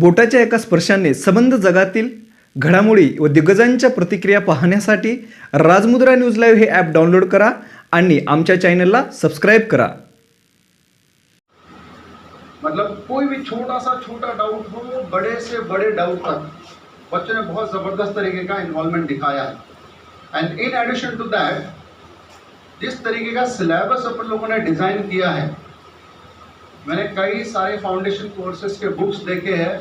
बोटाच्या एका स्पर्शाने संबंध जगातील घडामोडी व दिग्गजांच्या प्रतिक्रिया पाहण्यासाठी राजमुद्रा न्यूज लाईव्ह हे ॲप डाउनलोड करा आणि आमच्या चॅनलला सबस्क्राइब करा। मतलब कोई भी छोटा डाउट हो, बड़े से बड़े डाउट तक बच्चों ने बहुत ज़बरदस्त तरीके का इन्वॉल्वमेंट दिखाया है। And in addition to that जिस तरीके का सिलेबस अपन लोगों ने डिज़ाइन किया है, मैंने कई सारे फाउंडेशन कोर्सेज के बुक्स देखे हैं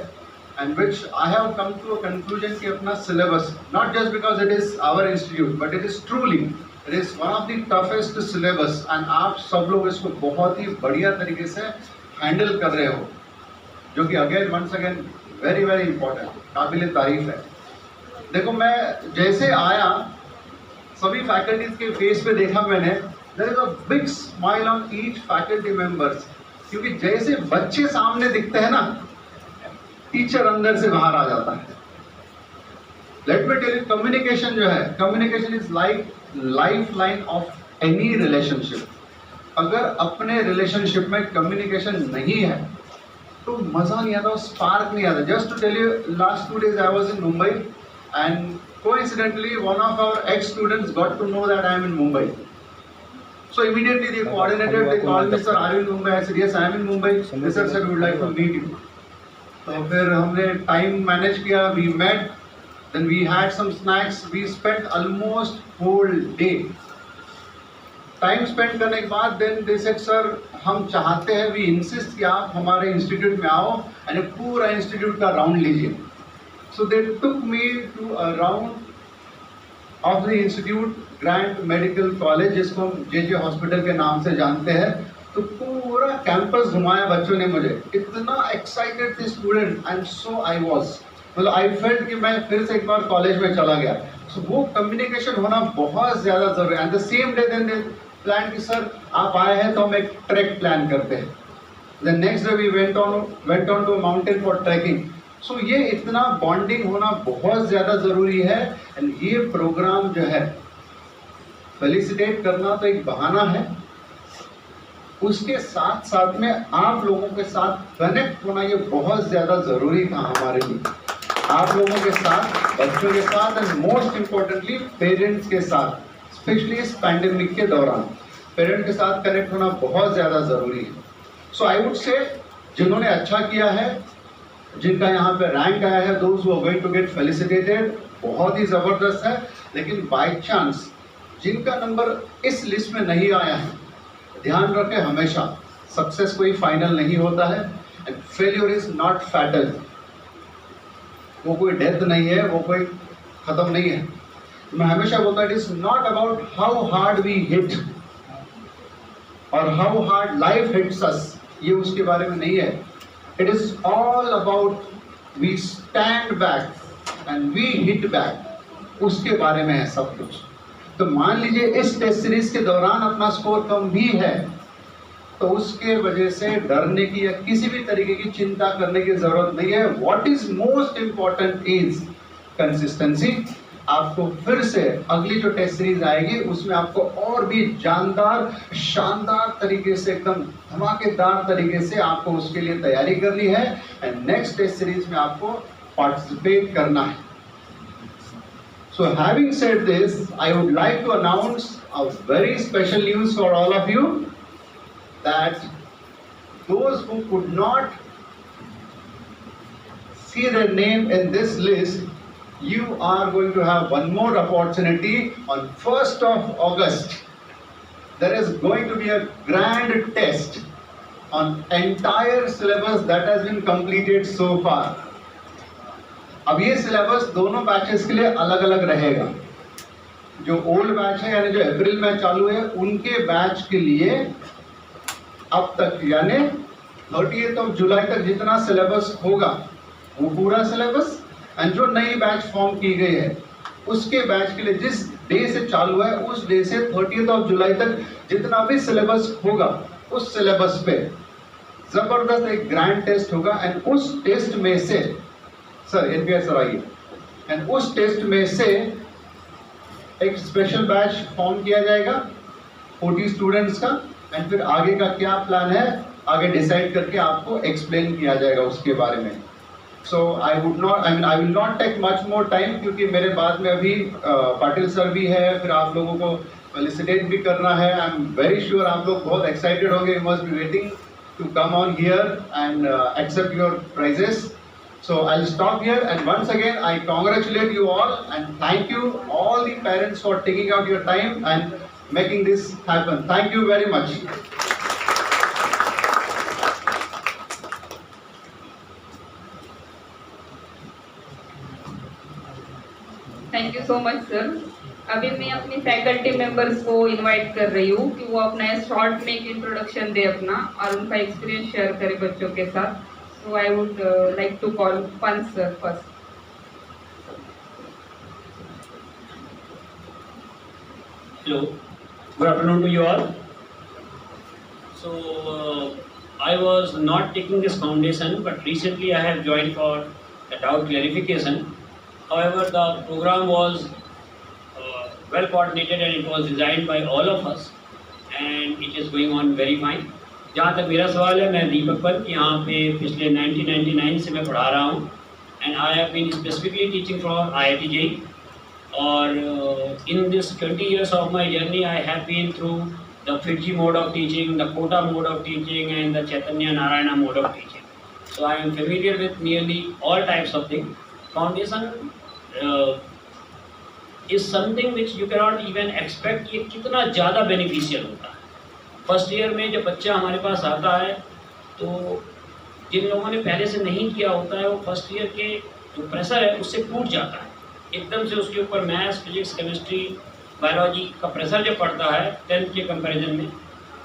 and which I have come to a conclusion कि अपना syllabus not just because it is our institute but it is truly it is one of the toughest syllabus and आप सब लोग इसको बहुत ही बढ़िया तरीके से हैंडल कर रहे हो, जो कि अगेन वंस अगेन वेरी वेरी इंपॉर्टेंट, काबिल तारीफ है। देखो मैं जैसे आया सभी फैकल्टीज के फेस पे देखा मैंने, there is a big smile on each faculty members, क्योंकि जैसे बच्चे सामने दिखते हैं ना, टीचर अंदर से बाहर आ जाता है। Let me tell you, communication जो है, communication is like life line of any relationship. अगर अपने रिलेशनशिप में कम्युनिकेशन नहीं है तो मज़ा नहीं आता, स्पार्क नहीं आता। Just to tell you, last 2 days I was in Mumbai and coincidentally one of our ex-students got to know that I am in Mumbai. So immediately the coordinator, they called me, sir, are you in Mumbai? I said, yes, I am in Mumbai. They said, sir, we would like to meet you. तो फिर हमने time manage किया, we met, then we had some snacks, we spent almost whole day. Time spend करने के बाद then they said, sir हम चाहते हैं, we insist कि आप हमारे इंस्टीट्यूट में आओ एंड पूरा इंस्टीट्यूट का राउंड लीजिए। So they took me to a round of the institute, grand medical college, जिसको हम जे हॉस्पिटल के नाम से जानते हैं। तो पूरा कैंपस घुमाया बच्चों ने मुझे, इतना एक्साइटेड थे student and so I was, मतलब आई फेल्ट कि मैं फिर से एक बार कॉलेज में चला गया। सो वो कम्युनिकेशन होना बहुत ज़्यादा जरूरी है। And the same day then they plan कि सर आप आए हैं तो हम एक ट्रैक प्लान करते हैं। The next day we went on to mountain for trekking. सो ये इतना बॉन्डिंग होना बहुत ज़्यादा ज़रूरी है। एंड ये प्रोग्राम जो है, फेलिसिटेट करना तो एक बहाना है, उसके साथ साथ में आप लोगों के साथ कनेक्ट होना ये बहुत ज़्यादा ज़रूरी था हमारे लिए। आप लोगों के साथ, बच्चों के साथ एंड मोस्ट इम्पोर्टेंटली पेरेंट्स के साथ, स्पेशली इस पैंडेमिक के दौरान पेरेंट के साथ कनेक्ट होना बहुत ज़्यादा ज़रूरी है। सो आई वुड से जिन्होंने अच्छा किया है, जिनका यहाँ पे रैंक आया है, those who are going to get felicitated, बहुत ही ज़बरदस्त है। लेकिन बाय चांस जिनका नंबर इस लिस्ट में नहीं आया है, ध्यान रखें हमेशा सक्सेस कोई फाइनल नहीं होता है end failure is not fatal. वो कोई डेथ नहीं है, वो कोई ख़त्म नहीं है। मैं हमेशा बोलता हूँ, it is not about how hard we hit और how hard life hits us, ये उसके बारे में नहीं है। It is all about we stand back and we hit back, उसके बारे में है सब कुछ। तो मान लीजिए इस टेस्ट सीरीज के दौरान अपना स्कोर कम भी है, तो उसके वजह से डरने की या किसी भी तरीके की चिंता करने की जरूरत नहीं है। What is most important is consistency. आपको फिर से अगली जो टेस्ट सीरीज आएगी उसमें आपको और भी जानदार, शानदार तरीके से, एकदम धमाकेदार तरीके से आपको उसके लिए तैयारी करनी है एंड नेक्स्ट टेस्ट सीरीज में आपको पार्टिसिपेट करना है। So having said this, I would like to announce a very special news for all of you, that those who could not see their name in this list, you are going to have one more opportunity on 1st of August. There is going to be a grand test on entire syllabus that has been completed so far. अब ये syllabus दोनों batches के लिए अलग अलग रहेगा। जो old batch है यानी जो अप्रैल में चालू है, उनके बैच के लिए अब तक यानी 30 जुलाई तक जितना सिलेबस होगा वो पूरा सिलेबस, एंड जो नई बैच फॉर्म की गई है उसके बैच के लिए जिस डे से चालू है उस डे से 30 जुलाई तक जितना भी सिलेबस होगा उस सिलेबस पे ज़बरदस्त एक ग्रैंड टेस्ट होगा। एंड उस टेस्ट में से सर एनपीआर सर आइए, एंड उस टेस्ट में से एक स्पेशल बैच फॉर्म किया जाएगा 40 स्टूडेंट्स का, एंड फिर आगे का क्या प्लान है आगे डिसाइड करके आपको एक्सप्लेन किया जाएगा उसके बारे में। So I will not take much more time क्योंकि मेरे बाद में अभी पाटिल सर भी है, फिर आप लोगों को फेलिसिटेट भी करना है. आई एम वेरी श्योर आप लोग बहुत एक्साइटेड होंगे. You must be waiting to come on here and accept your prizes. So I'll stop here, and once again I congratulate you all and thank you all the parents for taking out your time and making this happen. Thank you very much. Thank you so much sir. अभी मैं अपनी faculty members को invite कर रही हूँ कि वो अपना short में एक इंट्रोडक्शन दे अपना और उनका एक्सपीरियंस शेयर करें बच्चों के साथ. So I would like to call Panch sir first. Hello, good afternoon to you all. So, I was not taking this foundation, but recently I have joined for the doubt clarification. However, the program was well coordinated and it was designed by all of us, and it is going on very fine. जहाँ तक मेरा सवाल है, मैं दीपक पंत यहाँ पे पिछले 1999 से मैं पढ़ा रहा हूँ, and I have been specifically teaching for IIT JEE. और in this 20 years of my journey, I have been through the FIITJEE mode of teaching, the Kota mode of teaching, and the Chaitanya Narayana mode of teaching. So I am familiar with nearly all types of things. Foundation is something which you cannot even expect ये कितना ज़्यादा beneficial होता है. First year में जब बच्चा हमारे pass आता है, तो जिन लोगों ने पहले से नहीं किया होता है, वो फर्स्ट ईयर के जो प्रेशर है उससे टूट जाता है. एकदम से उसके ऊपर मैथ्स, फिजिक्स, केमिस्ट्री, बायोलॉजी का प्रेशर जब पड़ता है 10th के कंपैरिजन में,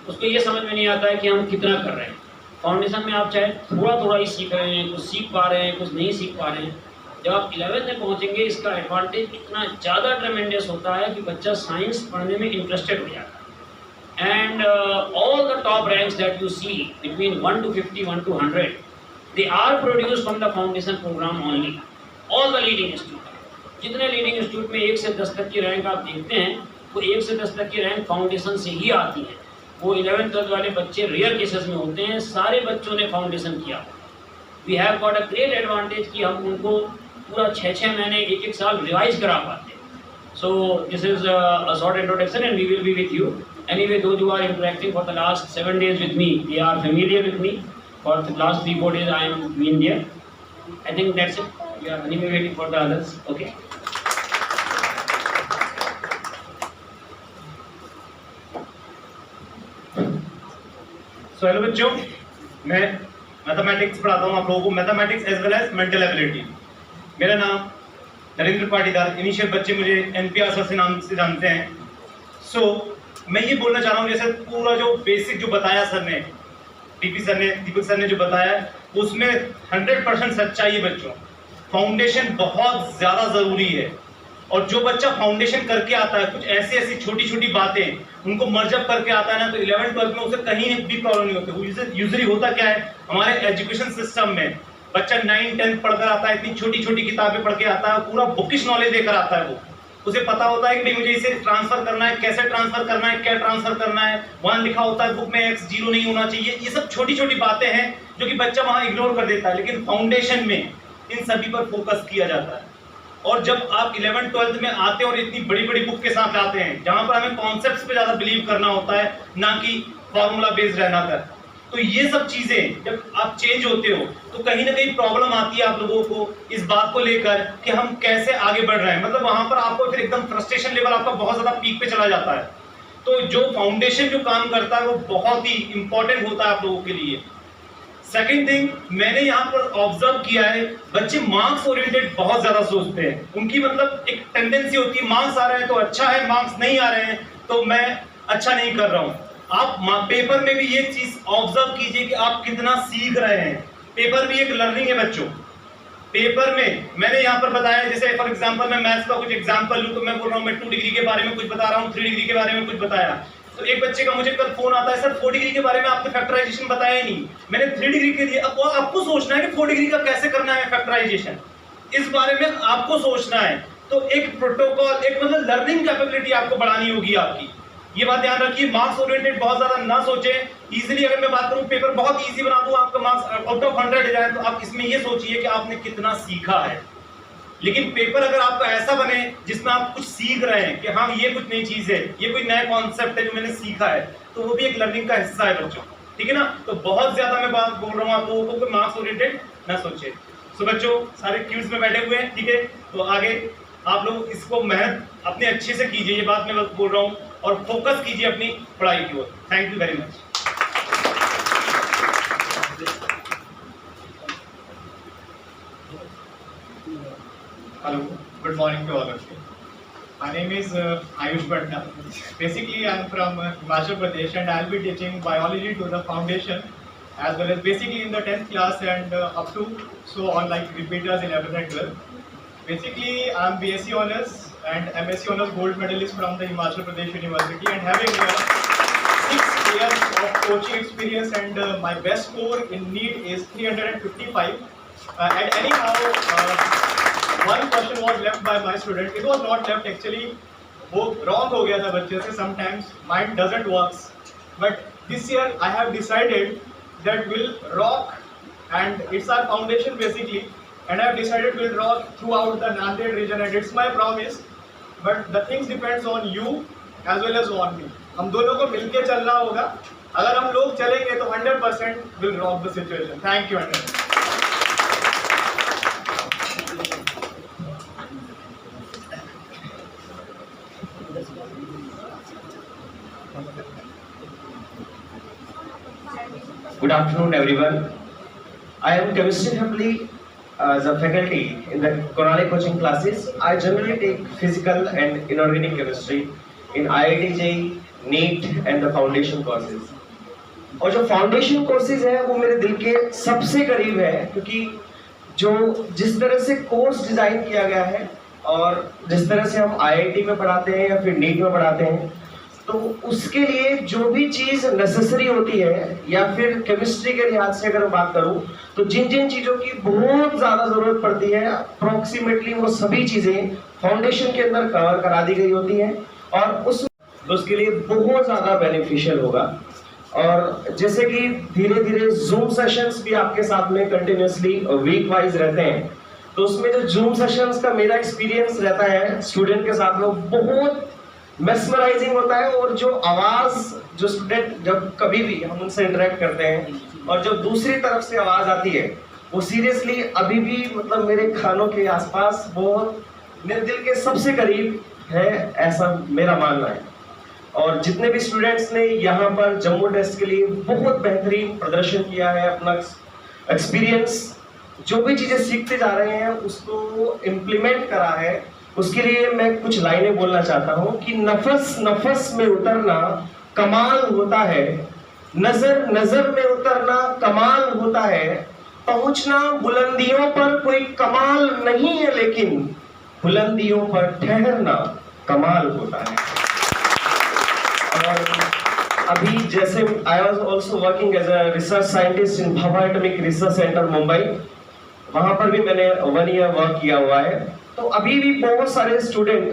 उसको ये समझ में नहीं आता है कि हम कितना कर रहे हैं. फाउंडेशन में आप चाहे थोड़ा थोड़ा ही सीख रहे हैं, कुछ सीख पा रहे हैं, कुछ नहीं सीख पा रहे हैं. जब आप 11th में पहुंचेंगे, इसका एडवांटेज इतना ज़्यादा ट्रेमेंडस होता है कि बच्चा साइंस पढ़ने में इंटरेस्टेड हो जाता है. And all the top ranks that you see between 1 to 50, 1 to 100, they are produce from the foundation programme only. All the leading institute, जितने लीडिंग इंस्टीट्यूट में 1 से 10 तक की रैंक आप देखते हैं, वो 1 से 10 तक की रैंक फाउंडेशन से ही आती है. वो 11th 12th वाले बच्चे रेयर केसेस में होते हैं. सारे बच्चों ने फाउंडेशन किया. We have got a great advantage कि हम उनको पूरा 6-6 महीने, 1-1 साल रिवाइज करा पाते हैं. So this is a short introduction and we will be with you. Anyway, those who are interacting for the last 7 days with me, they are familiar with me. For the last 3-4 days I am in India. I think that's it. We are anyway waiting for the others. Okay. So hello बच्चों, मैं mathematics पढ़ाता हूँ आप लोगों को, mathematics age वेल age mental ability. मेरा नाम Narendra Patidar. Initial बच्चे मुझे NPR सर से नाम से जानते हैं. सो मैं ये बोलना चाह रहा हूँ, जैसे पूरा जो बेसिक जो बताया सर ने, दीपक सर ने जो बताया, उसमें 100% सच्चाई है बच्चों. फाउंडेशन बहुत ज़्यादा ज़रूरी है. और जो बच्चा फाउंडेशन करके आता है, कुछ ऐसी ऐसी छोटी छोटी बातें उनको मर्जअप करके आता है ना, तो 11th 12th में उसे कहीं भी प्रॉब्लम नहीं होती. यूजुअली होता क्या है हमारे एजुकेशन सिस्टम में, बच्चा 9th 10th पढ़कर आता है, इतनी छोटी छोटी किताबें पढ़ के आता है, पूरा बुकिश नॉलेज देकर आता है. वो उसे पता होता है कि भाई मुझे इसे ट्रांसफर करना है, कैसे ट्रांसफर करना है, क्या ट्रांसफर करना है, वहाँ लिखा होता है बुक में x 0 नहीं होना चाहिए. ये सब छोटी छोटी बातें हैं जो कि बच्चा वहाँ इग्नोर कर देता है. लेकिन फाउंडेशन में इन सभी पर फोकस किया जाता है. और जब आप 11th 12th में आते हैं और इतनी बड़ी बड़ी बुक के साथ आते हैं, जहाँ पर हमें कॉन्सेप्ट्स पे ज़्यादा बिलीव करना होता है, ना कि फॉर्मूला बेस्ड रहना कर, तो ये सब चीज़ें जब आप चेंज होते हो तो कहीं ना कहीं प्रॉब्लम आती है आप लोगों को इस बात को लेकर कि हम कैसे आगे बढ़ रहे हैं. मतलब वहाँ पर आपको फिर एकदम फ्रस्ट्रेशन लेवल आपका बहुत ज़्यादा पीक पे चला जाता है. तो जो फाउंडेशन जो काम करता है वो बहुत ही इंपॉर्टेंट होता है आप लोगों के लिए. सेकेंड थिंग, मैंने यहाँ पर ऑब्जर्व किया है, बच्चे मार्क्स ओरिएंटेड बहुत ज़्यादा सोचते हैं. उनकी मतलब एक टेंडेंसी होती है, मार्क्स आ रहे हैं तो अच्छा है, मार्क्स नहीं आ रहे हैं तो मैं अच्छा नहीं कर रहा हूँ. आप पेपर में भी ये चीज़ ऑब्जर्व कीजिए कि आप कितना सीख रहे हैं. पेपर भी एक लर्निंग है बच्चों. पेपर में मैंने यहाँ पर बताया, जैसे फॉर एग्जाम्पल मैं मैथ्स का कुछ एग्जाम्पल लूँ तो मैं बोल रहा हूँ मैं 2 डिग्री के बारे में कुछ बता रहा हूँ, 3 डिग्री के बारे में कुछ बताया. तो एक बच्चे का मुझे कल फोन आता है, सर 4 डिग्री के बारे में आपने फैक्टराइजेशन बताया ही नहीं, मैंने 3 डिग्री के लिए. अब आपको सोचना है कि 4 डिग्री का कैसे करना है फैक्टराइजेशन, इस बारे में आपको सोचना है. तो एक प्रोटोकॉल, एक मतलब लर्निंग कैपेबिलिटी आपको बढ़ानी होगी आपकी. ये बात ध्यान रखिए, मार्क्स ओरिएंटेड बहुत ज्यादा ना सोचें। इजीली अगर मैं बात करूं, पेपर बहुत इजी बना दूं, आपका मार्क्स आउट ऑफ 100 जाए, तो आप इसमें ये सोचिए कि आपने कितना सीखा है। लेकिन पेपर अगर आपका ऐसा बने जिसमें आप कुछ सीख रहे हैं कि हाँ ये कुछ नई चीज है, ये कोई नया कॉन्सेप्ट है जो मैंने सीखा है, तो वो भी एक लर्निंग का हिस्सा है बच्चों, ठीक है ना। तो बहुत ज्यादा मैं बात बोल रहा हूँ आप लोगों को कि मार्क्स ओरिएंटेड ना सोचे। सो बच्चों सारे क्यूज में बैठे हुए हैं, ठीक है, तो आगे आप लोग इसको मेहनत अपने अच्छे से कीजिए, ये बात मैं बोल रहा हूँ, और फोकस कीजिए अपनी पढ़ाई की ओर। Thank you very much. Hello, good morning to all of you. My name is Ayush Bhatta. Basically, I am from Himachal Pradesh and I will be teaching biology to the foundation as well as basically in the 10th class and up to so on like repeaters 11th and 12th. Basically, I am BSc Honours and MSc Honours Gold Medalist from the Himachal Pradesh University and having 6 years of coaching experience and my best score in NEET is 355. And anyhow, one question was left by my student. It was not left actually. वो wrong हो गया था बच्चे से. Sometimes mind doesn't works. But this year I have decided that we'll rock, and it's our foundation basically. And I have decided we'll rock throughout the Nanded region, and it's my promise. But the things depends on you as well as on me. हम दोनों को मिलके चलना होगा. अगर हम लोग चलेंगे तो 100% will rock the situation. Thank you. Good afternoon, everyone. I am chemistry faculty as a faculty in the Konale coaching classes. I generally take physical and inorganic chemistry in IIT JEE, NEET and the foundation courses. और जो foundation courses है वो मेरे दिल के सबसे करीब है, क्योंकि जो जिस तरह से कोर्स डिजाइन किया गया है और जिस तरह से हम IIT में पढ़ाते हैं या फिर नीट में पढ़ाते हैं, तो उसके लिए जो भी चीज नेसेसरी होती है, या फिर केमिस्ट्री के लिहाज से अगर बात करूं तो जिन जिन चीजों की बहुत ज्यादा जरूरत पड़ती है, अप्रोक्सीमेटली वो सभी चीजें फाउंडेशन के अंदर कवर करा दी गई होती हैं, और उसके लिए बहुत ज्यादा बेनिफिशियल होगा। और जैसे कि धीरे धीरे जूम सेशंस भी आपके साथ में कंटिन्यूसली वीक वाइज रहते हैं, तो उसमें जो जूम सेशंस का मेरा एक्सपीरियंस रहता है स्टूडेंट के साथ में, बहुत मेस्मराइजिंग होता है। और जो आवाज जो स्टूडेंट जब कभी भी हम उनसे इंटरेक्ट करते हैं और जब दूसरी तरफ से आवाज आती है, वो सीरियसली अभी भी मतलब मेरे कानों के आसपास बहुत मेरे दिल के सबसे करीब है, ऐसा मेरा मानना है। और जितने भी स्टूडेंट्स ने यहाँ पर जम्मू टेस्ट के लिए बहुत बेहतरीन प्रदर्शन किया है, अपना एक्सपीरियंस जो भी चीजें सीखते जा रहे हैं उसको इम्प्लीमेंट करा है, उसके लिए मैं कुछ लाइनें बोलना चाहता हूं कि नफस नफस में उतरना कमाल होता है, नजर नजर में उतरना कमाल होता है, पहुंचना बुलंदियों पर कोई कमाल नहीं है, लेकिन बुलंदियों पर ठहरना कमाल होता है। और अभी जैसे I was also working as a research scientist in Bhabha atomic research centre Mumbai, वहां पर भी मैंने 1 ईयर वर्क किया हुआ है। तो अभी भी बहुत सारे स्टूडेंट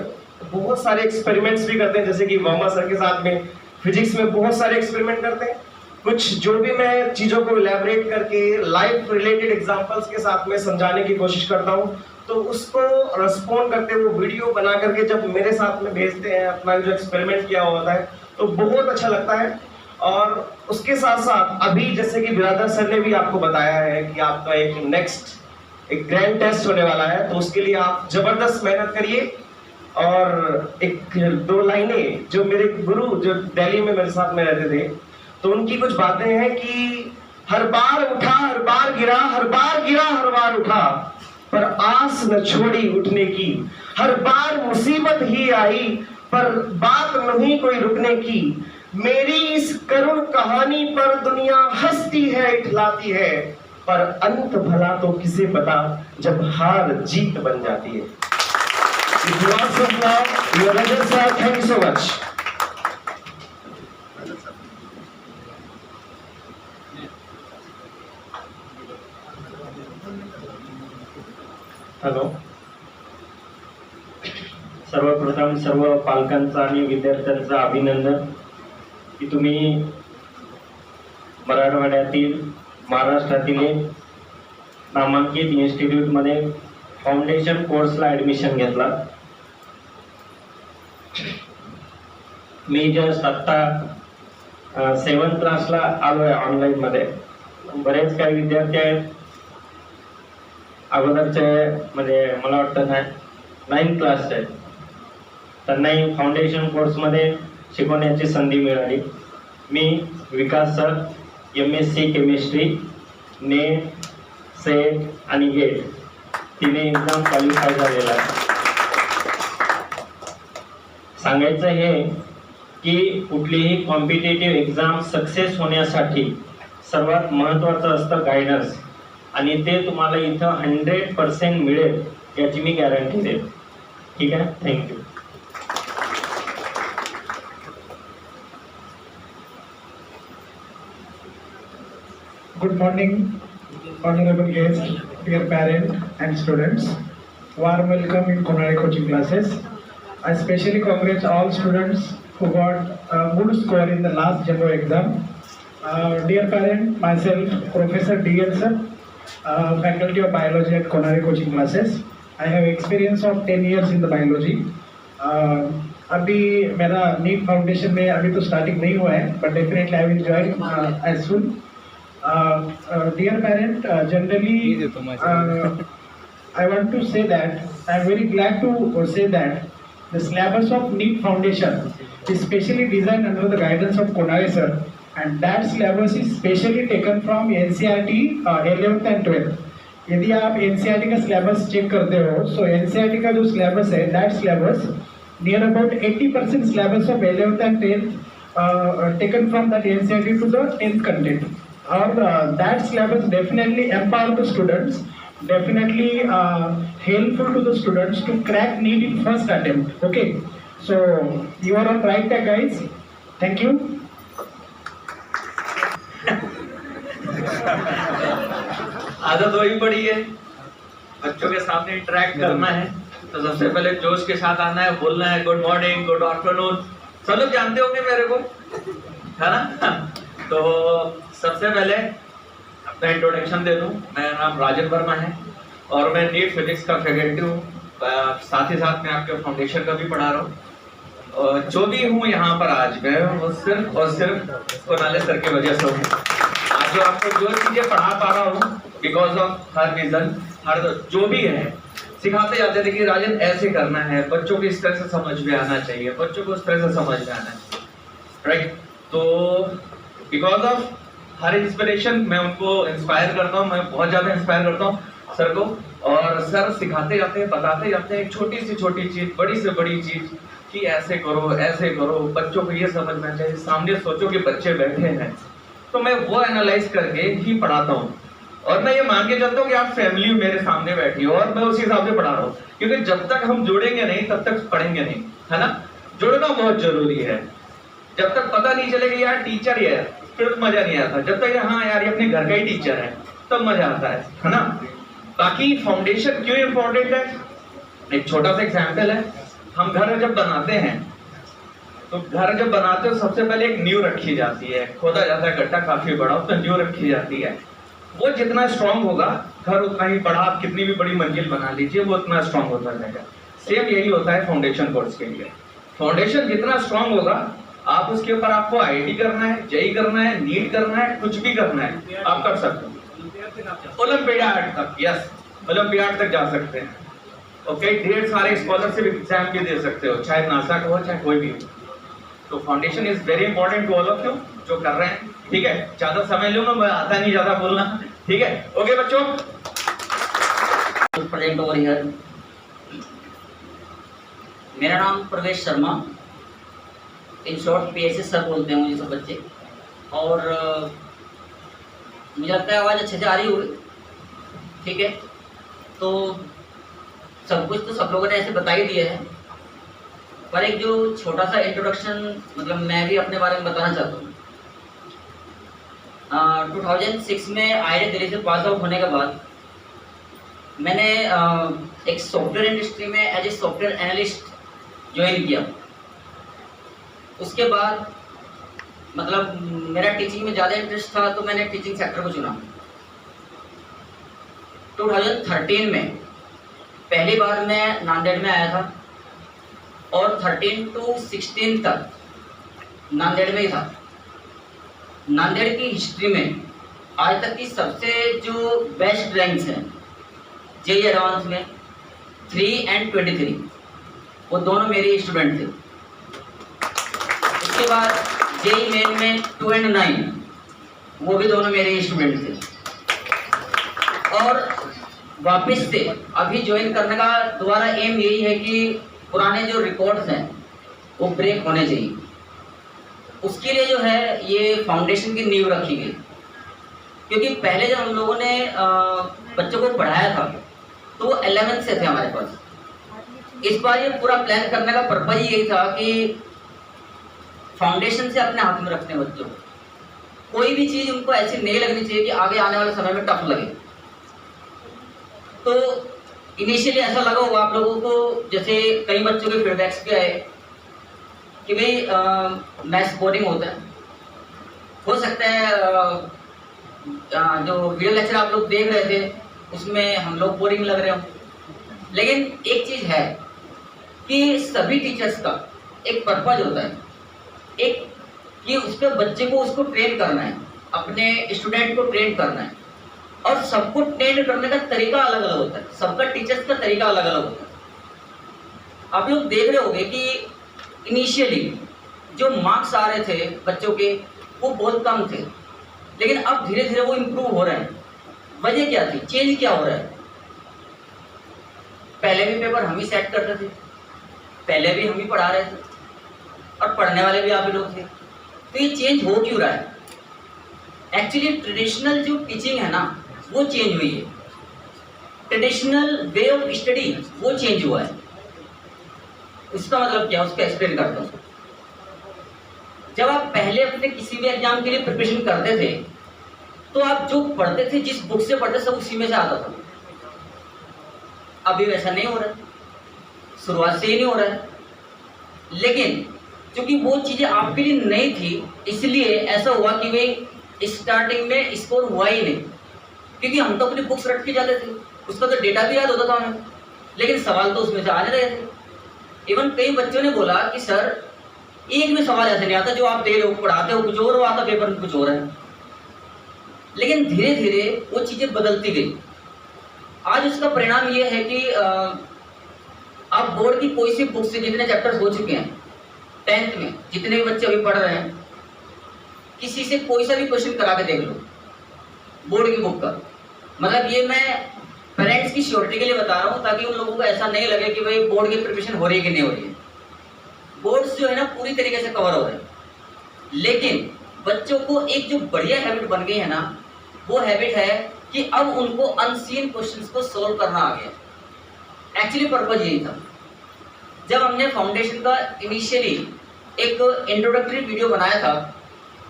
बहुत सारे एक्सपेरिमेंट्स भी करते हैं, जैसे कि वर्मा सर के साथ में फिजिक्स में बहुत सारे एक्सपेरिमेंट करते हैं। कुछ जो भी मैं चीज़ों को इलैबोरेट करके लाइफ रिलेटेड एग्जांपल्स के साथ में समझाने की कोशिश करता हूँ, तो उसको रिस्पॉन्ड करते हुए वीडियो बना करके जब मेरे साथ में भेजते हैं अपना जो एक्सपेरिमेंट किया हुआ होता है, तो बहुत अच्छा लगता है। और उसके साथ साथ अभी जैसे कि बिरादर सर ने भी आपको बताया है कि आपका एक ग्रैंड टेस्ट होने वाला है, तो उसके लिए आप जबरदस्त मेहनत करिए। और 1-2 लाइनें जो मेरे गुरु जो दिल्ली में मेरे साथ में रहते थे, तो उनकी कुछ बातें हैं कि हर बार उठा हर बार गिरा, हर बार गिरा हर बार उठा, पर आस न छोड़ी उठने की, हर बार मुसीबत ही आई पर बात नहीं कोई रुकने की, मेरी इस करुण कहानी पर दुनिया हंसती है इठलाती है, पर अंत भला तो किसे पता जब हार जीत बन जाती है। Thank you so much. Hello सर्वप्रथम सर्व पालकांचं आणि विद्यार्थ्यांचं अभिनंदन की तुम्ही मराठवाड्यातील महाराष्ट्रातील एक नामांकित इन्स्टिट्यूटमध्ये फाउंडेशन कोर्सला ॲडमिशन घेतला. मी जस्ट आत्ता 7th क्लासला आलो आहे ऑनलाईनमध्ये. बरेच काही विद्यार्थी आहेत अगोदरचे, म्हणजे मला वाटतं 9th क्लासचे आहेत, त्यांनाही फाउंडेशन कोर्समध्ये शिकवण्याची संधी मिळाली. मी Vikas sir MSc chemistry, NET, SET आणि गेट तिने एक्झाम क्वालिफाय झालेला आहे. सांगायचं हे की कुठलीही कॉम्पिटेटिव्ह एक्झाम सक्सेस होण्यासाठी सर्वात महत्त्वाचं असतं गायडन्स, आणि ते तुम्हाला इथं 100% मिळेल याची मी गॅरंटी देतो. ठीक आहे, thank you. Good morning, honorable guests, dear parents and students. Warm welcome in Konale coaching classes. I especially congratulate all students who got a good score in the last Jumbo exam. Dear parent, myself, Professor D.L. Sir, Faculty of Biology at Konale coaching classes. I have experience of 10 years in the biology. अभी मेरा नीट foundation में अभी तो starting नहीं हुआ है, but definitely I will join as soon. Dear parent, generally I want to say that I am very glad to say that the syllabus of NEET Foundation is specially designed under the guidance of Konale sir, and that syllabus is specially taken from NCERT 11th and 12th. यदि आप NCERT का syllabus check करते हो, so NCERT का जो syllabus है, that syllabus near about 80% syllabus of 11th and 10th taken from that NCERT to the 10th content. Or that syllabus definitely empower the students, definitely helpful to the students to crack NEET in first attempt. Okay, so you are on right track, guys. Thank you. आदत वही पड़ी है, बच्चों के सामने interact करना है तो सबसे पहले जोश के साथ आना है, बोलना है गुड मॉर्निंग, गुड आफ्टरनून. सब लोग जानते होंगे मेरे को, है ना. तो सबसे पहले अपना इंट्रोडक्शन दे दूं. मेरा नाम राजन वर्मा है और मैं नीट फिजिक्स का फैकल्टी हूँ. साथ ही साथ मैं आपके फाउंडेशन का भी पढ़ा रहा हूँ. और जो भी हूँ यहाँ पर आज मैं वो सिर्फ और सिर्फ कोनाले सर की वजह से हूँ. आज जो आपको जो चीज़ें पढ़ा पा रहा हूँ बिकॉज ऑफ हर रीज़न, हर जो भी है सिखाते जाते थे कि राजन ऐसे करना है, बच्चों को इस तरह से समझ में आना चाहिए, बच्चों को इस तरह से समझ में आना चाहिए. राइट, तो बिकॉज ऑफ हर इंस्पिरेशन मैं उनको इंस्पायर करता हूँ. मैं बहुत ज़्यादा इंस्पायर करता हूँ सर को, और सर सिखाते जाते हैं, बताते जाते हैं छोटी सी छोटी चीज़, बड़ी से बड़ी चीज़ कि ऐसे करो, बच्चों को ये समझना चाहिए. सामने सोचो कि बच्चे बैठे हैं, तो मैं वो एनालाइज करके ही पढ़ाता हूँ. और मैं ये मान के चलता हूँ कि आप फैमिली मेरे सामने बैठी हो और मैं उसी हिसाब से पढ़ा रहा हूँ, क्योंकि जब तक हम जुड़ेंगे नहीं तब तक पढ़ेंगे नहीं, है ना. जुड़ना बहुत जरूरी है. जब तक पता नहीं चलेगा यार टीचर ही है, फिर मजा नहीं आता. जब तक हाँ यार ये अपने घर का ही टीचर है तब मजा आता है ना. बाकी फाउंडेशन क्यों इम्पोर्टेंट है, एक छोटा सा एग्जाम्पल है. हम घर जब बनाते हैं तो घर जब बनाते हो सबसे पहले एक नींव रखी जाती है, खोदा जाता है गड्ढा काफी बड़ा, उसमें नींव रखी जाती है. वो जितना स्ट्रांग होगा घर उतना ही बड़ा, आप कितनी भी बड़ी मंजिल बना लीजिए वो उतना स्ट्रांग होता रहेगा. सेम यही होता है फाउंडेशन कोर्स के लिए. फाउंडेशन जितना स्ट्रांग होगा आप उसके ऊपर आपको IIT करना है, JEE करना है, नीट करना है, कुछ भी करना है आप कर सकते हो. ओलंपियाड तक, यस ओलंपियाड तक जा सकते हैं. ओके, ढेर सारे स्कॉलरशिप एग्जाम भी दे सकते हो, चाहे नासा का हो चाहे कोई भी हो. तो foundation is very important to all of you जो कर रहे हैं. ठीक है, ज्यादा समय लूंगा, मैं आता नहीं ज्यादा बोलना. ठीक है, ओके बच्चों. Present over here. मेरा नाम प्रवेश Sharma, in short PSS sir बोलते हैं मुझे सब बच्चे. और मुझे लगता है आवाज़ अच्छे से आ रही होगी. ठीक है, तो सब कुछ तो सब लोगों ने ऐसे बता ही दिया है, पर एक जो छोटा सा इंट्रोडक्शन मतलब मैं भी अपने बारे में बताना चाहता हूँ. 2006 में IIT दिल्ली से पास आउट होने के बाद मैंने एक सॉफ्टवेयर इंडस्ट्री में as a software analyst join किया। उसके बाद मतलब मेरा टीचिंग में ज़्यादा इंटरेस्ट था तो मैंने टीचिंग सेक्टर को चुना। 2013 में पहली बार मैं नांदेड़ में आया था और 13 to 16 तक नांदेड़ में ही था। नांदेड़ की हिस्ट्री में आज तक की सबसे जो बेस्ट रैंक्स हैं जेईई एडवांस में 3 and 23, वो दोनों मेरे स्टूडेंट थे। उसके बाद जेईई मेन में 2 and 9, वो भी दोनों मेरे स्टूडेंट थे। और वापस से अभी ज्वाइन करने का दोबारा एम यही है कि पुराने जो रिकॉर्ड्स हैं वो ब्रेक होने चाहिए। उसके लिए जो है ये फाउंडेशन की नींव रखी गई, क्योंकि पहले जब हम लोगों ने बच्चों को पढ़ाया था तो वो 11th से थे हमारे पास। इस बार ये पूरा प्लान करने का पर्पज यही था कि फाउंडेशन से अपने हाथ में रखने बच्चों को, कोई भी चीज़ उनको ऐसी नहीं लगनी चाहिए कि आगे आने वाले समय में टफ लगे। तो इनिशियली ऐसा लगा होगा आप लोगों को, जैसे कई बच्चों के फीडबैक्स भी आए कि भाई मैथ्स बोरिंग होता है। हो सकता है जो वीडियो लेक्चर आप लोग देख रहे थे उसमें हम लोग बोरिंग लग रहे हो, लेकिन एक चीज़ है कि सभी टीचर्स का एक पर्पज होता है, एक कि उसके बच्चे को उसको ट्रेन करना है, अपने स्टूडेंट को ट्रेन करना है। और सबको ट्रेन करने का तरीका अलग अलग होता है, सबका टीचर्स का तरीका अलग अलग होता है। आप लोग देख रहे होंगे कि इनिशियली जो मार्क्स आ रहे थे बच्चों के वो बहुत कम थे, लेकिन अब धीरे धीरे वो इम्प्रूव हो रहे हैं। वजह क्या थी, चेंज क्या हो रहा है? पहले भी पेपर हम ही सेट करते थे, पहले भी हम ही पढ़ा रहे थे और पढ़ने वाले भी आप ही लोग थे। तो ये चेंज हो क्यों रहा है? एक्चुअली ट्रेडिशनल जो टीचिंग है ना वो चेंज हुई है, ट्रेडिशनल वे ऑफ स्टडी वो चेंज हुआ है। उसका मतलब क्या, उसका एक्सप्लेन करता हूँ। जब आप पहले अपने किसी भी एग्जाम के लिए प्रिपरेशन करते थे तो आप जो पढ़ते थे, जिस बुक से पढ़ते सब उसी में से आता था। अभी वैसा नहीं हो रहा है, शुरुआत से ही नहीं हो रहा है। लेकिन क्योंकि वो चीज़ें आपके लिए नहीं थी इसलिए ऐसा हुआ कि भाई स्टार्टिंग में स्कोर हुआ ही नहीं, क्योंकि हम तो अपनी बुक्स रट के जाते थे, उसका तो डेटा भी याद होता था हमें, लेकिन सवाल तो उसमें से आ नहीं रहे थे। इवन कई बच्चों ने बोला कि सर एक भी सवाल ऐसा नहीं आता, जो आप दे रहे हो पढ़ाते हो कुछ और हो, आता पेपर में कुछ और है। लेकिन धीरे धीरे वो चीज़ें बदलती गई। आज उसका परिणाम ये है कि आप बोर्ड की कोई सी बुक से जितने चैप्टर्स हो चुके हैं 10th में, जितने भी बच्चे अभी पढ़ रहे हैं, किसी से कोई सा भी क्वेश्चन करा के देख लो बोर्ड की बुक का। मतलब ये मैं पेरेंट्स की श्योरिटी के लिए बता रहा हूँ, ताकि उन लोगों को ऐसा नहीं लगे कि भाई बोर्ड की प्रिपरेशन हो रही है कि नहीं हो रही है। बोर्ड्स जो है ना पूरी तरीके से कवर हो रहे हैं, लेकिन बच्चों को एक जो बढ़िया हैबिट बन गई है ना, वो हैबिट है कि अब उनको अनसीन क्वेश्चंस को सोल्व करना आ गया। एक्चुअली पर्पज यही था। जब हमने फाउंडेशन का इनिशियली एक इंट्रोडक्टरी वीडियो बनाया था,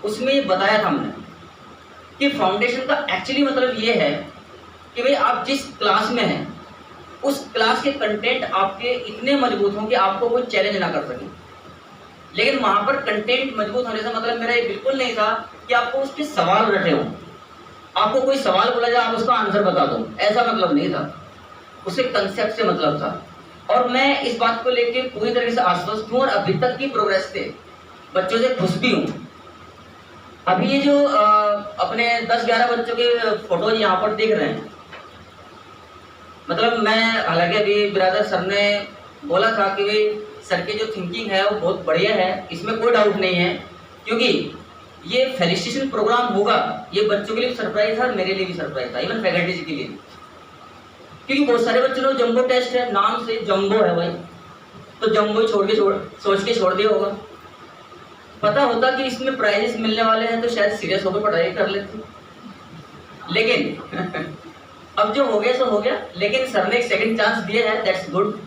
उसमें ये बताया था हमने कि फाउंडेशन का एक्चुअली मतलब ये है कि भाई आप जिस क्लास में हैं उस क्लास के कंटेंट आपके इतने मजबूत हों कि आपको कोई चैलेंज ना कर सके। लेकिन वहाँ पर कंटेंट मजबूत होने से मतलब मेरा ये बिल्कुल नहीं था कि आपको उसके सवाल रटे हों, आपको कोई सवाल बोला जाए आप उसका आंसर बता दो, ऐसा मतलब नहीं था। उसके कंसेप्ट से मतलब था। और मैं इस बात को लेकर पूरी तरीके से आश्वस्त हूँ और अभी तक की प्रोग्रेस से बच्चों से खुश भी हूँ। अभी ये जो अपने 10-11 बच्चों के फोटोज यहाँ पर देख रहे हैं, मतलब मैं हालांकि अभी ब्रदर सर ने बोला था कि भाई सर की जो थिंकिंग है वो बहुत बढ़िया है, इसमें कोई डाउट नहीं है, क्योंकि ये फेलिसिटेशन प्रोग्राम होगा ये बच्चों के लिए सरप्राइज था और मेरे लिए भी सरप्राइज था, इवन फैकल्टीज के लिए, क्योंकि बहुत सारे बच्चों को जंबो टेस्ट है, नाम से जंबो है भाई, तो जंबो सोच के छोड़ दिया होगा। पता होता कि इसमें प्राइजेस मिलने वाले हैं तो शायद सीरियस होकर पढ़ाई कर लेते, लेकिन अब जो हो गया सो हो गया। लेकिन सर ने एक सेकंड चांस दिया है, दैट्स गुड।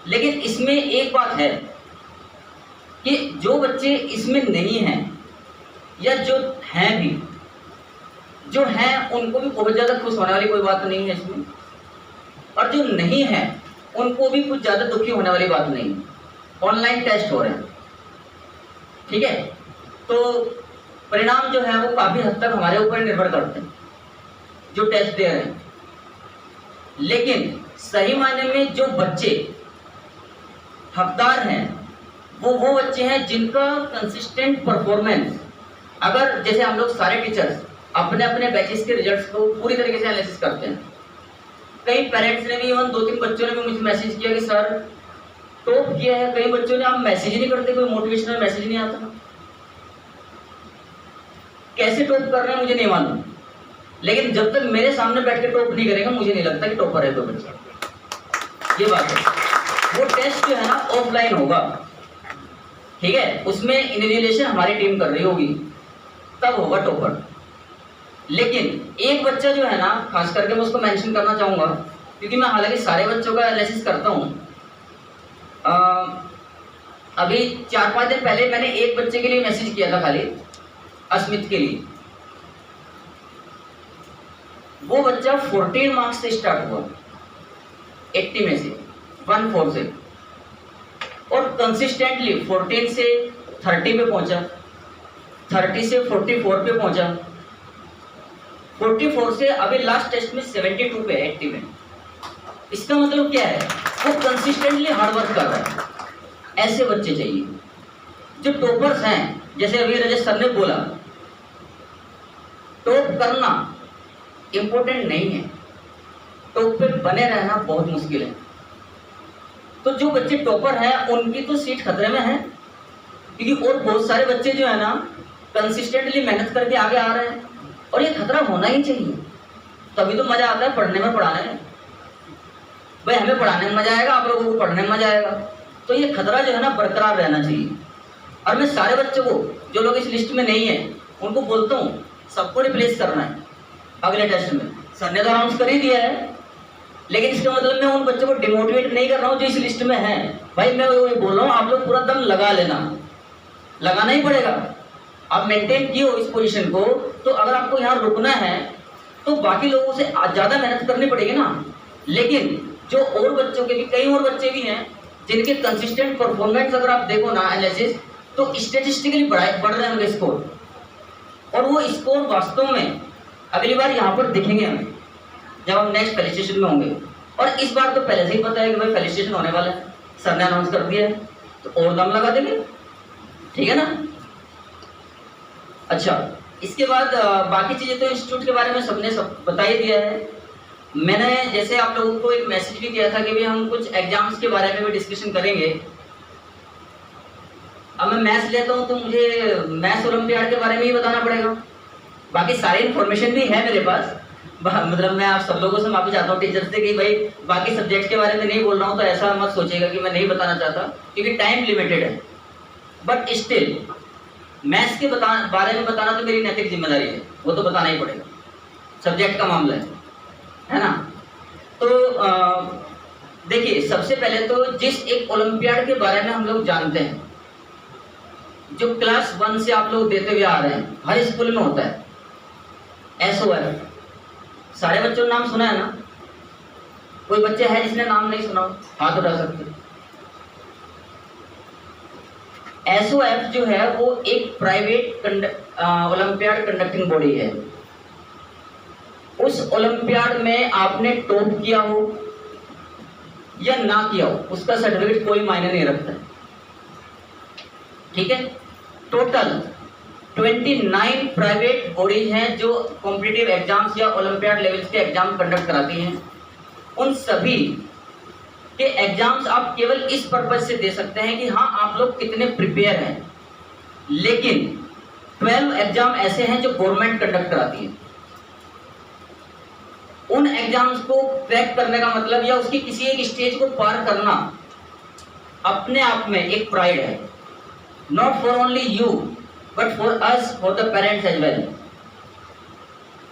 लेकिन इसमें एक बात है कि जो बच्चे इसमें नहीं हैं या जो हैं भी, जो हैं उनको भी बहुत ज़्यादा खुश होने वाली कोई बात नहीं है इसमें, और जो नहीं है उनको भी कुछ ज़्यादा दुखी होने वाली बात नहीं है, ऑनलाइन टेस्ट हो रहे हैं, ठीक है। तो परिणाम जो है वो काफ़ी हद तक हमारे ऊपर निर्भर करते हैं जो टेस्ट दे रहे हैं। लेकिन सही मायने में जो बच्चे हकदार हैं वो बच्चे हैं जिनका कंसिस्टेंट परफॉर्मेंस, अगर जैसे हम लोग सारे टीचर्स अपने अपने बैचेस के रिजल्ट्स को पूरी तरीके से एनालिसिस करते हैं। कई पेरेंट्स ने भी, इवन 2-3 बच्चों ने भी मुझे मैसेज किया कि सर टॉप किया है, कई बच्चों ने आप मैसेज ही नहीं करते, कोई मोटिवेशनल मैसेज नहीं आता, कैसे टॉप कर रहे हैं मुझे नहीं मालूम, लेकिन जब तक मेरे सामने बैठ के टॉप नहीं करेगा मुझे नहीं लगता कि टॉपर है कोई बच्चा। ये बात है। वो टेस्ट जो है ना ऑफलाइन होगा, ठीक है, उसमें इन्विजिलेशन हमारी टीम कर रही होगी, तब होगा टॉपर। लेकिन एक बच्चा जो है ना, खास करके मैं उसको मेंशन करना चाहूँगा, क्योंकि मैं हालांकि सारे बच्चों का एनालिसिस करता हूँ। अभी 4-5 दिन पहले मैंने एक बच्चे के लिए मैसेज किया था, खाली अस्मित के लिए। वो बच्चा 14 मार्क्स से स्टार्ट हुआ, 80 में से 14 से, और कंसिस्टेंटली 14 से 30 पे पहुंचा, 30 से 44 पे पहुंचा, 44 से अभी लास्ट टेस्ट में 72 पे 80 में। इसका मतलब क्या है, वो कंसिस्टेंटली हार्ड वर्क कर रहा है। ऐसे बच्चे चाहिए जो टॉपर्स हैं। जैसे अभी रजत सर ने बोला, टॉप करना इंपॉर्टेंट नहीं है, टॉप पे बने रहना बहुत मुश्किल है। तो जो बच्चे टॉपर हैं उनकी तो सीट खतरे में है, क्योंकि और बहुत सारे बच्चे जो है ना कंसिस्टेंटली मेहनत करके आगे आ रहे हैं, और ये खतरा होना ही चाहिए, तभी तो मजा आता है पढ़ने में, पढ़ाने में। भाई हमें पढ़ाने में मजा आएगा, आप लोगों को पढ़ने में मजा आएगा, तो ये खतरा जो है ना बरकरार रहना चाहिए। और मैं सारे बच्चों को, जो लोग इस लिस्ट में नहीं है, उनको बोलता हूँ सबको रिप्लेस करना है अगले टेस्ट में। सर ने तो अनाउंस कर ही दिया है, लेकिन इसका मतलब मैं उन बच्चों को डिमोटिवेट नहीं कर रहा हूँ जो इस लिस्ट में है। भाई मैं वो बोल रहा हूँ, आप लोग पूरा दम लगा लेना, लगाना ही पड़ेगा। आप मेंटेन किए हो इस पोजीशन को, तो अगर आपको यहाँ रुकना है तो बाकी लोगों से ज़्यादा मेहनत करनी पड़ेगी ना। लेकिन जो और बच्चों के भी, कई और बच्चे भी हैं जिनके कंसिस्टेंट परफॉर्मेंस अगर आप देखो ना एनालिसिस, तो स्टेटिस्टिकली बढ़ रहे हैं उनके स्कोर, और वो स्कोर वास्तव में अगली बार यहाँ पर दिखेंगे हमें जब हम नेक्स्ट फेलिसिटेशन में होंगे। और इस बार तो पहले से ही पता है कि भाई फेलिसिटेशन होने वाला है, सर ने अनाउंस कर दिया है, तो और दम लगा देंगे, ठीक है ना। अच्छा, इसके बाद बाकी चीज़ें तो इंस्टीट्यूट के बारे में सबने सब बता ही दिया है। मैंने जैसे आप लोगों को एक मैसेज भी किया था कि भी हम कुछ एग्जाम्स के बारे में भी डिस्कशन करेंगे। अब मैं मैथ्स लेता हूँ तो मुझे मैथ्स ओलंपियाड के बारे में ही बताना पड़ेगा, बाकी सारी इन्फॉर्मेशन भी है मेरे पास। मतलब मैं आप सब लोगों से माफी चाहता हूँ टीचर से कि भाई बाकी सब्जेक्ट के बारे में नहीं बोल रहा हूँ, तो ऐसा मत सोचिएगा कि मैं नहीं बताना चाहता, क्योंकि टाइम लिमिटेड है। बट स्टिल मैथ्स के बारे में बताना तो मेरी नैतिक जिम्मेदारी है, वो तो बताना ही पड़ेगा, सब्जेक्ट का मामला है ना। तो देखिए, सबसे पहले तो जिस एक ओलंपियाड के बारे में हम लोग जानते हैं, जो क्लास 1 से आप लोग देते हुए आ रहे हैं, हर स्कूल में होता है SOF। सारे बच्चों ने नाम सुना है ना? कोई बच्चे है जिसने नाम नहीं सुना, हाथ उठा सकते। SOF जो है वो एक प्राइवेट ओलंपियाड कंडक्टिंग बॉडी है। उस ओलंपियाड में आपने टॉप किया हो या ना किया हो, उसका सर्टिफिकेट कोई मायने नहीं रखता है, ठीक है। टोटल 29 प्राइवेट बॉडीज हैं जो कॉम्पिटिटिव एग्जाम्स या ओलंपियाड लेवल्स के एग्जाम कंडक्ट कराती हैं। उन सभी के एग्जाम्स आप केवल इस पर्पज से दे सकते हैं कि हाँ आप लोग कितने प्रिपेयर हैं। लेकिन 12 एग्जाम ऐसे हैं जो गवर्नमेंट कंडक्ट कराती है। उन एग्जाम्स को क्रैक करने का मतलब या उसकी किसी एक स्टेज को पार करना अपने आप में एक प्राइड है, not for only you but for us, for the parents as well.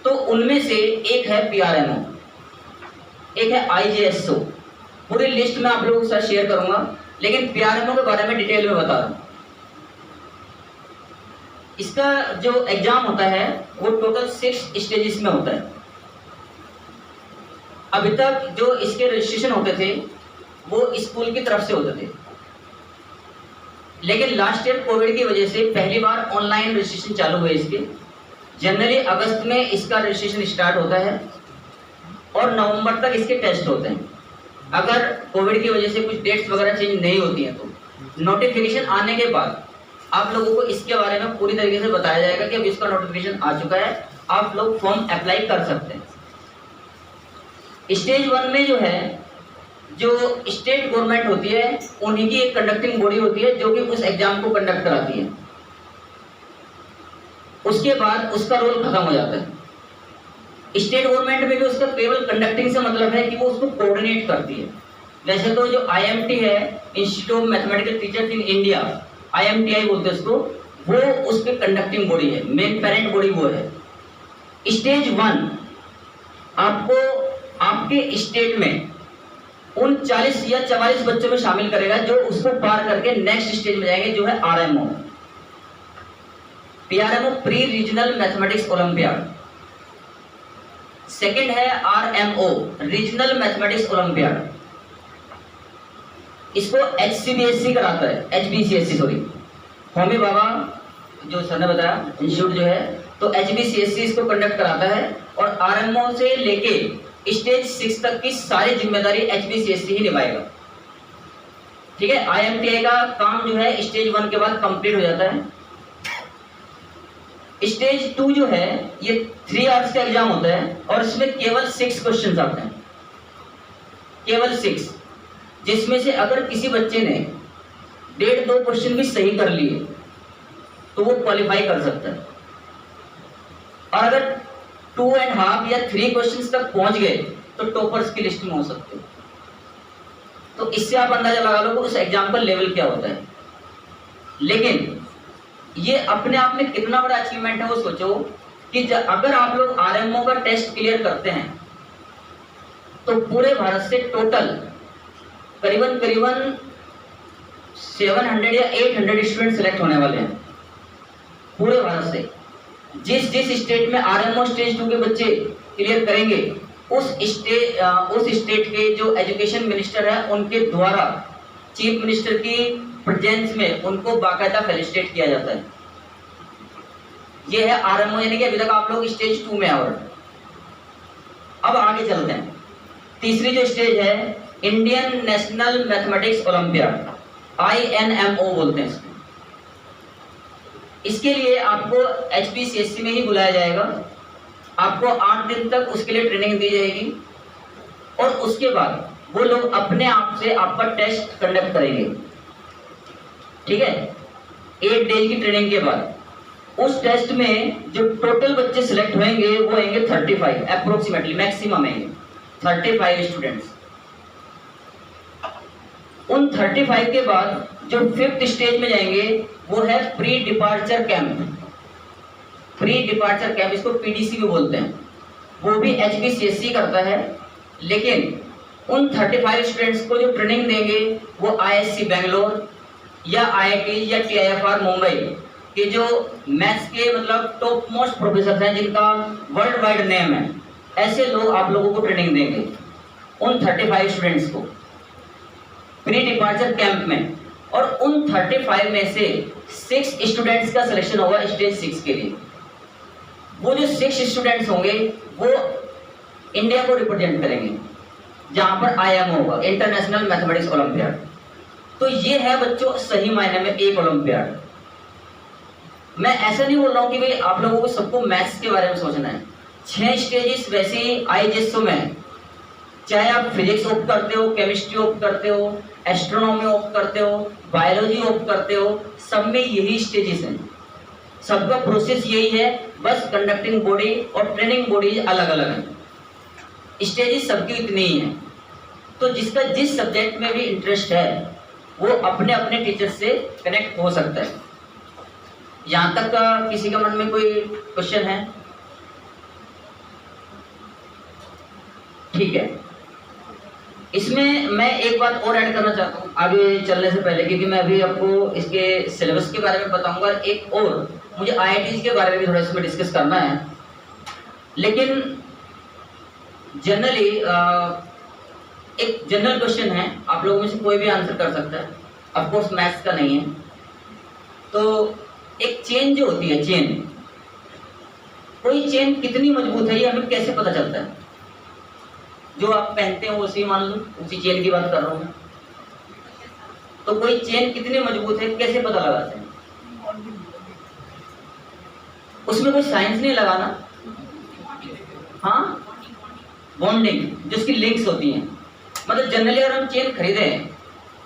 तो उनमें से एक है PRMO, एक है IJSO। पूरी लिस्ट में आप लोगों के साथ शेयर करूंगा, लेकिन PRMO के बारे में डिटेल में बता रहा हूं। इसका जो एग्जाम होता है वो टोटल 6 स्टेजेस में होता है। अभी तक जो इसके रजिस्ट्रेशन होते थे वो स्कूल की तरफ से होते थे। लेकिन लास्ट ईयर कोविड की वजह से पहली बार ऑनलाइन रजिस्ट्रेशन चालू हुए इसके। जनरली अगस्त में इसका रजिस्ट्रेशन स्टार्ट होता है और नवंबर तक इसके टेस्ट होते हैं। अगर कोविड की वजह से कुछ डेट्स वगैरह चेंज नहीं होती हैं तो नोटिफिकेशन आने के बाद आप लोगों को इसके बारे में पूरी तरीके से बताया जाएगा कि अब इसका नोटिफिकेशन आ चुका है, आप लोग फॉर्म अप्लाई कर सकते हैं। स्टेज 1 में जो है, जो स्टेट गवर्नमेंट होती है उन्हीं की एक कंडक्टिंग बॉडी होती है जो कि उस एग्जाम को कंडक्ट कराती है। उसके बाद उसका रोल खत्म हो जाता है। स्टेट गवर्नमेंट में भी उसका केवल कंडक्टिंग से मतलब है कि वो उसको कोऑर्डिनेट करती है। वैसे तो जो IMT है, institute of mathematical teachers in India, IMTI बोलते हैं उसको, वो उसके कंडक्टिंग बॉडी है, मेन पेरेंट बॉडी वो है। स्टेज 1 आपको आपके स्टेट में उन 40 या 44 बच्चों में शामिल करेगा जो उसको पार करके नेक्स्ट स्टेज में जाएंगे, जो है RMO, PRMO, pre regional mathematics olympiad. Second है RMO, रीजनल मैथमेटिक्स ओलंपियाड। इसको HCBSC कराता है, HBCSC सॉरी, होमी बाबा जो सर ने बताया इंस्टीट्यूट जो है, तो HBCSC इसको कंडक्ट कराता है और RMO से लेके स्टेज 6 तक की सारी जिम्मेदारी HBCSC ही निभाएगा। ठीक है, IMTI का काम जो है स्टेज 1 के बाद कंप्लीट हो जाता है। स्टेज 2 जो है ये 3 आवर्स का एग्जाम होता है और इसमें केवल 6 क्वेश्चन आते हैं, केवल 6, जिसमें से अगर किसी बच्चे ने 1.5-2 क्वेश्चन भी सही कर लिए तो वो क्वालिफाई कर सकता है। और अगर 2.5 या 3 क्वेश्चंस तक पहुंच गए तो टॉपर्स की लिस्ट में हो सकते हो। तो इससे आप अंदाजा लगा लो कि उस एग्जाम का लेवल क्या होता है। लेकिन ये अपने आप में कितना बड़ा अचीवमेंट है वो सोचो कि अगर आप लोग RMO का टेस्ट क्लियर करते हैं तो पूरे भारत से टोटल करीबन 700 या 800 स्टूडेंट सिलेक्ट होने वाले हैं पूरे भारत से। जिस स्टेट में RMO स्टेज 2 के बच्चे क्लियर करेंगे उस स्टेट के जो एजुकेशन मिनिस्टर है उनके द्वारा चीफ मिनिस्टर की प्रेजेंस में उनको बाकायदा फेलिसिटेट किया जाता है। ये है RMO, यानी कि अभी तक आप लोग स्टेज 2 में आए। अब आगे चलते हैं। तीसरी जो स्टेज है Indian national mathematics olympiad, INMO बोलते हैं इसको। इसके लिए आपको HBCSC में ही बुलाया जाएगा। आपको 8 दिन तक उसके लिए ट्रेनिंग दी जाएगी और उसके बाद वो लोग अपने आप से आपका टेस्ट कंडक्ट करेंगे। ठीक है, 8 डेज की ट्रेनिंग के बाद उस टेस्ट में जो टोटल बच्चे सिलेक्ट होंगे वो आएंगे 35, अप्रोक्सीमेटली मैक्सिमम आएंगे 35 स्टूडेंट्स। उन 35 के बाद जो 5th स्टेज में जाएंगे वो है pre departure camp. Pre departure camp इसको PDC भी बोलते हैं। वो भी HBCSC करता है, लेकिन उन 35 स्टूडेंट्स को जो ट्रेनिंग देंगे वो ISC बेंगलोर या IIT या TIFR मुंबई के जो मैथ्स के मतलब टॉप मोस्ट प्रोफेसर हैं जिनका वर्ल्ड वाइड नेम है, ऐसे लोग आप लोगों को ट्रेनिंग देंगे उन 35 स्टूडेंट्स को प्री डिपार्चर कैंप में। और उन 35 में से 6 स्टूडेंट्स का सिलेक्शन होगा स्टेज 6 के लिए। वो जो 6 स्टूडेंट्स होंगे वो इंडिया को रिप्रेजेंट करेंगे जहां पर IMO होगा, इंटरनेशनल मैथमेटिक्स ओलंपियाड। तो ये है बच्चों सही मायने में एक ओलंपियाड। मैं ऐसा नहीं बोल रहा हूँ कि भाई आप लोगों को सबको मैथ्स के बारे में सोचना है। 6 स्टेजेस वैसे ही IGSO में, चाहे आप फिजिक्स ऑप्ट करते हो, केमिस्ट्री ऑप्ट करते हो, एस्ट्रोनॉमी ऑप्ट करते हो, बायोलॉजी ऑप्ट करते हो, सब में यही स्टेजेस हैं। सबका प्रोसेस यही है, बस कंडक्टिंग बॉडी और ट्रेनिंग बॉडी अलग अलग है। स्टेजेस सबकी इतनी ही हैं। तो जिसका जिस सब्जेक्ट में भी इंटरेस्ट है वो अपने अपने टीचर से कनेक्ट हो सकता है। यहाँ तक का किसी का मन में कोई क्वेश्चन है? ठीक है, इसमें मैं एक बात और ऐड करना चाहता हूँ आगे चलने से पहले, क्योंकि मैं अभी आपको इसके सिलेबस के बारे में बताऊंगा। एक और मुझे IITs के बारे में भी थोड़ा इसमें डिस्कस करना है। लेकिन जनरली एक जनरल क्वेश्चन है, आप लोगों में से कोई भी आंसर कर सकता है, ऑफ कोर्स मैथ्स का नहीं है। तो एक चेन जो होती है, चेन, कोई चेन कितनी मजबूत है ये हमें कैसे पता चलता है? जो आप पहनते हो उसी, मान लो उसी चेन की बात कर रहा हूँ मैं। तो कोई चेन कितनी मजबूत है कैसे पता लगाते हैं? उसमें कोई साइंस नहीं लगाना, हाँ, बॉन्डिंग, जो उसकी लिंक्स होती हैं। मतलब जनरली अगर हम चेन खरीदे हैं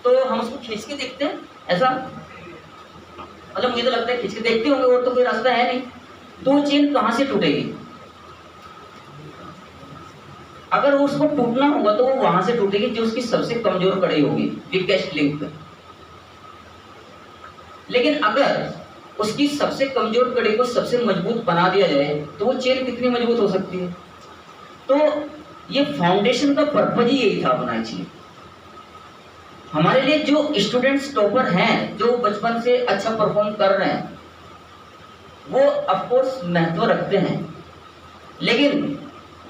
तो हम उसको खींच के देखते हैं, ऐसा मतलब मुझे तो लगता है खींच के देखते होंगे, और तो कोई रास्ता है नहीं। तो चेन कहाँ से टूटेगी? अगर वो उसको टूटना होगा तो वो वहां से टूटेगी जो उसकी सबसे कमजोर कड़ी होगी, वीकेस्ट लिंक पे। लेकिन अगर उसकी सबसे कमजोर कड़ी को सबसे मजबूत बना दिया जाए तो वो चेन कितनी मजबूत हो सकती है? तो ये फाउंडेशन का पर्पज ही यही था बनाना चाहिए हमारे लिए। जो स्टूडेंट्स टॉपर हैं, जो बचपन से अच्छा परफॉर्म कर रहे हैं, वो ऑफ कोर्स महत्व रखते हैं, लेकिन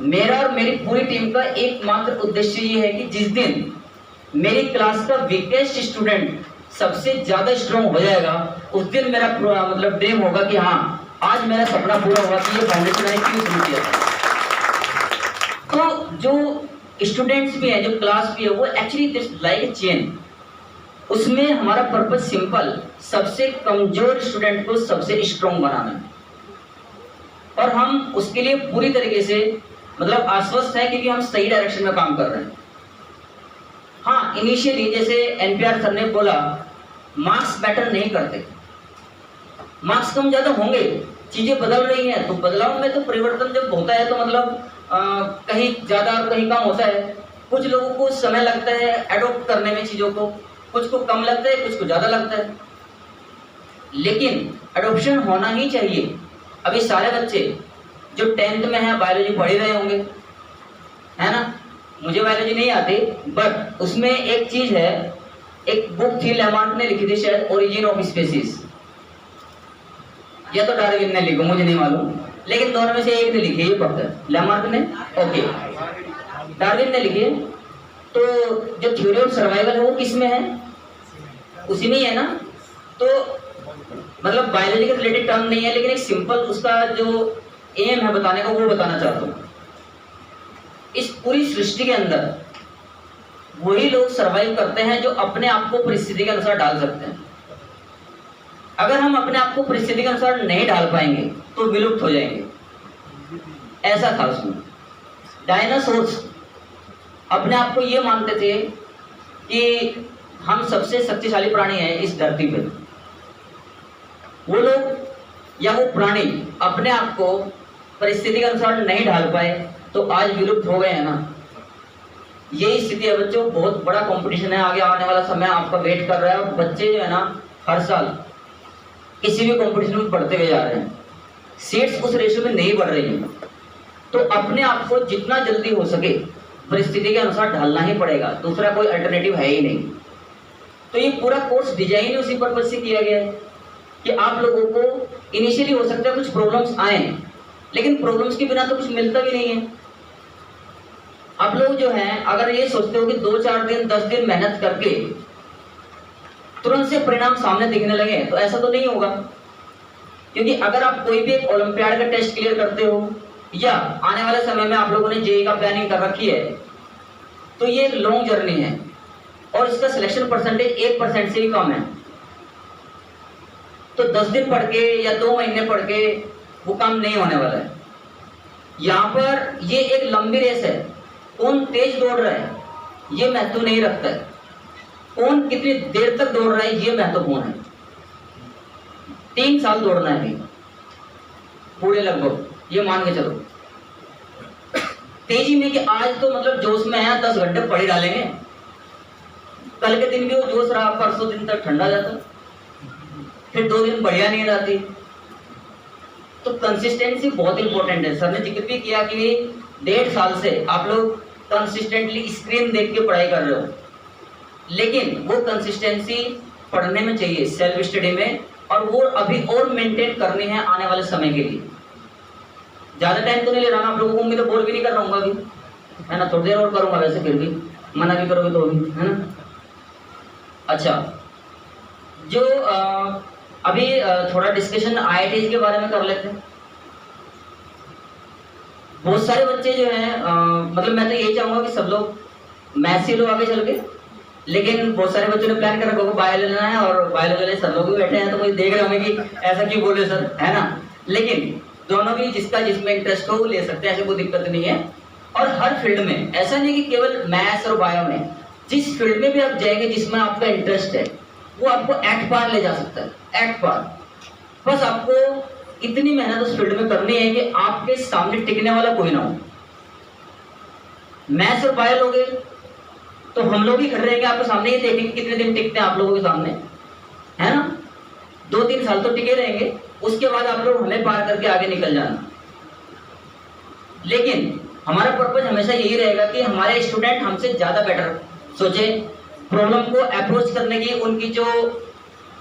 मेरा और मेरी पूरी टीम का एकमात्र उद्देश्य ये है कि जिस दिन मेरी क्लास का वीकेस्ट स्टूडेंट सबसे ज्यादा स्ट्रॉन्ग हो जाएगा, उस दिन मेरा मतलब ड्रीम होगा कि हाँ, आज मेरा सपना पूरा हुआ कि ये फाउंडेशन मैंने क्यों शुरू किया था। तो जो स्टूडेंट्स भी हैं, जो क्लास भी है, वो actually this like a chain. उसमें हमारा पर्पस सिंपल, सबसे कमजोर स्टूडेंट को सबसे स्ट्रॉन्ग बनाना है, और हम उसके लिए पूरी तरीके से मतलब आश्वस्त है, क्योंकि हम सही डायरेक्शन में काम कर रहे हैं। हाँ, इनिशियली जैसे एनपीआर सर ने बोला, मार्क्स मैटर नहीं करते, मार्क्स कम ज्यादा होंगे, चीजें बदल रही हैं, तो बदलाव में तो परिवर्तन जब होता है तो मतलब कहीं ज्यादा और कहीं कम होता है। कुछ लोगों को समय लगता है एडॉप्ट करने में चीजों को, कुछ को कम लगता है, कुछ को ज्यादा लगता है, लेकिन एडॉप्शन होना ही चाहिए। अभी सारे बच्चे जो 10th में है बायोलॉजी पढ़ ही रहे होंगे, है ना? मुझे बायोलॉजी नहीं आती, बट उसमें एक चीज है, एक बुक थी लेमार्क ने लिखी थी शायद, ओरिजिन ऑफ स्पीसीज, या तो डार्विन ने लिखी, मुझे नहीं मालूम, लेकिन दोनों में से एक ने लिखी, ये पक्का है, लेमार्क ने, ओके, डार्विन ने लिखी। तो जो थ्योरी ऑफ सर्वाइवल है वो किस में है? उसी में ही है ना? तो मतलब बायोलॉजी के रिलेटेड टर्म नहीं है, लेकिन एक सिंपल उसका जो एम है बताने का, वो बताना चाहता हूँ। इस पूरी सृष्टि के अंदर वही लोग सरवाइव करते हैं जो अपने आप को परिस्थिति के अनुसार डाल सकते हैं। अगर हम अपने आप को परिस्थिति के अनुसार नहीं डाल पाएंगे तो विलुप्त हो जाएंगे, ऐसा था उसमें। डायनासोर्स अपने आप को ये मानते थे कि हम सबसे शक्तिशाली प्राणी हैं इस धरती पे। वो लोग या वो प्राणी अपने आप को परिस्थिति के अनुसार नहीं ढाल पाए तो आज विलुप्त हो गए हैं ना। यही स्थिति है बच्चों, बहुत बड़ा कंपटीशन है, आगे आने वाला समय आपका वेट कर रहा है, और बच्चे जो है ना हर साल किसी भी कंपटीशन में बढ़ते हुए जा रहे हैं, सीट्स उस रेशियो में नहीं बढ़ रही हैं। तो अपने आप को जितना जल्दी हो सके परिस्थिति के अनुसार ढालना ही पड़ेगा, दूसरा कोई अल्टरनेटिव है ही नहीं। तो ये पूरा कोर्स डिजाइन उसी पर्पज से किया गया है कि आप लोगों को इनिशियली हो सकता है कुछ प्रॉब्लम्स आए, लेकिन प्रॉब्लम्स के बिना तो कुछ मिलता भी नहीं है। आप लोग जो हैं अगर ये सोचते हो कि 2-4 दिन 10 दिन मेहनत करके तुरंत से परिणाम सामने दिखने लगे, तो ऐसा तो नहीं होगा। क्योंकि अगर आप कोई भी एक ओलंपियाड का टेस्ट क्लियर करते हो या आने वाले समय में आप लोगों ने जेईई का प्लानिंग कर रखी है, तो ये एक लॉन्ग जर्नी है और इसका सिलेक्शन परसेंटेज 1% से भी कम है। तो 10 दिन पढ़ के या 2 महीने पढ़ के वो काम नहीं होने वाला है। यहाँ पर ये एक लंबी रेस है, कौन तेज दौड़ रहा है ये महत्व नहीं रखता है, कौन कितनी देर तक दौड़ रहा है ये महत्वपूर्ण है। 3 साल दौड़ना है अभी पूरे लगभग, ये मान के चलो तेजी में कि आज तो मतलब जोश में है 10 घंटे पढ़ ही डालेंगे, कल के दिन भी वो जोश रहा, परसों दिन तक ठंडा जाता, फिर 2 दिन बढ़िया नींद आती। तो कंसिस्टेंसी बहुत इंपॉर्टेंट है। सर ने जिक्र भी किया कि 1.5 साल से आप लोग कंसिस्टेंटली स्क्रीन देख के पढ़ाई कर रहे हो, लेकिन वो कंसिस्टेंसी पढ़ने में चाहिए, सेल्फ स्टडी में, और वो अभी और मेंटेन करनी है आने वाले समय के लिए। ज्यादा टाइम तो नहीं ले रहा मैं आप लोगों को, मैं तो बोर भी नहीं कर रहा हूँ अभी, है ना, थोड़ी देर और करूंगा वैसे फिर भी। मना भी करोगे तो भी, है ना। अच्छा, जो अभी थोड़ा डिस्कशन IITs के बारे में कर लेते हैं। बहुत सारे बच्चे जो हैं मतलब मैं तो यही चाहूँगा कि सब लोग मैथ्स ही लो आगे चल के, लेकिन बहुत सारे बच्चों ने प्लान कर रखा होगा बायो लेना है, और बायो वाले सर लोग भी बैठे हैं तो मुझे देख रहे होंगे कि ऐसा क्यों बोले सर, है ना। लेकिन दोनों भी जिसका जिसमें इंटरेस्ट हो वो ले सकते हैं, ऐसे कोई दिक्कत नहीं है। और हर फील्ड में ऐसा नहीं कि केवल मैथ्स और बायो में, जिस फील्ड में भी आप जाएंगे जिसमें आपका इंटरेस्ट है वो आपको एट पार ले जा सकता है, एट पार। बस आपको इतनी मेहनत उस फील्ड में करनी है कि आपके सामने टिकने वाला कोई ना हो। मैथ्स और बायो लोगे तो हम लोग ही खड़े रहेंगे आपके सामने, ही देखेंगे कितने दिन टिकते हैं आप लोगों के सामने, है ना। 2-3 साल तो टिके रहेंगे, उसके बाद आप लोग हमें पार करके आगे निकल जाना। लेकिन हमारा पर्पज हमेशा यही रहेगा कि हमारे स्टूडेंट हमसे ज्यादा बेटर सोचे, प्रॉब्लम को अप्रोच करने की, उनकी जो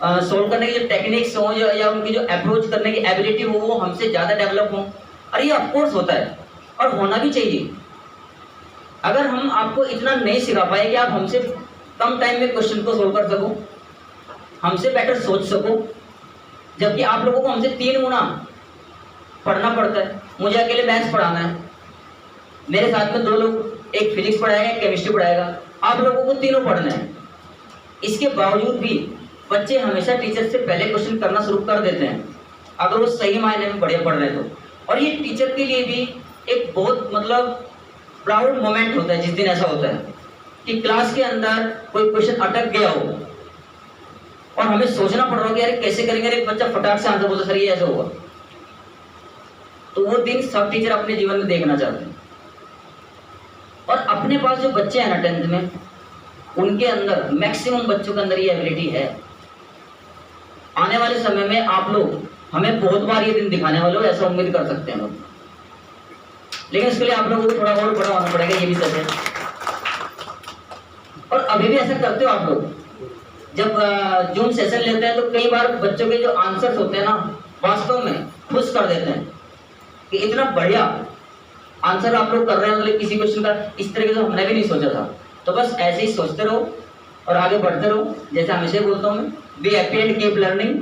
सोल्व करने की जो टेक्निक्स हो या उनकी जो अप्रोच करने की एबिलिटी हो वो हमसे ज़्यादा डेवलप हो। और ये ऑफकोर्स होता है और होना भी चाहिए। अगर हम आपको इतना नहीं सिखा पाए कि आप हमसे कम टाइम में क्वेश्चन को सोल्व कर सको, हमसे बेटर सोच सको, जबकि आप लोगों को हमसे 3 गुना पढ़ना पड़ता है। मुझे अकेले मैथ्स पढ़ाना है, मेरे साथ में 2 लोग, एक फिजिक्स पढ़ाएगा एक केमिस्ट्री पढ़ाएगा, आप लोगों को तीनों पढ़ना है। इसके बावजूद भी बच्चे हमेशा टीचर से पहले क्वेश्चन करना शुरू कर देते हैं, अगर वो सही मायने में बढ़िया पढ़ रहे हैं तो। और ये टीचर के लिए भी एक बहुत मतलब प्राउड मोमेंट होता है जिस दिन ऐसा होता है कि क्लास के अंदर कोई क्वेश्चन अटक गया हो और हमें सोचना पड़ रहा हो कि यार कैसे करेंगे, एक बच्चा फटाक से आंसर बोलता सर ये ऐसा होगा। तो वो दिन सब टीचर अपने जीवन में देखना चाहते हैं। और अपने पास जो बच्चे हैं ना 10th में, उनके अंदर मैक्सिमम बच्चों के अंदर ये एबिलिटी है। आने वाले समय में आप लोग हमें बहुत बार ये दिन दिखाने वाले हो, ऐसा उम्मीद कर सकते हैं लोग। लेकिन इसके लिए आप लोगों को थोड़ा और बड़ा होना पड़ेगा, ये भी सच है। और अभी भी ऐसा करते हो आप लोग, जब जूम सेशन लेते हैं तो कई बार बच्चों के जो आंसर्स होते हैं ना वास्तव में खुश कर देते हैं कि इतना बढ़िया आंसर आप लोग कर रहे हैं, मतलब किसी क्वेश्चन का इस तरीके से हमने भी नहीं सोचा था। तो बस ऐसे ही सोचते रहो और आगे बढ़ते रहो। जैसे हमेशा बोलता हूँ मैं, be happy end keep learning.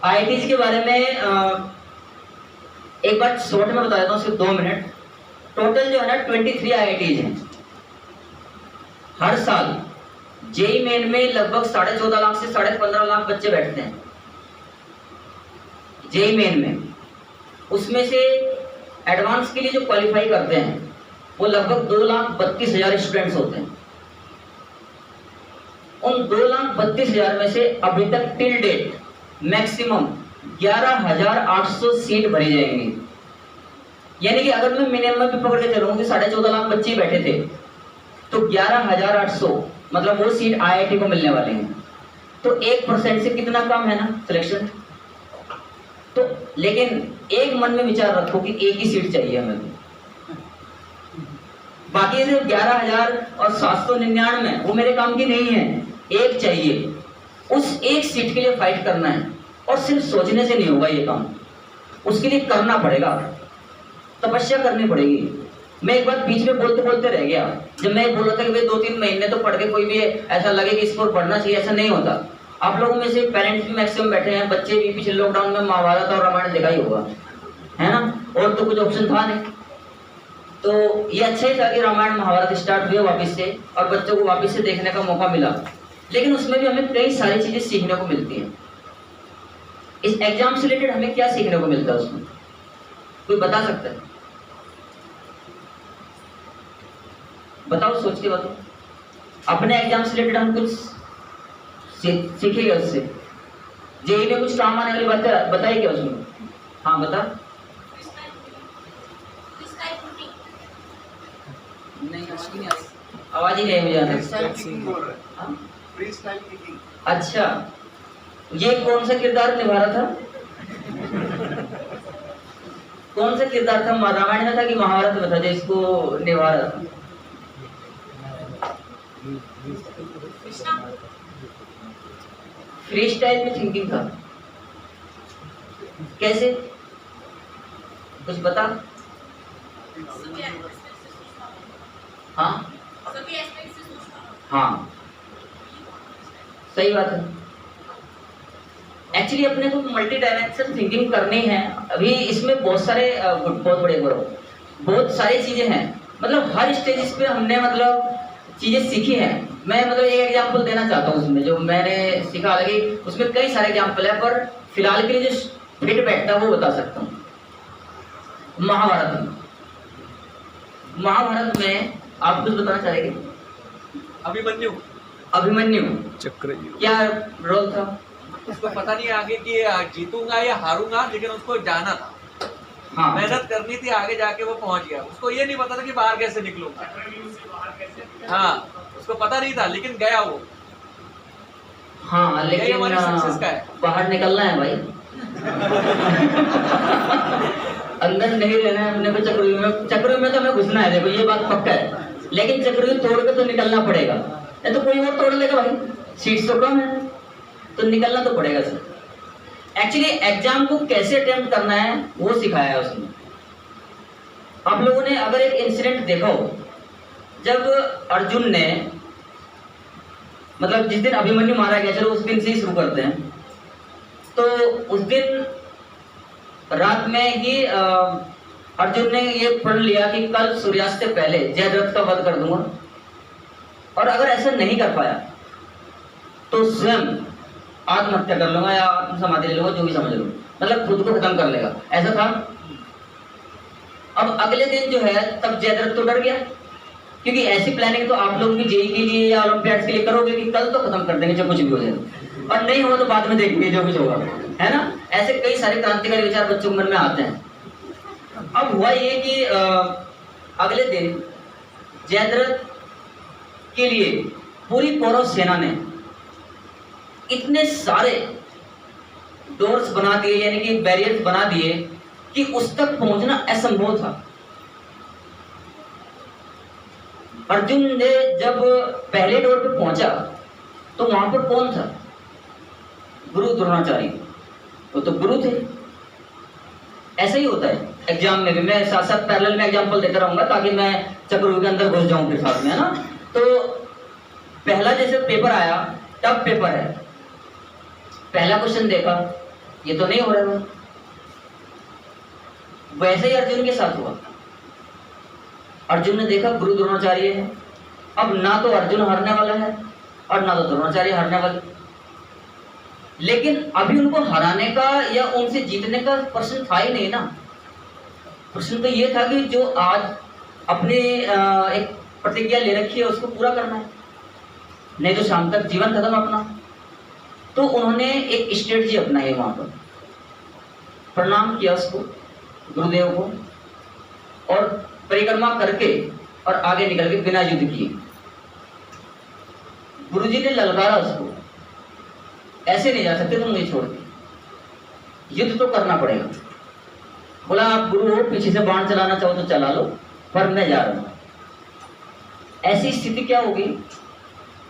IITs के बारे में एक बार शॉर्ट में बता देता हूँ, सिर्फ 2 मिनट। टोटल जो है ना 23 IITs हैं। हर साल जेईई मेन में लगभग 14.5 लाख से 15.5 लाख बच्चे बैठते हैं जेईई मेन में। उसमें से एडवांस के लिए जो क्वालिफाई करते हैं वो लगभग 2,32,000 स्टूडेंट्स होते हैं। उन 2,32,000 में से अभी तक टिल डेट मैक्सिमम 11,800 सीट भरी जाएंगी। यानी कि अगर मैं मिनिमम भी पकड़ के चलूंगा कि 14.5 लाख बच्चे बैठे थे तो 11,800 मतलब वो सीट IIT को मिलने वाले हैं। तो 1% से कितना कम है ना सिलेक्शन। तो लेकिन एक मन में विचार रखो कि एक ही सीट चाहिए हमें, बाकी सिर्फ 11,799 वो मेरे काम की नहीं है, एक चाहिए। उस एक सीट के लिए फाइट करना है और सिर्फ सोचने से नहीं होगा ये काम, उसके लिए करना पड़ेगा, तपस्या करनी पड़ेगी। मैं एक बार बीच में बोलते बोलते रह गया, जब मैं बोल रहा था कि भाई 2-3 महीने तो पढ़ के कोई भी ऐसा लगे कि इसको पढ़ना चाहिए, ऐसा नहीं होता। आप लोगों में से पेरेंट्स भी मैक्सिमम बैठे हैं, बच्चे भी पिछले लॉकडाउन में महाभारत और रामायण देखा ही होगा, है ना। और तो कुछ ऑप्शन था नहीं, तो ये अच्छा ही था कि रामायण महाभारत स्टार्ट हुए वापस से और बच्चों को वापस से देखने का मौका मिला। लेकिन उसमें भी हमें कई सारी चीजें सीखने को मिलती हैं। इस एग्जाम से रिलेटेड हमें क्या सीखने को मिलता है उसमें, कोई बता सकता है? बताओ, सोच के बताओ। अपने एग्जाम से रिलेटेड हम कुछ सीखेगा उससे, जेईई में कुछ काम आने वाली बात बताइए क्या उसमें? हाँ बता। नहीं आवाज ही नहीं मुझे आता। अच्छा, ये कौन सा किरदार निभा रहा था? कौन सा किरदार था, रामायण में था कि महाभारत में था जो इसको निभा रहा था? फ्री स्टाइल में थिंकिंग था। कैसे, कुछ बता। हाँ, हाँ सही बात है। एक्चुअली अपने को मल्टी डायमेंशन थिंकिंग करनी है। अभी इसमें बहुत सारे बहुत सारी चीजें हैं, मतलब हर स्टेज पे हमने मतलब चीजें सीखी हैं। मैं मतलब एक एग्जांपल देना चाहता हूँ उसमें जो मैंने सीखा, हालांकि उसमें कई सारे एग्जांपल है, पर फिलहाल के लिए जो फिट बैठता है वो बता सकता हूँ। महाभारत में आप कुछ बताना चाहेंगे? अभिमन्यु चक्र क्या रोल था? उसको पता नहीं आगे कि जीतूंगा या हारूंगा, लेकिन उसको जाना था, हाँ मेहनत करनी थी, आगे जाके वो पहुंच गया। उसको ये नहीं पता था कि बाहर कैसे निकलूंगा। हाँ उसको पता नहीं था, लेकिन गया वो। हाँ यही लेकिन हमारी सक्सेस का है। बाहर निकलना है भाई। अंदर नहीं रहना है अपने को। चक्रव्यूह में तो हमें घुसना है, देखो ये बात पक्का है, लेकिन चक्रव्यूह तोड़ के तो निकलना पड़ेगा, नहीं तो कोई और तोड़ लेगा भाई, सीट्स तो कम है, तो निकलना तो पड़ेगा सर। एक्चुअली एग्जाम को कैसे अटेम्प्ट करना है वो सिखाया है उसने। आप लोगों ने अगर एक इंसिडेंट देखा हो, जब अर्जुन ने मतलब जिस दिन अभिमन्यु मारा गया, चलो उस दिन से ही शुरू करते हैं, तो उस दिन रात में ही अर्जुन ने ये प्रण लिया कि कल सूर्यास्त से पहले जयद्रथ का वध कर दूंगा, और अगर ऐसा नहीं कर पाया तो स्वयं आत्महत्या कर लूंगा या आत्म समाधि ले लूंगा, जो भी समझ लो, मतलब खुद को खत्म कर लेगा, ऐसा था। अब अगले दिन जो है तब जयद्रथ तो डर गया, क्योंकि ऐसी प्लानिंग तो आप लोग भी जेई के लिए या ओलंपियाड के लिए करोगे कि कल तो खत्म कर देंगे जो कुछ भी हो जाए, और नहीं हो तो बाद में देखेंगे जो कुछ होगा, है ना। ऐसे कई सारे क्रांतिकारी विचार बच्चों के मन में आते हैं। अब हुआ ये कि अगले दिन जयद्रथ के लिए पूरी कौरव सेना ने इतने सारे डोर्स बना दिए, यानी कि बैरियर्स बना दिए कि उस तक पहुंचना असंभव था। अर्जुन ने जब पहले डोर पे पहुंचा तो वहां पर कौन था? गुरु द्रोणाचार्य, वो तो गुरु थे। ऐसा ही होता है एग्जाम में भी, मैं साथ साथ पैरेलल में एग्जांपल देता रहूंगा ताकि मैं चक्रव्यूह के अंदर घुस जाऊं फिर साथ में, है ना। तो पहला जैसे पेपर आया, टफ पेपर है, पहला क्वेश्चन देखा ये तो नहीं हो रहा है, वैसे ही अर्जुन के साथ हुआ। अर्जुन ने देखा गुरु द्रोणाचार्य है, अब ना तो अर्जुन हारने वाला है और ना तो द्रोणाचार्य हारने वाले, लेकिन अभी उनको हराने का या उनसे जीतने का प्रश्न था ही नहीं ना। प्रश्न तो ये था कि जो आज अपने एक प्रतिज्ञा ले रखी है उसको पूरा करना है, नहीं तो शाम तक जीवन खत्म अपना। तो उन्होंने एक स्ट्रेटजी अपनाई वहां पर, प्रणाम किया उसको, गुरुदेव को, और परिक्रमा करके और आगे निकल के बिना युद्ध किए। गुरुजी ने ललकारा उसको, ऐसे नहीं जा सकते तुम मुझे छोड़ के, युद्ध तो करना पड़ेगा। बोला आप गुरु हो, पीछे से बाण चलाना चाहो तो चला लो, पर मैं जा रहा हूं। ऐसी स्थिति क्या होगी,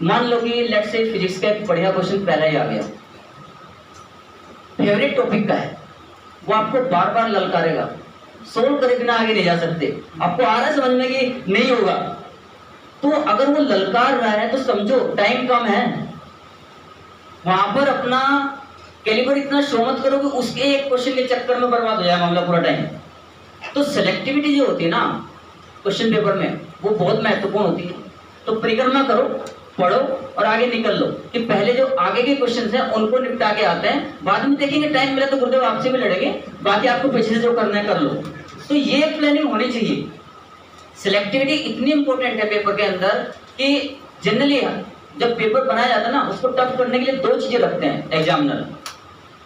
मान लो कि लेट्स से फिजिक्स का एक बढ़िया क्वेश्चन पहले ही आ गया, फेवरेट टॉपिक का है, वो आपको बार बार ललकारेगा, सोल्व करे बिना आगे नहीं जा सकते, आपको आ रहा है समझ में कि नहीं होगा, तो अगर वो ललकार रहा है तो समझो टाइम कम है, वहां पर अपना कैलिबर इतना शो मत करो कि उसके एक क्वेश्चन के चक्कर में बर्बाद हो जाए मामला पूरा टाइम। तो सेलेक्टिविटी जो होती है ना क्वेश्चन पेपर में, वो बहुत महत्वपूर्ण होती है। तो परिक्रमा करो, पढ़ो और आगे निकल लो कि पहले जो आगे के क्वेश्चन हैं उनको निपटा के आते हैं, बाद में देखेंगे टाइम मिला तो गुरुदेव आपसे भी लड़ेंगे, बाकी आपको पीछे से जो करना है कर लो। तो ये प्लानिंग होनी चाहिए। सिलेक्टिविटी इतनी इंपॉर्टेंट है पेपर के अंदर कि जनरली जब पेपर बनाया जाता है ना, उसको टफ करने के लिए दो चीजें रखते हैं एग्जामिनर।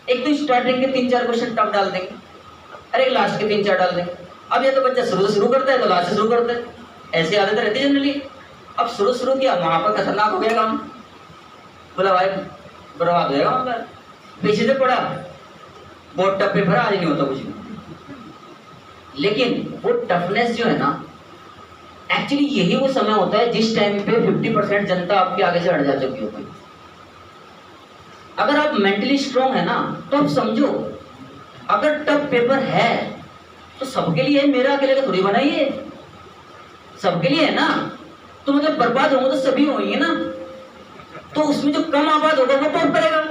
एक तो स्टार्टिंग के 3-4 क्वेश्चन टफ डाल देंगे, अरे लास्ट के 3-4 डाल देंगे। अब ये तो बच्चा शुरू करता है तो लास्ट से शुरू करता है, ऐसी आदत रहती है जनरली। अब शुरू किया, वहां पर खतरनाक हो गया काम, बोला भाई बर्बाद हो जाएगा मामला। पीछे से पढ़ा, बहुत टफ पेपर आज नहीं होता कुछ भी। लेकिन वो टफनेस जो है ना, एक्चुअली यही वो समय होता है जिस टाइम पे 50% जनता आपके आगे से हट जा चुकी होगी। अगर आप मेंटली स्ट्रांग है ना, तो आप समझो अगर टफ पेपर है तो सबके लिए है, मेरा अकेले का थोड़ी बनाइए, सबके लिए है ना। तो मतलब बर्बाद होंगे तो सभी होंगे ना, तो उसमें जो कम आबाद होगा वो टॉप करेगा।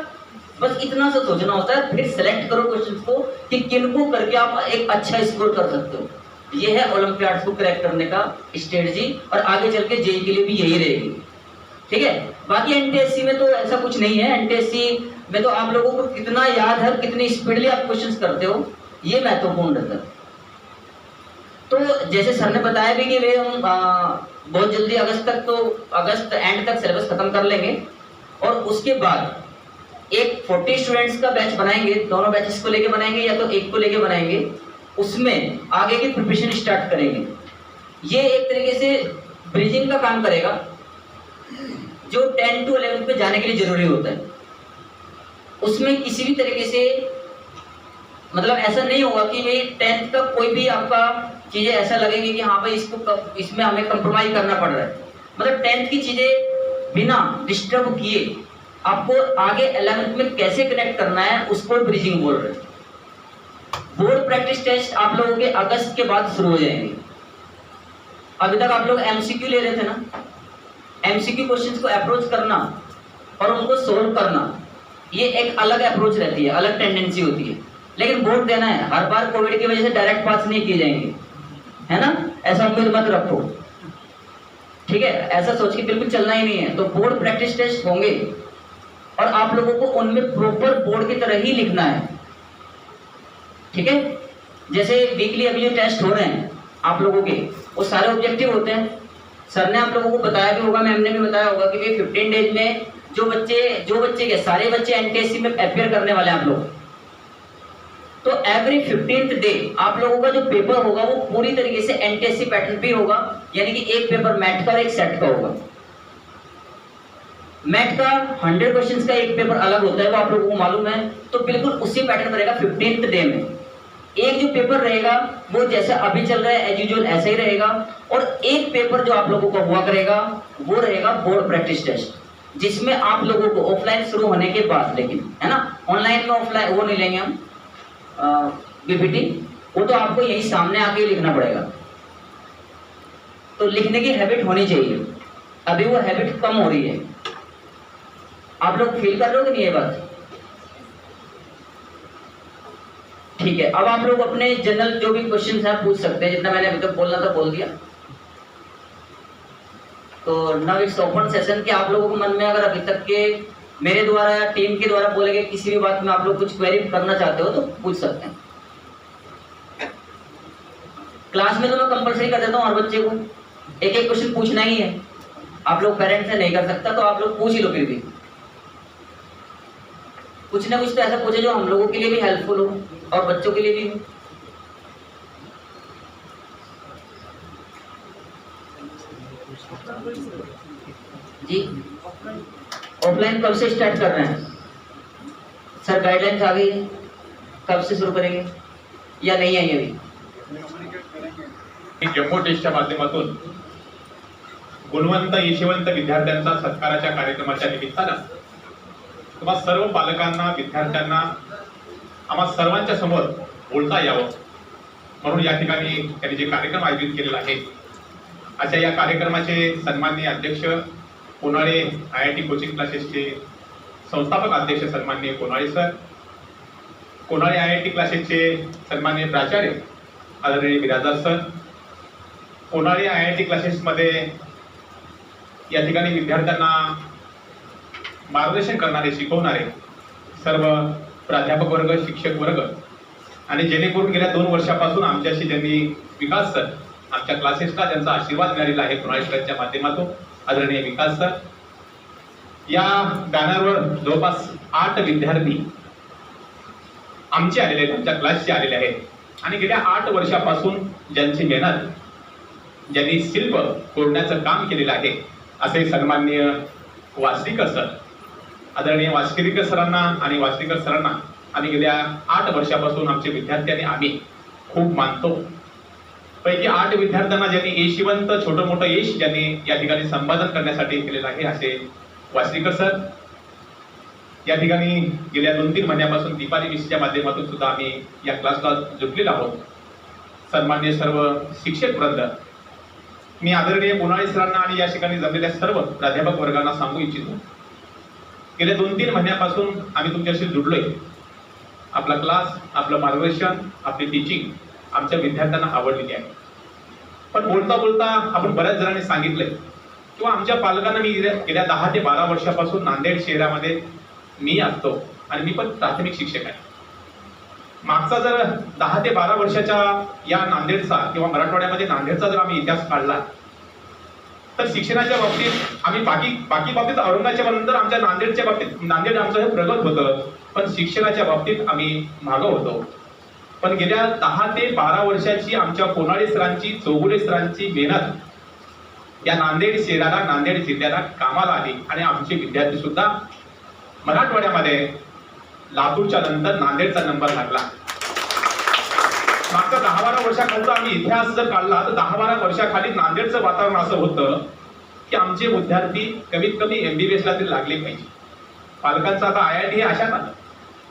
बस इतना सा सोचना होता है, फिर सेलेक्ट करो क्वेश्चंस को कि किनको करके आप एक अच्छा स्कोर कर सकते हो। ये है ओलंपियाड्स को क्रैक करने का स्ट्रेटजी, और आगे चल के जेईई के लिए भी यही रहेगी, ठीक है। बाकी एनटीएससी में तो ऐसा कुछ नहीं है। एनटीएससी में तो आप लोगों को कितना याद है, कितनी स्पीडली आप क्वेश्चंस करते हो, ये महत्वपूर्ण रहता है। तो जैसे सर ने बताया भी कि वे हम बहुत जल्दी अगस्त एंड तक सिलेबस खत्म कर लेंगे, और उसके बाद एक 40 स्टूडेंट्स का बैच बनाएंगे। दोनों बैचेस को लेके बनाएंगे या तो एक को लेके बनाएंगे, उसमें आगे की प्रिपरेशन स्टार्ट करेंगे। ये एक तरीके से ब्रिजिंग का काम करेगा, जो 10 to 11 पे जाने के लिए जरूरी होता है। उसमें किसी भी तरीके से मतलब ऐसा नहीं होगा कि भाई 10th का कोई भी आपका चीजें ऐसा लगेगी कि हाँ भाई इसमें हमें कंप्रोमाइज करना पड़ रहा है। मतलब 10th की चीजें बिना डिस्टर्ब किए आपको आगे 11th में कैसे कनेक्ट करना है, उसको ब्रिजिंग बोल रहे हैं। बोर्ड प्रैक्टिस टेस्ट आप लोगों के अगस्त के बाद शुरू हो जाएंगे। अभी तक आप लोग एमसीक्यू ले रहे थे ना, एमसीक्यू क्वेश्चंस को अप्रोच करना और उनको सोल्व करना, ये एक अलग अप्रोच रहती है, अलग टेंडेंसी होती है। लेकिन बोर्ड देना है, हर बार कोविड की वजह से डायरेक्ट पास नहीं किए जाएंगे, है ना, ऐसा उम्मीद मत रखो, ठीक है। ऐसा सोच के बिल्कुल चलना ही नहीं है। तो बोर्ड प्रैक्टिस टेस्ट होंगे और आप लोगों को उनमें प्रॉपर बोर्ड की तरह ही लिखना है, ठीक है। जैसे वीकली अभी जो टेस्ट हो रहे हैं आप लोगों के, वो सारे ऑब्जेक्टिव होते हैं। सर ने आप लोगों को बताया भी होगा, मैम ने भी बताया होगा कि 15 डेज में जो बच्चे के सारे बच्चे एनटीएससी में अपियर करने वाले हैं आप लोग, तो एवरी 15th डे आप लोगों का जो पेपर होगा वो पूरी तरीके से एनटीएससी पैटर्न पे होगा। यानी कि एक पेपर मैथ का और एक सेट का होगा। मैथ का 100 क्वेश्चंस का एक पेपर अलग होता है, वो आप लोगों को मालूम है। तो बिल्कुल उसी पैटर्न पर रहेगा 15th डे में। एक जो पेपर रहेगा वो जैसे अभी चल रहा है एज यूजुअल ऐसा ही रहेगा, और एक पेपर जो आप लोगों का हुआ करेगा वो रहेगा बोर्ड प्रैक्टिस टेस्ट, जिसमें आप लोगों को ऑफलाइन शुरू होने के बाद, लेकिन है ना, ऑनलाइन में ऑफलाइन वो नहीं लेंगे हम पीपीटी, वो तो आपको यही सामने आके लिखना पड़ेगा। तो लिखने की हैबिट होनी चाहिए, अभी वो हैबिट कम हो रही है। आप लोग फील कर रहे हो कि नहीं ये बात? ठीक है। अब आप लोग अपने जनरल जो भी क्वेश्चंस हैं पूछ सकते हैं, जितना मैंने अभी तक बोलना था बोल दिया। तो नाउ इट्स ओपन सेशन कि आप लोगों को मन में अगर अभी तक के मेरे द्वारा या टीम के द्वारा बोले गए किसी भी बात में आप लोग कुछ क्वेरी करना चाहते हो तो पूछ सकते हैं। क्लास में तो मैं कंपलसरी कर देता हूँ हर बच्चे को एक एक क्वेश्चन पूछना ही है। आप लोग पेरेंट्स से नहीं कर सकता तो आप लोग पूछ ही लो, फिर भी कुछ ना कुछ तो ऐसा पूछे जो हम लोगों के लिए भी हेल्पफुल हो और बच्चों के लिए भी हो। जी ऑफलाइन कब से स्टार्ट कर रहे हैं सर? गाइडलाइंस आ गई है, कब से शुरू करेंगे या नहीं आई अभी? जम्बो टेस्टच्या माध्यमातून गुणवंत यशवंत विद्यार्थ्यांचा सत्काराच्या कार्यक्रमाच्या निमित्तानं तुम्हा सर्व पालकांना, विद्यार्थ्यांना आम्हा सर्वांच्या समोर बोलता यावं म्हणून या ठिकाणी त्यांनी जे कार्यक्रम आयोजित केलेला आहे, अशा या कार्यक्रमाचे सन्माननीय अध्यक्ष कोनाळे IIT कोचिंग क्लासेसचे संस्थापक अध्यक्ष सन्माननीय कोनाळे सर, कोनाळे IIT क्लासेसचे सन्माननीय प्राचार्य आदरणीय बिराजदार सर, कोनाळे IIT क्लासेसमध्ये या ठिकाणी विद्यार्थ्यांना मार्गदर्शन करणारे, शिकवणारे सर्व प्राध्यापक वर्ग, शिक्षक वर्ग आणि जेणेकरून गेल्या 2 वर्षापासून आमच्याशी ज्यांनी विकास सर, आमच्या क्लासेसला ज्यांचा आशीर्वाद मिळालेला आहे कोनाळे सरांच्या माध्यमातून, आदरणीय विकास सर, या बॅनरवर जवळपास 8 विद्यार्थी आमचे आलेले आहेत, आमच्या क्लासचे आलेले आहेत आणि गेल्या 8 वर्षापासून ज्यांची मेहनत, ज्यांनी शिल्प कोरण्याचं काम केलेलं आहे असे सन्माननीय वासरीकर सर, आदरणीय वासरीकर सरांना आणि वासरीकर सरांना आणि गेल्या 8 वर्षापासून आमचे विद्यार्थी आणि आम्ही खूप मानतो। पैकी 8 विद्यार्थ्यांना ज्यांनी यशवंत छोटं मोठं यश ज्यांनी या ठिकाणी संपादन करण्यासाठी केलेलं आहे असे वासरीकर सर, या ठिकाणी गेल्या 2-3 महिन्यापासून दीपाली विषयच्या माध्यमातून सुद्धा आम्ही या क्लासला जुटलेलो आहोत। सन्माननीय सर्व शिक्षक वृंद, मी आदरणीय पुनाळे सरांना आणि या ठिकाणी जमलेल्या सर्व प्राध्यापक वर्गांना सांगू इच्छितो, गेल्या 2-3 महिन्यापासून आम्ही तुमच्याशी जुडलोय. आपला क्लास, आपलं मार्गदर्शन, आपली टीचिंग आमच्या विद्यार्थ्यांना आवडलेली आहे. पण बोलता बोलता आपण बऱ्याच जणांनी सांगितलंय किंवा आमच्या पालकांना मी गेल्या 10 ते 12 वर्षापासून नांदेड शहरामध्ये मी असतो आणि मी पण प्राथमिक शिक्षक आहे. मागचा जर 10 ते 12 वर्षाच्या या नांदेडचा किंवा मराठवाड्यामध्ये नांदेडचा जर आम्ही इतिहास काढला तर शिक्षणाच्या बाबतीत आम्ही बाकी बाबतीत औरंगाबादच्या नंतर आमच्या नांदेडच्या बाबतीत नांदेड आमचं हे प्रगत होतं, पण शिक्षणाच्या बाबतीत आम्ही मागं होतो. पण गेल्या 10 ते 12 वर्षाची आमच्या कोनाळे सरांची, चौगुले सरांची मेहनत या नांदेड शहराला, नांदेड जिल्ह्याला कामाला आली आणि आमचे विद्यार्थी सुद्धा मराठवाड्यामध्ये लातूरच्या नंतर नांदेडचा नंबर लागला. मागच्या 10-12 वर्षाखालचा आम्ही इतिहास जर काढला तर 10-12 वर्षाखाली नांदेडचं वातावरण असं होतं की आमचे विद्यार्थी कमीत कमी MBBS ला तरी लागले पाहिजे. पालकांचं आता IIT हे आशात आलं,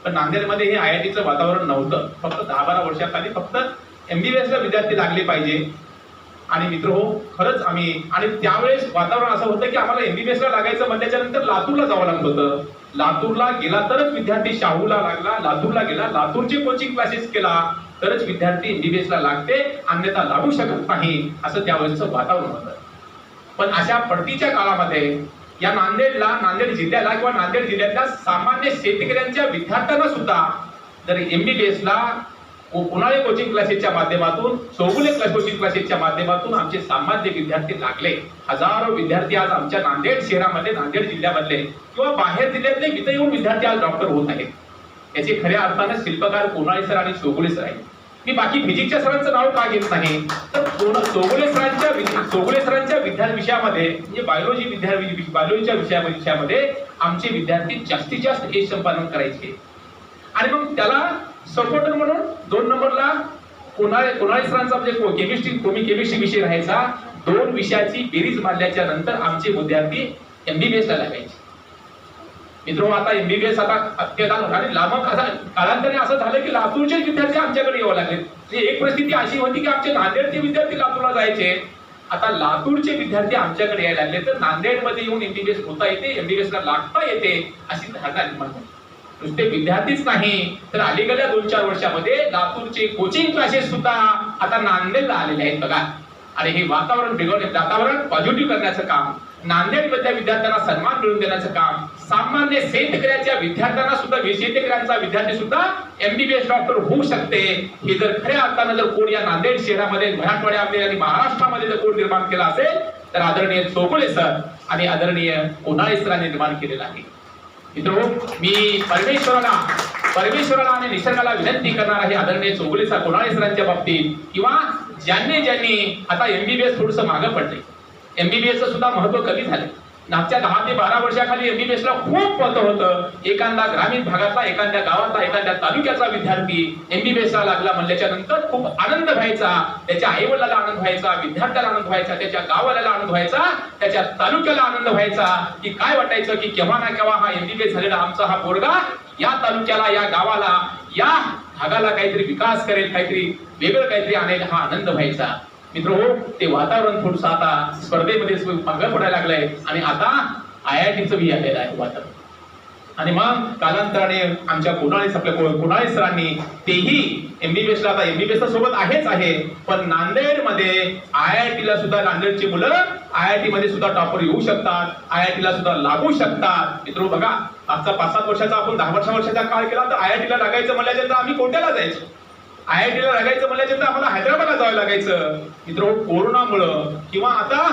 पण नांदेडमध्ये हे IITचं वातावरण नव्हतं. फक्त 10-12 वर्षाखाली फक्त MBBS ला विद्यार्थी लागले पाहिजे. आणि मित्र हो, खरंच आम्ही, आणि त्यावेळेस वातावरण असं होतं की आम्हाला MBBS ला लागायचं म्हणल्याच्या नंतर लातूरला जावं लागत होतं. लातूरला गेला तरच विद्यार्थी शाहूला लागला, लातूरला गेला, लातूरचे कोचिंग क्लासेस केला तरच विद्यार्थी MBBS ला लागते, अन्यथा लागू शकत नाही, असं त्यावेळेचं वातावरण होतं. पण अशा पडतीच्या काळामध्ये या नांदेड जिल्ह्याला किंवा नांदेड जिल्ह्यातल्या सामान्य शेतकऱ्यांच्या विद्यार्थ्यांना सुद्धा जर MBBS ला पुनाळे कोचिंग क्लासेसच्या माध्यमातून, चौगुले कोचिंग क्लासेसच्या माध्यमातून आमचे सामान्य विद्यार्थी लागले. हजारो विद्यार्थी आज आमच्या नांदेड शहरामध्ये, नांदेड जिल्ह्यामधले किंवा बाहेर जिल्ह्यातले इथे येऊन विद्यार्थी आज डॉक्टर होत आहेत. याचे खऱ्या अर्थाने शिल्पकार पुनाळे सर आणि चौगुले सर आहेत. मी बाकी फिजिक्सच्या सरांचं नाव का घेत नाही तर चौगुले सरांच्या विषयामध्ये म्हणजे बायोलॉजीच्या विषयामध्ये आमचे विद्यार्थी जास्तीत जास्त यश संपादन करायचे. आणि मग त्याला सपोर्टर म्हणून 2 नंबरला कोणाळे सरांचा म्हणजे केमिस्ट्री विषय राहायचा. 2 विषयाची बेरीज मारल्याच्या नंतर आमचे विद्यार्थी MBBS ला लागायचे. मित्र, आता MBBS आणि कालांतराने असं झालं की लातूरचे विद्यार्थी आमच्याकडे यावं लागले. एक परिस्थिती अशी होती की आमचे नांदेडचे विद्यार्थी लातूरला जायचे. आता लातूरचे विद्यार्थी आमच्याकडे यायला लागले तर नांदेडमध्ये येऊन MBBS होता येते, MBBS ला लागता येते अशी धारणा निर्माण होती. नुसते विद्यार्थीच नाही तर अलीकडल्या 2-4 वर्षामध्ये लातूरचे कोचिंग क्लासेस सुद्धा आता नांदेडला आलेले आहेत बघा. आणि हे वातावरण पॉझिटिव्ह करण्याचं काम, नांदेड मधल्या विद्यार्थ्यांना सन्मान मिळवून देण्याचं काम, सामान्य शेतकऱ्याच्या विद्यार्थ्यांना सुद्धा, शेतकऱ्यांचा विद्यार्थी सुद्धा MBBS डॉक्टर होऊ शकते, हे जर खऱ्या अर्थानं जर कोण या नांदेड शहरामध्ये, मराठवाड्यामध्ये आणि महाराष्ट्रामध्ये जर कोण निर्माण केला असेल तर आदरणीय चौगुले सर आणि आदरणीय कोनाळे सरांनी निर्माण केलेला आहे. मित्रो, मी परमेश्वराला आणि निसर्गाला विनंती करणार आहे आदरणीय चौगुले सर, कोनाळे सरांच्या बाबतीत किंवा ज्यांनी आता MBBS थोडंसं मागं पडले, MBBS सुद्धा महत्व कमी झाले. मागच्या 10 ते 12 वर्षाखाली MBBS ला खूप महत्व होतं. एखादा ग्रामीण भागातला, एखाद्या गावातला, एखाद्या तालुक्याचा विद्यार्थी MBBS ला लागला म्हणल्याच्या नंतर खूप आनंद व्हायचा. त्याच्या आई वडिलाला आनंद व्हायचा, विद्यार्थ्याला आनंद व्हायचा, त्याच्या गावाला आनंद व्हायचा, त्याच्या तालुक्याला आनंद व्हायचा. की काय वाटायचं की केव्हा ना केव्हा हा MBBS झालेला आमचा हा पोरगा या तालुक्याला, या गावाला, या भागाला काहीतरी विकास करेल, काहीतरी वेगळं काहीतरी आणेल, हा आनंद व्हायचा. मित्र हो, ते वातावरण थोडंसं आता स्पर्धेमध्ये मागं पडायला लागलंय आणि आता IITचं बी आलेलं आहे वातावरण. आणि मग कालांतराने आमच्या कोनाळे सरांनी तेही MBBS ला, आता MBBS सोबत आहेच आहे, पण नांदेडमध्ये IIT ला सुद्धा नांदेडची मुलं IIT मध्ये सुद्धा टॉपर येऊ शकतात, IIT ला सुद्धा लागू शकतात. मित्र बघा, आजचा 5-7 वर्षाचा आपण 10 वर्षाचा काळ केला तर IIT ला लागायचं म्हणल्यानंतर आम्ही कोट्याला जायचो. IIT ला लागायचं म्हणल्यानंतर आम्हाला हैदराबादला जावं लागायचं. मित्र, कोरोनामुळं किंवा आता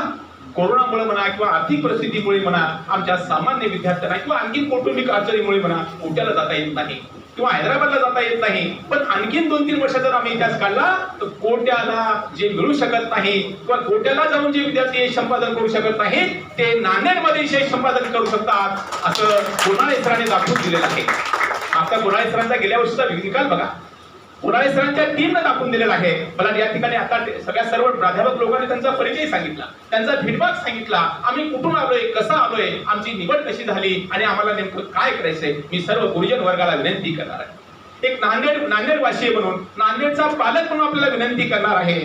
कोरोनामुळे म्हणा किंवा आर्थिक परिस्थितीमुळे म्हणा आमच्या सामान्य विद्यार्थ्यांना किंवा आणखी कौटुंबिक अडचणीमुळे म्हणा कोट्याला जाता येत नाही किंवा हैदराबादला जाता येत नाही. पण आणखीन 2-3 वर्ष जर आम्ही इतिहास काढला तर कोट्याला जे मिळू शकत नाही किंवा कोट्याला जाऊन जे विद्यार्थी संपादन करू शकत नाही ते नांदेडमध्ये यश संपादन करू शकतात, असं कोनाळे सरांनी दाखवून दिलेलं आहे. आता कोनाळे सरांचा गेल्या वर्षीचा निकाल बघा, कोनाळे सरांच्या टीमनं दाखवून दिलेला आहे. मला या ठिकाणी आता सर्व प्राध्यापक लोकांनी त्यांचा परिचय सांगितला, त्यांचा फीडबॅक सांगितला, आम्ही कुठून आलोय, कसं आलोय, आमची निवड कशी झाली आणि आम्हाला नेमकं काय करायचंय. मी सर्व गुरुजन वर्गाला विनंती करणार आहे, एक नांदेड वासी म्हणून, नांदेडचा पालक म्हणून आपल्याला विनंती करणार आहे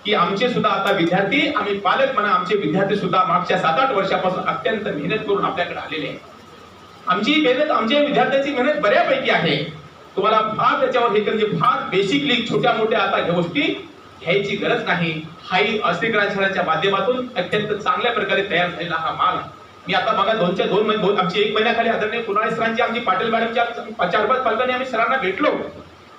की आमचे सुद्धा आता विद्यार्थी, आम्ही पालक म्हणा, आमचे विद्यार्थी सुद्धा मागच्या 7-8 वर्षापासून अत्यंत मेहनत करून आपल्याकडे आलेले आहेत. आमची मेहनत, आमच्या विद्यार्थ्यांची मेहनत बऱ्यापैकी आहे. तुम्हाला फार त्याच्यावर हे म्हणजे फार बेसिकली छोट्या मोठ्या आता गोष्टी घ्यायची गरज नाही. हाही अस्थिकरणाच्या माध्यमातून अत्यंत चांगल्या प्रकारे तयार झालेला हा माल. मी आता बघा दोन आमची 1 महिन्याखाली आदरणीय कुणाल सरांची, आमची पाटील मॅडमच्या 4-5 पालकांनी आम्ही सरांना भेटलो.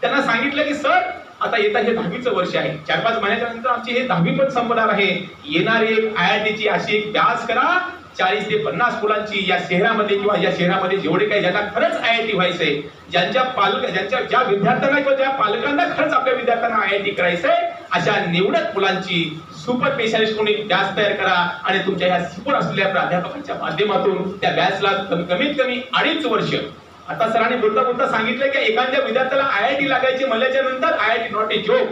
त्यांना सांगितलं की सर आता येता हे 10वीचं वर्ष आहे, 4-5 महिन्याच्या नंतर आमची हे 10वी पण संपणार आहे. येणारी एक IIT ची अशी एक बॅच करा 40 ते 50 मुलांची या शहरामध्ये किंवा या शहरामध्ये जेवढे काही ज्यांना खरंच IIT व्हायचंय, ज्या विद्यार्थ्यांना किंवा ज्या पालकांना खरंच आपल्या विद्यार्थ्यांना IIT करायचंय, अशा निवडक मुलांची सुपर स्पेशालिस्ट म्हणून एक बॅच तयार करा आणि तुमच्या ह्या सुपर असलेल्या प्राध्यापकांच्या माध्यमातून त्या बॅचला कमीत कमी 2.5 वर्ष. आता सरांनी बोलता बोलता सांगितलं की एखाद्या विद्यार्थ्याला IIT लागायची म्हणल्याच्या नंतर IIT नॉट ए जोक,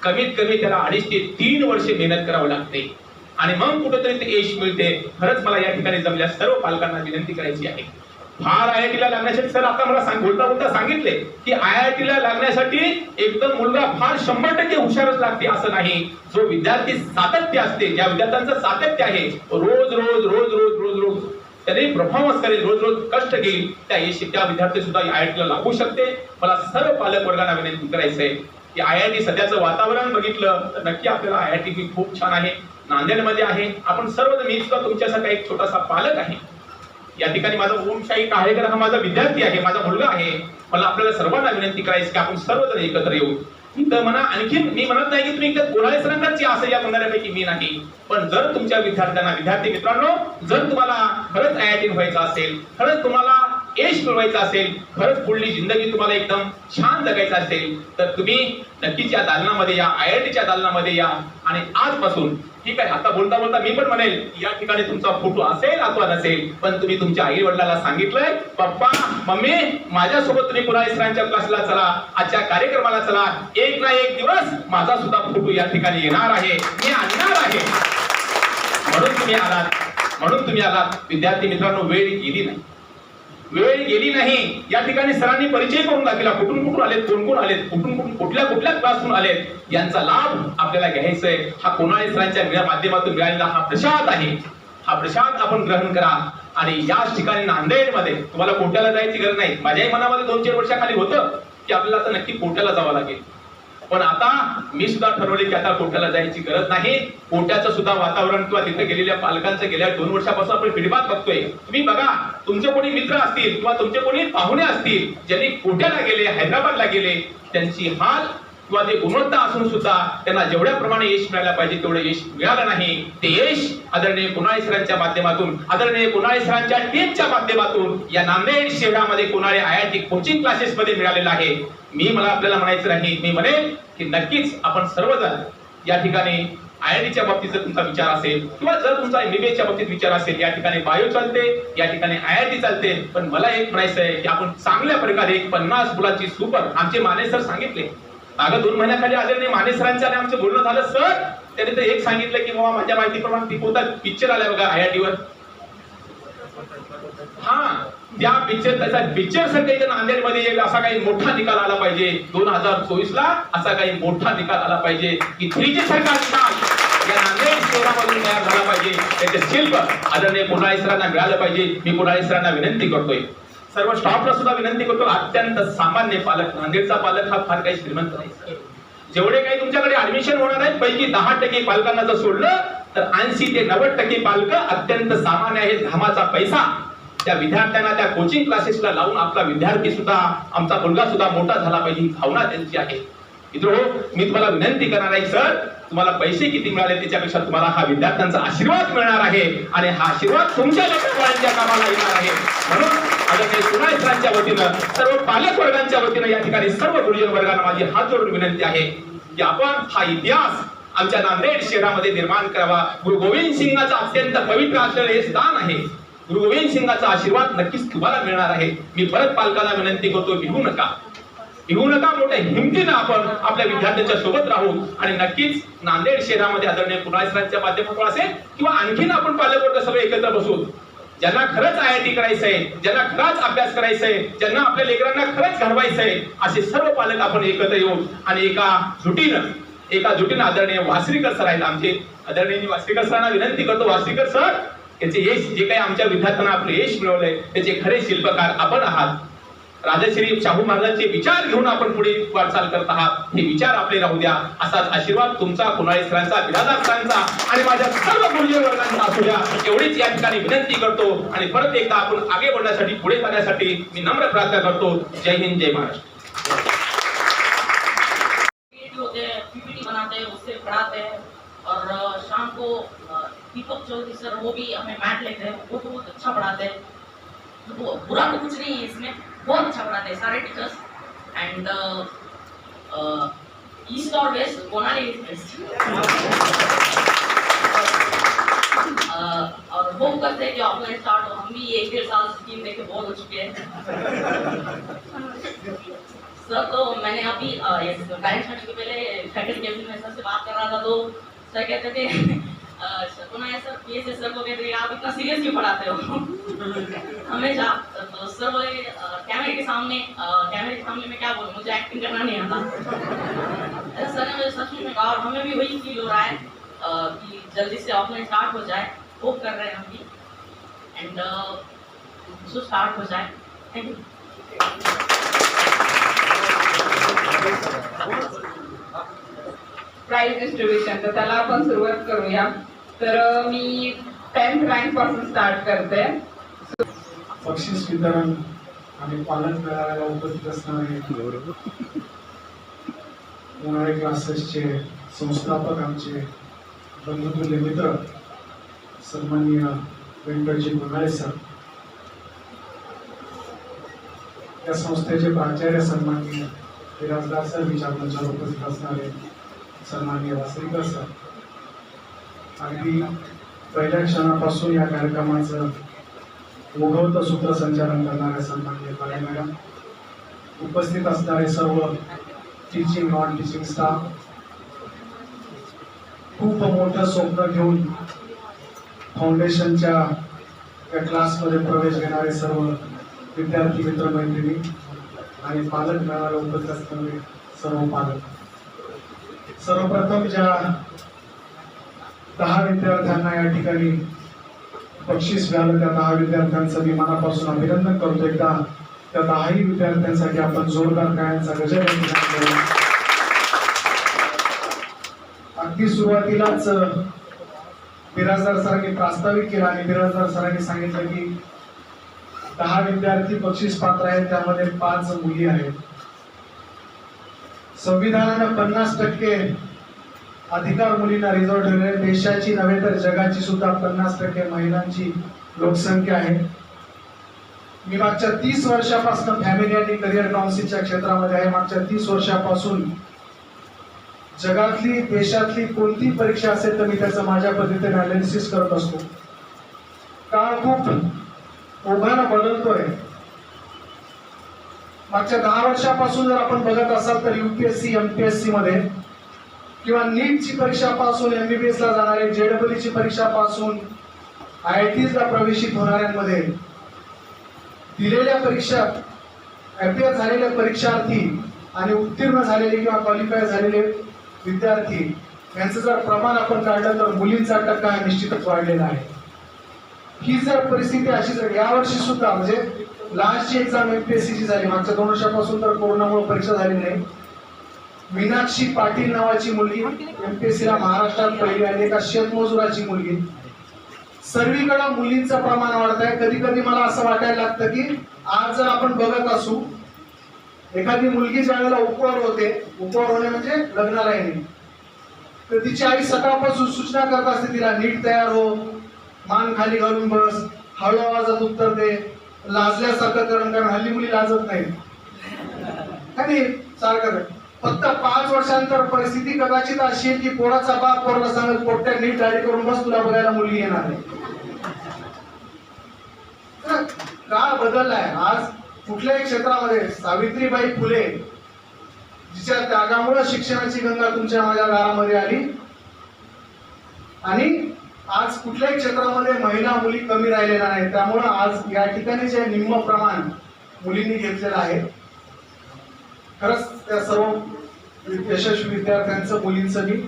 कमीत कमी त्याला 2.5 ते 3 वर्ष मेहनत करावं लागते आणि मग कुठेतरी ते यश मिळते. खरंच मला या ठिकाणी जमल्या सर्व पालकांना विनंती करायची आहे, फार IIT ला लागण्यासाठी सर आता मला बोलता बोलता सांगितले की IIT ला लागण्यासाठी एकदम मुलगा फार 100% हुशारच लागते असं नाही. जो विद्यार्थी सातत्य असते, ज्या विद्यार्थ्यांचं सातत्य आहे, रोज रोज रोज रोज रोज रोज त्याने परफॉर्मन्स करेल, रोज रोज कष्ट घेईल, त्या विद्यार्थी सुद्धा IIT ला लागू शकते. मला सर्व पालक वर्गांना विनंती करायचं आहे की IIT सध्याचं वातावरण बघितलं तर नक्की आपल्याला IIT ही खूप छान आहे, नांदेडमध्ये आहे. आपण सर्वजण, मी सुद्धा तुमच्यासारखा एक छोटासा पालक आहे. या ठिकाणी माझा ओमशाही काळेकर हा माझा विद्यार्थी आहे, माझा मुलगा आहे. मला आपल्याला सर्वांना विनंती करायची की आपण सर्वजण एकत्र येऊ. इथं म्हणा, आणखी मी म्हणत नाही की तुम्ही कोणाला सरांची असं या म्हणणाऱ्यापैकी मी नाही, पण जर तुमच्या विद्यार्थ्यांना, विद्यार्थी मित्रांनो, जर तुम्हाला खरंच IIT व्हायचं असेल, खरंच तुम्हाला यश मिळवायचं असेल, खरंच पुढली जिंदगी तुम्हाला एकदम छान जगायचं असेल, तर तुम्ही नक्कीच या दालनामध्ये या, IIT च्या दालनामध्ये या. आणि आजपासून ठीक आहे, आता बोलता बोलता मी पण म्हणेल या ठिकाणी तुमचा फोटो असेल अथवा नसेल, पण तुम्ही तुमच्या आई वडिलांना सांगितलंय, पप्पा मम्मी माझ्यासोबत तुम्ही कुणाल सरांच्या क्लासला चला, आजच्या कार्यक्रमाला चला, एक ना एक दिवस माझा सुद्धा फोटो या ठिकाणी येणार आहे, मी आणणार आहे. म्हणून तुम्ही आलात. विद्यार्थी मित्रांनो, वेळ गेली नाही. या ठिकाणी सरांनी परिचय करून दाखवला, कुठून आलेत, कोण आलेत, कुठल्या क्लासहून आलेत, यांचा लाभ आपल्याला घ्यायचा आहे. हा कुणाल सरांच्या माध्यमातून मिळालेला हा प्रसाद आहे. हा प्रसाद आपण ग्रहण करा. आणि याच ठिकाणी नांदेडमध्ये तुम्हाला कोट्याला जायची गरज नाही. माझ्याही मनामध्ये 2-4 वर्षाखाली होतं की आपल्याला आता नक्की कोट्याला जावं लागेल, पण आता मी सुद्धा ठरवले की आता कोट्याला जायची गरज नाही. कोट्याचं सुद्धा वातावरण किंवा तिथे गेलेल्या पालकांचं गेल्या 2 वर्षापासून आपण फीडबॅक बघतोय. तुम्ही बघा, तुमचे कोणी मित्र असतील किंवा तुमचे कोणी पाहुणे असतील ज्यांनी कोट्याला गेले, हैदराबादला गेले, त्यांची हाल किंवा ते गुणवत्ता असून सुद्धा त्यांना जेवढ्या प्रमाणे यश मिळायला पाहिजे तेवढे यश मिळालं नाही. ते यश आदरणीय कुणाल सरांच्या माध्यमातून, आदरणीय कुणाल सरांच्या टीमच्या माध्यमातून या नांदेड शहरामध्ये कुणाल IIT कोचिंग क्लासेस मध्ये मिळालेलं आहे. मला आपल्याला म्हणायचं नाही, मी म्हणेल की नक्कीच आपण सर्वजण या ठिकाणी IIT च्या बाबतीत जर तुमचा विचार असेल किंवा जर तुमचा MBBS च्या बाबतीत विचार असेल, या ठिकाणी बायो चालते, या ठिकाणी IIT चालते. पण मला एक म्हणायचं आहे की आपण चांगल्या प्रकारे 50 मुलांची सुपर, आमचे माने सर सांगितले, अगं 2 महिन्याखाली आदरणीय माने सरांचं आणि आमचं बोलणं झालं. सर त्यांनी तर एक सांगितलं की बाबा माझ्या माहितीप्रमाणे कोणता पिक्चर आलाय बघा IIT वर, हा त्या पिक्चर सर काही नांदेडमध्ये एक असा काही मोठा निकाल आला पाहिजे, 2024 ला असा काही मोठा निकाल आला पाहिजे की 3G सरकार या नांदेड शहरामधून तयार झाला पाहिजे. त्याचे शिल्प आदरणीय कुणाल सरांना मिळालं पाहिजे. मी कुणाल सरांना विनंती करतोय, सर्व स्टाफला सुद्धा विनंती करतो, अत्यंत सामान्य पालक, नांदेडचा पालक हा फार काही श्रीमंत नाही. जेवढे काही तुमच्याकडे ऍडमिशन होणार आहेत पैकी 10% पालकांना जर सोडलं तर 80 ते 90% पालक अत्यंत सामान्य आहेत. घामाचा पैसा त्या विद्यार्थ्यांना त्या कोचिंग क्लासेसला लावून आपला विद्यार्थी सुद्धा, आमचा मुलगा सुद्धा मोठा झाला पाहिजे, ही भावना त्यांची आहे. मित्रांनो, मी तुम्हाला विनंती करणार आहे, सर तुम्हाला पैसे किती मिळाले त्याच्यापेक्षा तुम्हाला हा विद्यार्थ्यांचा आशीर्वाद मिळणार आहे आणि हा आशीर्वाद तुमच्या लेकरांच्या कामाला येणार आहे. म्हणून आदरणीय कुणाल सरांच्या वतीनं, सर्व पालक वर्गांच्या वतीनं या ठिकाणी सर्व गुरुजन वर्गांना माझी हात जोडून विनंती आहे की आपण हा इतिहास आमच्या नांदेड शहरामध्ये निर्माण करावा. गुरु गोविंद सिंगाचा अत्यंत पवित्र असलेलं हे स्थान आहे. गुरु गोविंद सिंगाचा आशीर्वाद नक्कीच तुम्हाला मिळणार आहे. मी परत पालकांना विनंती करतो, भिवू नका, मोठ्या हिमतीनं आपण आपल्या विद्यार्थ्यांच्या सोबत राहू आणि नक्कीच नांदेड शहरामध्ये आदरणीय कुणाल सरांच्या माध्यमातून असेल किंवा आणखीन आपण पालकवर्ग सगळे एकत्र बसून, ज्यांना खरंच IIT करायचंय, ज्यांना खरंच अभ्यास करायचंय, ज्यांना आपल्या लेकरांना खरंच घडवायचंय, असे सर्व पालक आपण एकत्र येऊ आणि एका जुटीनं एका जुटीनं आदरणीय वासरीकर सर आहेत आमचे. आदरणीय वासरीकर सरांना विनंती करतो, वासरीकर सर याचे यश जे काही आमच्या विद्यार्थ्यांना आपलं यश मिळवलंय त्याचे खरे शिल्पकार आपण आहात. राजश्री शाहू महाराजांचे विचार घेऊन आपण पुढे वाटचाल करत आहात. हे विचार आपले राहू द्या. असाच आशीर्वाद तुमचा, कुणाळे सरांचा, बिराजदार सरांचा आणि माझ्या सर्व गुरुजी वर्गांचा असू द्या एवढीच या ठिकाणी विनंती करतो. आणि परत एकदा आपण आगे बढ़ण्यासाठी, पुढे जाण्यासाठी मी नम्र प्रार्थना करतो. जय हिंद, जय महाराष्ट्र. होते हैं, पीपीटी बनाते हैं, उससे पढ़ाते हैं और शाम को दीपक चौधरी सर वो भी हमें मैथ लेते हैं, वो बहुत अच्छा पढ़ाते हैं. वो बुरा तो कुछ नहीं है इसमें, बहुत अच्छा पढ़ाते हैं सारे टीचर्स. एंड ईस्ट और वेस्ट कोनाली इज बेस्ट. और वो करते हैं कि ऑफलाइन स्टार्ट हो. हम भी 1-1.5 साल स्कीम देखे बहुत हो चुके हैं. सर तो मैंने अभी गाइडेंस करने के पहले फैकल्टी कैबिन में सर से बात कर रहा था तो सर कहते थे सर पीएसए सर को कहते आप इतना सीरियस क्यों पढ़ाते हो हमेशा. तो सर बोले कैमरे के सामने मैं क्या बोलूँ, मुझे एक्टिंग करना नहीं आता. सर ने मुझे सच में कहा और हमें भी वही फील हो रहा है कि जल्दी से ऑफलाइन स्टार्ट हो जाए. होप कर रहे हैं हम भी एंड सो स्टार्ट हो जाए. Thank you. प्राइज डिस्ट्रीब्युशन तर त्याला आपण सुरुवात करूया. तर मी 10th रँक पासून स्टार्ट करते. बक्षीस वितरण आणि पालक मेळाव्याला उपस्थित असणारे उन्हाळे क्लासेसचे संस्थापक, आमचे बंधुतुल्य मित्र सन्माननीय व्यंकटजी उन्हाळे सर, या संस्थेचे प्राचार्य सन्माननीय बिराजदार सर, विचारमंचावर उपस्थित असणारे सन्माननीय वासरीकर सर, अगदी पहिल्या क्षणापासून या कार्यक्रमाचं ओघवतं सूत्रसंचालन करणारे सन्माननीय काळे मॅडम, उपस्थित असणारे सर्व टीचिंग नॉन टीचिंग स्टाफ, खूप मोठं स्वप्न घेऊन फाउंडेशनच्या या क्लासमध्ये प्रवेश घेणारे सर्व विद्यार्थी मित्रमैत्रिणी आणि पालक मेळाव्याला उपस्थित असणारे सर्व पालक. सर्वप्रथम ज्या 10 विद्यार्थ्यांना या ठिकाणी बक्षीस मिळालं त्या 10 विद्यार्थ्यांचं मी मनापासून अभिनंदन करतो. एकदा त्या 10ही विद्यार्थ्यांसाठी आपण जोरदार टाळ्यांचा गजर करू. अगदी सुरुवातीलाच बिराजदार सरांनी प्रास्ताविक केला आणि बिराजदार सरांनी सांगितलं की 10 विद्यार्थी बक्षीस पात्र आहेत, त्यामध्ये 5 मुली आहेत. संविधानानं 50% अधिकार मुलींना रिझर्व ठेवले. देशाची नव्हे तर जगाची सुद्धा 50% महिलांची लोकसंख्या आहे. मी मागच्या 30 वर्षापासून फॅमिली आणि करिअर काउन्सिलच्या क्षेत्रामध्ये आहे. मागच्या 30 वर्षापासून जगातली, देशातली कोणती परीक्षा असेल तर मी त्याचं माझ्या पद्धतीने अनालिसिस करत असतो. काळ खूप ओघानं बदलतोय. मागच्या 10 वर्षापासून जर आपण बघत असाल तर UPSC MPSC मध्ये किंवा नीटची परीक्षापासून MBBS ला जाणारे, JEE ची परीक्षापासून IITs ला प्रवेशित होणाऱ्यांमध्ये दिलेल्या परीक्षात अपीयर झालेले परीक्षार्थी आणि उत्तीर्ण झालेले किंवा क्वालिफाय झालेले विद्यार्थी यांचं जर प्रमाण आपण काढलं तर मुलींचा टक्का निश्चितच वाढलेला आहे. ही जर परिस्थिती अशी जर यावर्षी सुद्धा म्हणजे लास्टची एक्झाम MPSC ची झाली, मागच्या 2 वर्षापासून तर कोरोनामुळे परीक्षा झाली नाही. मीनाक्षी पाटील नावाची मुलगी MPSC ला महाराष्ट्रात पहिली आणि एका शेतमजुराची मुलगी. सर्वीकडे मुलींचं प्रमाण वाढत आहे. कधी कधी मला असं वाटायला लागतं की आज जर आपण बघत असू, एखादी मुलगी ज्यावेळेला उपवार होते, उपवार होणे म्हणजे लग्नाला येणे, तर तिची आई सकाळपासून सूचना करत असते तिला, नीट तयार हो, मान खाली घालून बस, हळू आवाजात उत्तर दे, लाजल्यासारखं करण, कारण हल्ली मुली लाजत नाही आणि सारखं. फक्त 5 वर्षांतर परिस्थिती कदाचित अशी आहे की पोराचा बाप पोराला सांगत, पोट्या नीट गाडी करून बस, तुला बघायला मुलगी येणार आहे. काळ बदललाय. आज कुठल्याही क्षेत्रामध्ये सावित्रीबाई फुले जिच्या त्यागामुळे शिक्षणाची गंगा तुमच्या माझ्या घरामध्ये आली आणि आज कुठल्याही क्षेत्रामध्ये महिला मुली कमी राहिलेल्या नाहीत. त्यामुळे आज या ठिकाणी जे निम्म प्रमाण मुलींनी घेतलेलं आहे, खरंच त्या सर्व यशस्वी विद्यार्थ्यांचं मुलींचं मी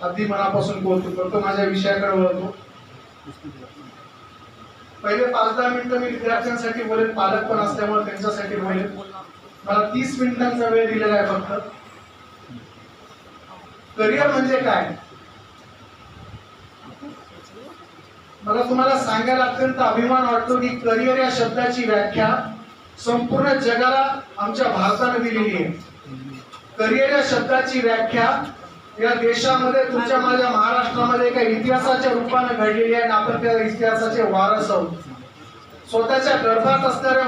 अगदी मनापासून कौतुक करतो. माझ्या विषयाकडे वळतो. पहिले 5-10 मिनिटं मी विद्यार्थ्यांसाठी बोलेन, पालक पण असल्यामुळे त्यांच्यासाठी बोलेन. मला 30 मिनिटांचा वेळ दिलेला आहे फक्त. करिअर म्हणजे काय मला तुम्हाला सांगायला अत्यंत अभिमान वाटतो की करिअर या शब्दाची व्याख्या संपूर्ण जगाला आमच्या भारताने दिलेली आहे. करिअर या शब्दाची व्याख्या या देशामध्ये तुमच्या माझ्या महाराष्ट्रामध्ये एका इतिहासाच्या रूपाने घडलेली आहे आणि आपण त्या इतिहासाचे वारस आहोत. स्वतःच्या गर्भात असणाऱ्या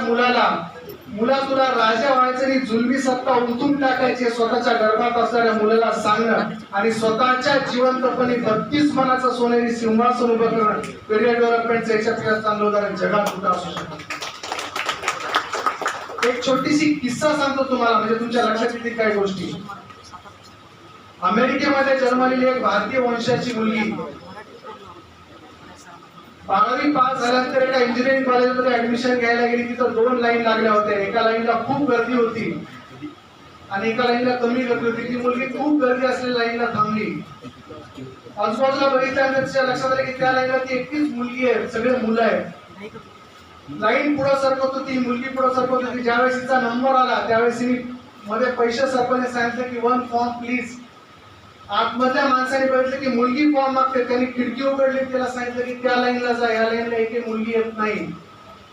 मुला तुला राजा व्हायचं आणि जुलमी सत्ता उलटून टाकायची स्वतःच्या गर्भात असणाऱ्या मुलाला सांगणं आणि स्वतःच्या जिवंतपणे 32 मनाचं सोनेरी सिंहासन उभं करणं करिअर डेव्हलपमेंटचं याच्यात चांगलं उदाहरण जगात कुठं असू शकतं. एक छोटीशी किस्सा सांगतो तुम्हाला, म्हणजे तुमच्या लक्षात येतील काही गोष्टी. अमेरिकेमध्ये जन्मलेली एक भारतीय वंशाची मुलगी 12वी पास झाल्यानंतर एका इंजिनिअरिंग कॉलेजमध्ये ऍडमिशन घ्यायला गेली. तिथं 2 लाईन लागल्या होत्या. एका लाईनला खूप गर्दी होती आणि एका लाईनला कमी गर्दी होती. ती मुलगी खूप गर्दी असलेल्या लाईनला थांबली. आजूबाजूला बघितल्यानंतर तिच्या लक्षात आलं की त्या लाईनला ती एकटीच मुलगी आहे, सगळे मुलं आहेत. लाईन पुढे सरकत होती, मुलगी पुढे सरकत होती. ज्यावेळेस तिचा नंबर आला त्यावेळेस तिने मध्ये पैसे सरपणे सांगितलं की 1 फॉर्म प्लीज. आतमधल्या माणसाने बघितलं की मुलगी फॉर्म मागते. त्यांनी खिडकी उघडली, त्याला सांगितलं की त्या लाईनला जा, या लाईनला एक मुलगी येत नाही.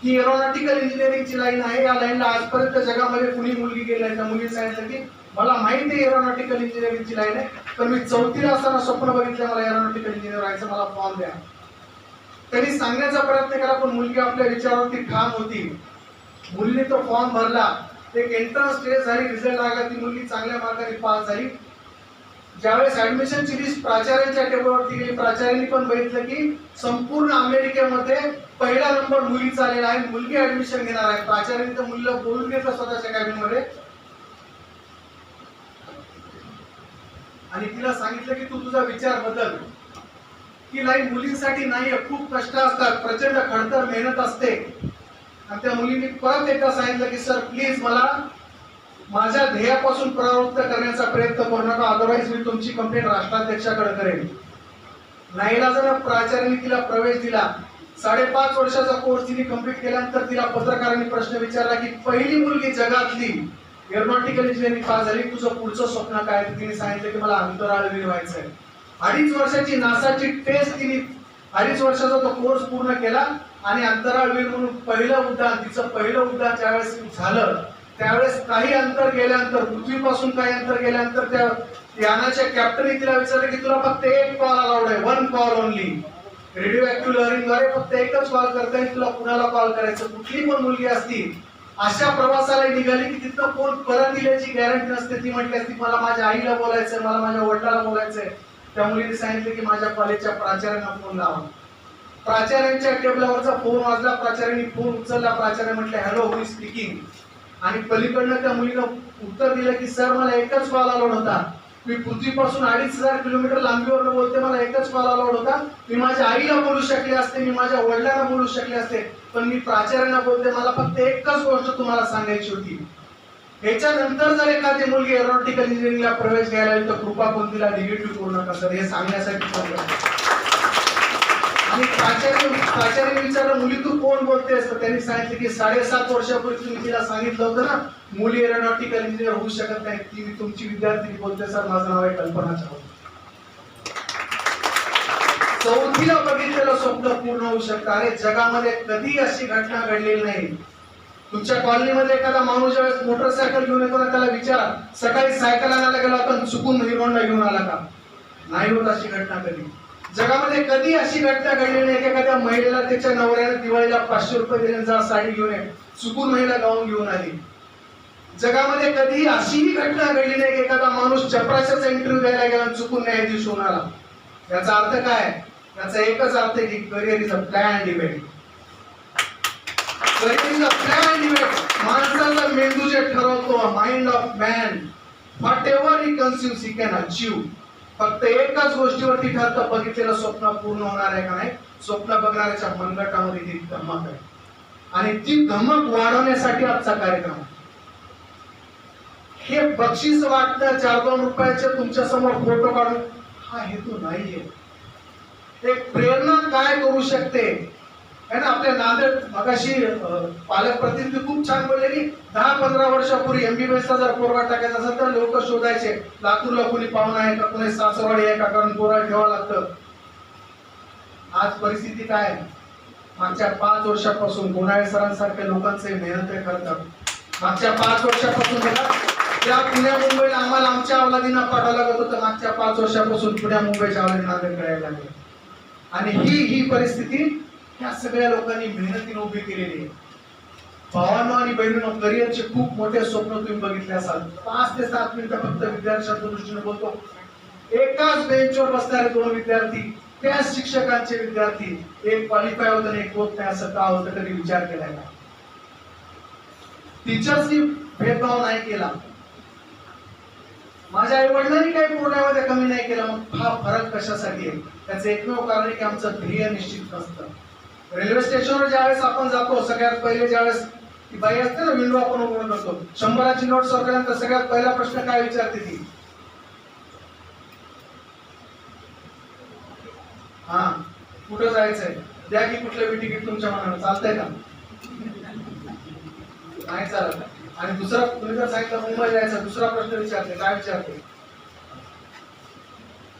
ही एरोनॉटिकल इंजिनिअरिंगची लाईन आहे. या लाईनला आजपर्यंत जगामध्ये कुणी मुलगी गेली नाही. त्या मुलीने सांगितलं की मला माहिती आहे एरोनॉटिकल इंजिनिअरिंगची लाईन आहे, पण मी 4थीला असताना स्वप्न बघितलं मला एरोनॉटिकल इंजिनिअर व्हायचं, मला फॉर्म द्या. त्यांनी सांगण्याचा प्रयत्न केला पण मुलगी आपल्या विचारावरती ठाम होती. मुलीने तो फॉर्म भरला. एक एंट्रन्स टेस्ट झाली, रिझल्ट लागला. ती मुलगी चांगल्या मार्काने पास झाली. ज्यावेळेस ऍडमिशनची लिस्ट प्राचार्यांच्या टेबलवरती गेली, प्राचार्यांनी पण बघितलं की संपूर्ण अमेरिकेमध्ये पहिला नंबर मुलीचा आलेला आहे. मुलगी ऍडमिशन घेणार आहे. प्राचार्यांनी तर मुलीला बोलून घेतलं स्वतःच्या कॅबिन मध्ये आणि तिला सांगितलं की तू तुझा विचार बदल. ही लाईन मुलींसाठी नाहीये. खूप कष्ट असतात, प्रचंड खडतर मेहनत असते. आणि त्या मुलींनी परत एकदा सांगितलं की सर प्लीज मला माझ्या ध्येयापासून परावृत्त करण्याचा प्रयत्न करू नका, अदरवाईज मी तुमची कंप्लेंट राष्ट्राध्यक्षाकडे करेन. नाईलाजाने प्राचार्यांनी तिला प्रवेश दिला. 5.5 वर्षाचा कोर्स तिने कंप्लीट केल्यानंतर तिला पत्रकारांनी प्रश्न विचारला की पहिली मुलगी जगातली एरोनॉटिकल इंजिनिअरिंग पास झाली, तुझं पुढचं स्वप्न काय? तिने सांगितलं की मला अंतराळवीर व्हायचंय. 2.5 वर्षाची नासाची टेस्ट तिने 2.5 वर्षाचा तो कोर्स पूर्ण केला आणि अंतराळवीर म्हणून पहिलं उड्डाण, तिचं पहिलं उड्डाण ज्यावेळेस झालं त्यावेळेस काही अंतर गेल्यानंतर, पृथ्वीपासून काही अंतर गेल्यानंतर त्या यानाच्या कॅप्टनने तिला विचारलं की तुला फक्त एक कॉल अलाउड आहे, 1 कॉल ओनली. रेडिओ ऍक्टिव्ह लहरीद्वारे फक्त एकच कॉल करता येईल, तुला कुणाला कॉल करायचं. कुठली पण मुलगी असती अशा प्रवासाला निघाली की तिथं कोण परत येण्याची गॅरंटी नसते. ती म्हटली असती मला माझ्या आईला बोलायचंय, मला माझ्या वडिलांना बोलायचंय. त्या मुलीने सांगितलं की माझ्या कॉलेजच्या प्राचार्यांना फोन लावा. प्राचार्यांच्या टेबलावरचा फोन वाजला. प्राचार्यांनी फोन उचलला. प्राचार्य म्हटले हॅलो, हु इज स्पीकिंग. आणि पलीकडनं त्या मुलीनं उत्तर दिलं की सर मला एकच कॉल अलाउड होता. मी पृथ्वीपासून 2,500 किलोमीटर लांबीवरनं बोलते, मला एकच कॉल अलाउड होता. मी माझ्या आईला बोलू शकले असते, मी माझ्या वडिलांना बोलू शकले असते, पण मी प्राचार्यांना बोलते. मला फक्त एकच गोष्ट तुम्हाला सांगायची होती. याच्यानंतर जर एखादी मुलगी एरोनॉटिकल इंजिनिअरिंगला प्रवेश घ्यायला आली तर कृपा करून तिला निगेटिव्ह करू नका सर, हे सांगण्यासाठी फोन करतो. आणि प्राचार्य विचारलं मुली तू कोण बोलतेस? तर त्यांनी सांगितलं की 7.5 वर्षापूर्वी तुम्ही तिला सांगितलं होतं ना मुली एरोनॉटिकल इंजिनियर होऊ शकत नाही, ती तुमची विद्यार्थी बोलते सर, माझं नाव आहे कल्पना चावला. 4थीला बघितलेलं स्वप्न पूर्ण होऊ शकतं. अरे जगामध्ये कधी अशी घटना घडलेली नाही. तुमच्या कॉलनीमध्ये एखादा माणूस ज्यावेळेस मोटरसायकल घेऊन येतो ना त्याला विचारा सकाळी सायकल आणायला गेला होता चुकून हिरोंडा घेऊन आला का? नाही होत अशी घटना कधी. जगामध्ये कधी अशी घटना घडलेली नाही की एखाद्या महिलेला त्याच्या नवऱ्याने दिवाळीला 500 रुपये दिले जा साडी घेऊन ये, चुकून महिला गाऊन घेऊन आली. जगामध्ये कधी अशीही घटना घडली नाही की एखादा माणूस चपराशाचा इंटरव्ह्यू द्यायला गेला चुकून न्यायाधीश होऊन आला. याचा अर्थ काय? याचा एकच अर्थ आहे की career is a plan debate. Career is a plan debate. माणसाचा मेंदू जे ठरवतो, mind of man, whatever he consumes he can achieve. फक्त एकच गोष्टीवरती ठरतं बघितलेलं स्वप्न पूर्ण होणार आहे का नाही. स्वप्न बघणाऱ्याच्या मनगटामध्ये ती धमक आहे आणि ती धमक वाढवण्यासाठी आजचा कार्यक्रम. हे बक्षीस वाटणं 4-2 रुपयाचे तुमच्या समोर फोटो काढून हा हेतू नाहीये. एक प्रेरणा काय करू शकते है ना. आपल्या नांदेड मगाशी पालक प्रतिनिधी खूप छान बोललेली. 10-15 वर्षापूर्वी MBBS जर पोरगा टाकायचा असेल तर लोक शोधायचे लातूरला कोणी पाहुणा आहे का, कोणी सासरवाडी आहे का, कारण पोरा ठेवावं लागतं. आज परिस्थिती काय आहे? मागच्या 5 वर्षापासून गोनाळे सरांसारख्या लोकांचे मेहनत करतात. मागच्या 5 वर्षापासून त्या पुण्या मुंबईला आम्हाला आमच्या अवलादींना पाठवावं लागत होतं. मागच्या 5 वर्षापासून पुण्या मुंबईच्या अवलादी नांदेड करायला लागले. आणि ही परिस्थिती ह्या सगळ्या लोकांनी मेहनतीने उभी केलेली आहे. भावांनो आणि बहिणींनो, करिअरचे खूप मोठे स्वप्न तुम्ही बघितले असाल. 5 ते 7 मिनिटं फक्त विद्यार्थ्यांच्या दृष्टीने बोलतो. एकाच बेंचवर बसणारे 2 विद्यार्थी, त्याच शिक्षकांचे विद्यार्थी, एक क्वालिफाय होतं आणि एक होत नाही, असं का होतं? कधी विचार केलाय का? टीचर्सनी भेदभाव नाही केला. माझ्या आई वडिलांनी काही पूर्णामध्ये कमी नाही केला. मग हा फरक कशासाठी आहे? त्याचं एकमेव कारण आहे की आमचं ध्येय निश्चित नसतं. रेल्वे स्टेशनवर ज्यावेळेस आपण जातो, सगळ्यात पहिले ज्यावेळेस ती बाई असते ना, विंडो आपण उघडून करतो, 100ची नोट सरकारनंतर सगळ्यात पहिला प्रश्न काय विचारते ती? हा, कुठं जायचंय? द्या की कुठलं बी तिकीट तुमच्या मनानं. चालतंय का? नाही चालत. आणि दुसरा, तुम्ही जर सांगितलं मुंबई जायचं, दुसरा प्रश्न विचारते, काय विचारते?